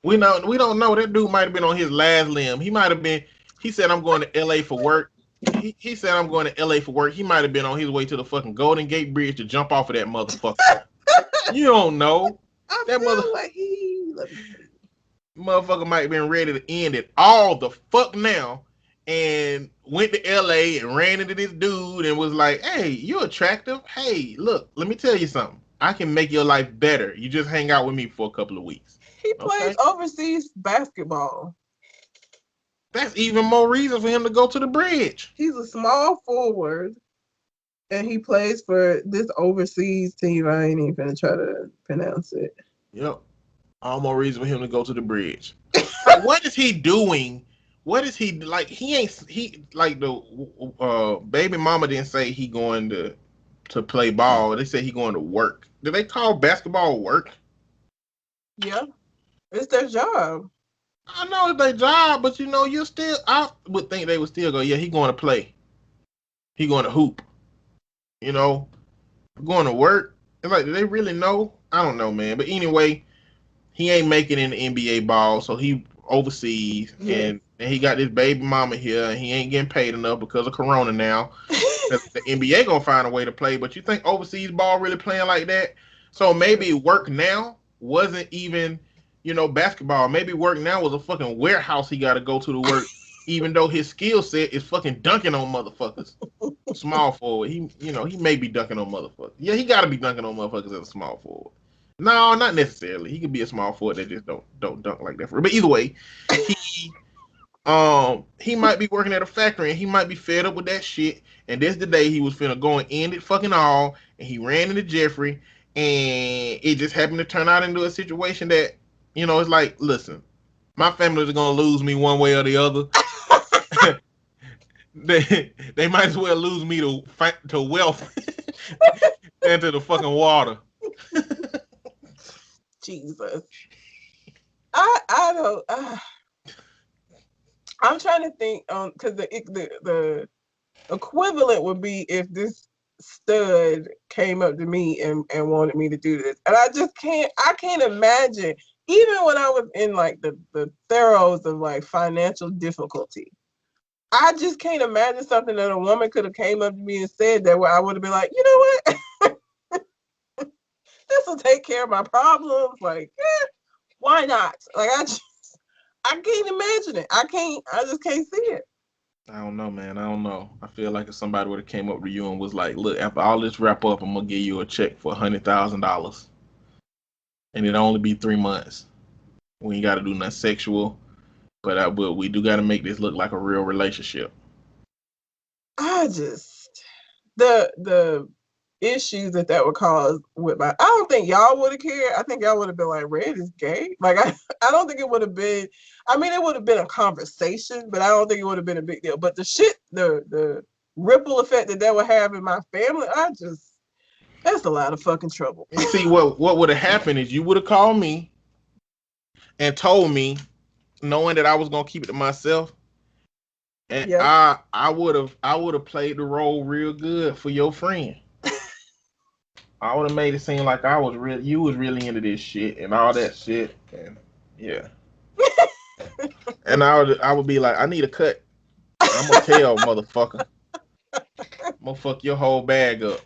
S3: We don't know. That dude might have been on his last limb. He might have been. He said, I'm going to LA for work. He said, I'm going to LA for work. He might have been on his way to the fucking Golden Gate Bridge to jump off of that motherfucker. You don't know. That motherfucker might have been ready to end it all the fuck now, and went to LA and ran into this dude and was like, hey, you're attractive. Hey, look, let me tell you something. I can make your life better. You just hang out with me for a couple of weeks.
S2: He plays overseas basketball.
S3: That's even more reason for him to go to the bridge.
S2: He's a small forward, and he plays for this overseas team. I ain't even gonna try to pronounce it.
S3: Yep. All more reason for him to go to the bridge. Like, what is he doing? What is he like? He like the baby mama didn't say he going to play ball. They said he going to work. Do they call basketball work?
S2: Yeah, it's their job.
S3: I know it's their job, but you know, I would think they would still go, yeah, he going to play. He going to hoop. You know, going to work. It's like, do they really know? I don't know, man. But anyway, he ain't making it in the NBA ball, so he overseas, and he got this baby mama here, and he ain't getting paid enough because of Corona now. The NBA gonna find a way to play, but you think overseas ball really playing like that? So maybe work now wasn't even, you know, basketball. Maybe work now was a fucking warehouse he got to go to work, even though his skill set is fucking dunking on motherfuckers. Small forward, he may be dunking on motherfuckers. Yeah, he got to be dunking on motherfuckers as a small forward. No, not necessarily. He could be a small forward that just don't dunk like that. But either way, he might be working at a factory and he might be fed up with that shit. And this the day he was finna go and end it fucking all. And he ran into Jeffrey, and it just happened to turn out into a situation that, you know, it's like, listen, my family is gonna lose me one way or the other. they might as well lose me to wealth and to the fucking water.
S2: Jesus. I don't. I'm trying to think because the equivalent would be if this stud came up to me and wanted me to do this, and I can't imagine, even when I was in like the throes of like financial difficulty, I just can't imagine something that a woman could have came up to me and said that where I would have been like, you know what, this will take care of my problems. Like, why not? Like, I can't imagine it. I just can't see it.
S3: I don't know, man. I don't know. I feel like if somebody would have came up to you and was like, look, after all this wrap up, I'm gonna give you a check for $100,000, and it'll only be 3 months. We ain't got to do nothing sexual, but we do got to make this look like a real relationship.
S2: I just the issues that would cause with my. I don't think y'all would have cared. I think y'all would have been like, Red is gay. Like I don't think it would have been. I mean, it would have been a conversation, but I don't think it would have been a big deal. But the shit, the ripple effect that would have in my family, that's a lot of fucking trouble.
S3: And see, what would have happened is you would have called me and told me, knowing that I was gonna keep it to myself, and yep. I would have played the role real good for your friend. I would have made it seem like you was really into this shit and all that shit, and yeah. And I would be like, I need a cut. I'm gonna tell motherfucker. I'm gonna fuck your whole bag up.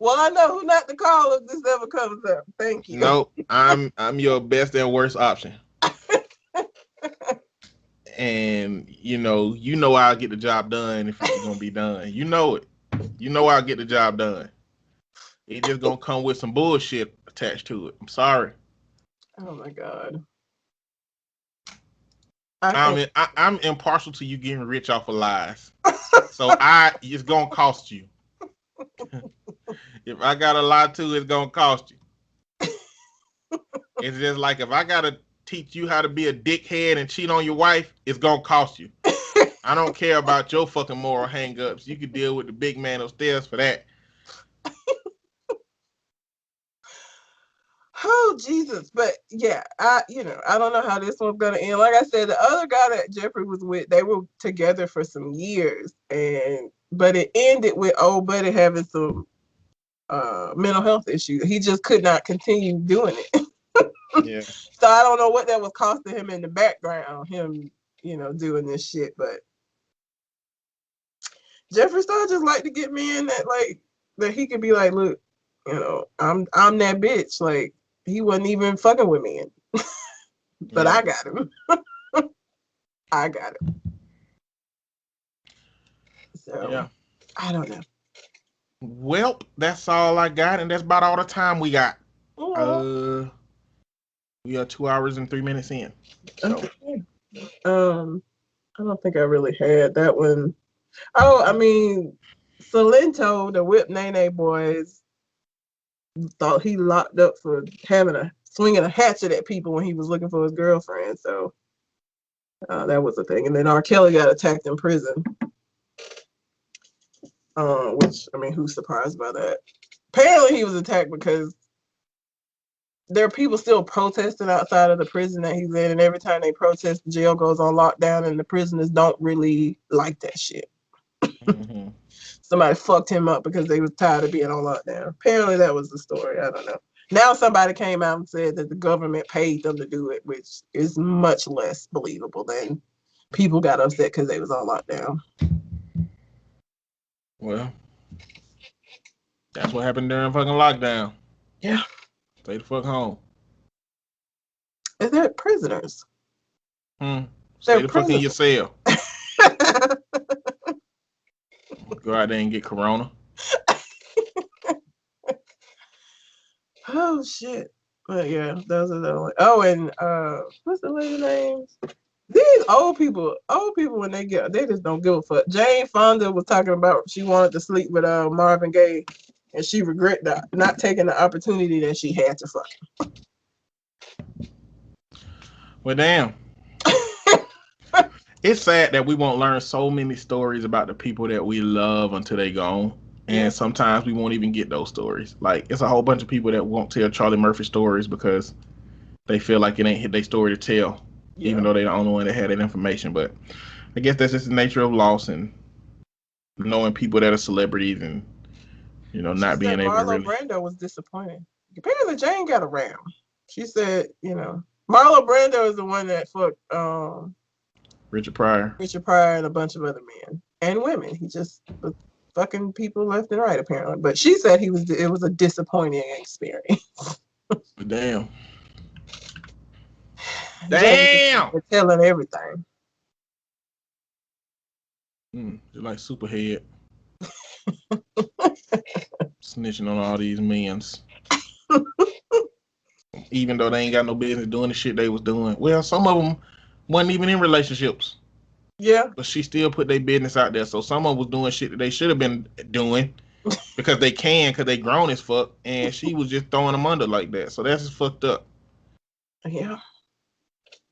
S2: Well, I know who not to call if this ever comes up. Thank you.
S3: Nope, I'm your best and worst option. And you know I'll get the job done if it's gonna be done. You know it. You know I'll get the job done. It just gonna come with some bullshit attached to it. I'm sorry.
S2: Oh my God.
S3: I'm impartial to you getting rich off of lies. So it's gonna cost you. If I gotta lie to, it's gonna cost you. It's just like if I gotta teach you how to be a dickhead and cheat on your wife, it's gonna cost you. I don't care about your fucking moral hang-ups. You can deal with the big man upstairs for that.
S2: Oh, Jesus. But yeah, I don't know how this one's gonna end. Like I said, the other guy that Jeffrey was with, they were together for some years, but it ended with old buddy having some mental health issues. He just could not continue doing it.
S3: Yeah.
S2: So I don't know what that was costing him in the background, him, doing this shit. But Jeffree Star just like to get me in that he could be like, look, I'm that bitch. Like, he wasn't even fucking with me. But yeah. I got him. I got him. So yeah. I don't know.
S3: Well, that's all I got, and that's about all the time we got. We are 2 hours and 3 minutes in. So.
S2: Okay. I don't think I really had that one. Oh, I mean, Salento, the Whip Nene Boys, thought he locked up for swinging a hatchet at people when he was looking for his girlfriend. So that was a thing. And then R. Kelly got attacked in prison. Which, I mean, who's surprised by that? Apparently he was attacked because there are people still protesting outside of the prison that he's in, and every time they protest, the jail goes on lockdown, and the prisoners don't really like that shit. Mm-hmm. Somebody fucked him up because they was tired of being on lockdown. Apparently that was the story. I don't know. Now somebody came out and said that the government paid them to do it, which is much less believable than people got upset because they was on lockdown.
S3: Well, that's what happened during fucking lockdown.
S2: Yeah.
S3: Stay the fuck home.
S2: Is that prisoners?
S3: Stay the fuck in your cell. Go out there and get corona.
S2: Oh shit. But yeah, those are the only. Oh, and what's the lady's name? These old people when they just don't give a fuck. Jane Fonda was talking about she wanted to sleep with Marvin Gaye, and she regret not taking the opportunity that she had to fuck him.
S3: Well, damn. It's sad that we won't learn so many stories about the people that we love until they gone. And sometimes we won't even get those stories. Like, it's a whole bunch of people that won't tell Charlie Murphy stories because they feel like it ain't hit their story to tell, even though they're the only one that had that information. But I guess that's just the nature of loss and knowing people that are celebrities and, not being able to really.
S2: Marlon Brando was disappointed. Apparently Jane got around. She said, Marlon Brando is the one that fucked
S3: Richard Pryor
S2: and a bunch of other men and women. He just was fucking people left and right, apparently. But she said it was a disappointing experience.
S3: Damn. Damn.
S2: They're telling everything.
S3: Just like Superhead. Snitching on all these men's. Even though they ain't got no business doing the shit they was doing. Well, some of them wasn't even in relationships.
S2: Yeah.
S3: But she still put their business out there. So someone was doing shit that they should have been doing because they grown as fuck, and she was just throwing them under like that. So that's just fucked up.
S2: Yeah.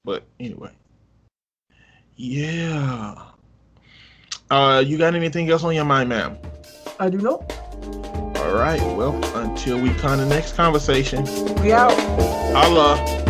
S3: But anyway. Yeah. You got anything else on your mind, ma'am?
S2: I do not.
S3: All right. Well, until we come to the next conversation.
S2: We out.
S3: Holla.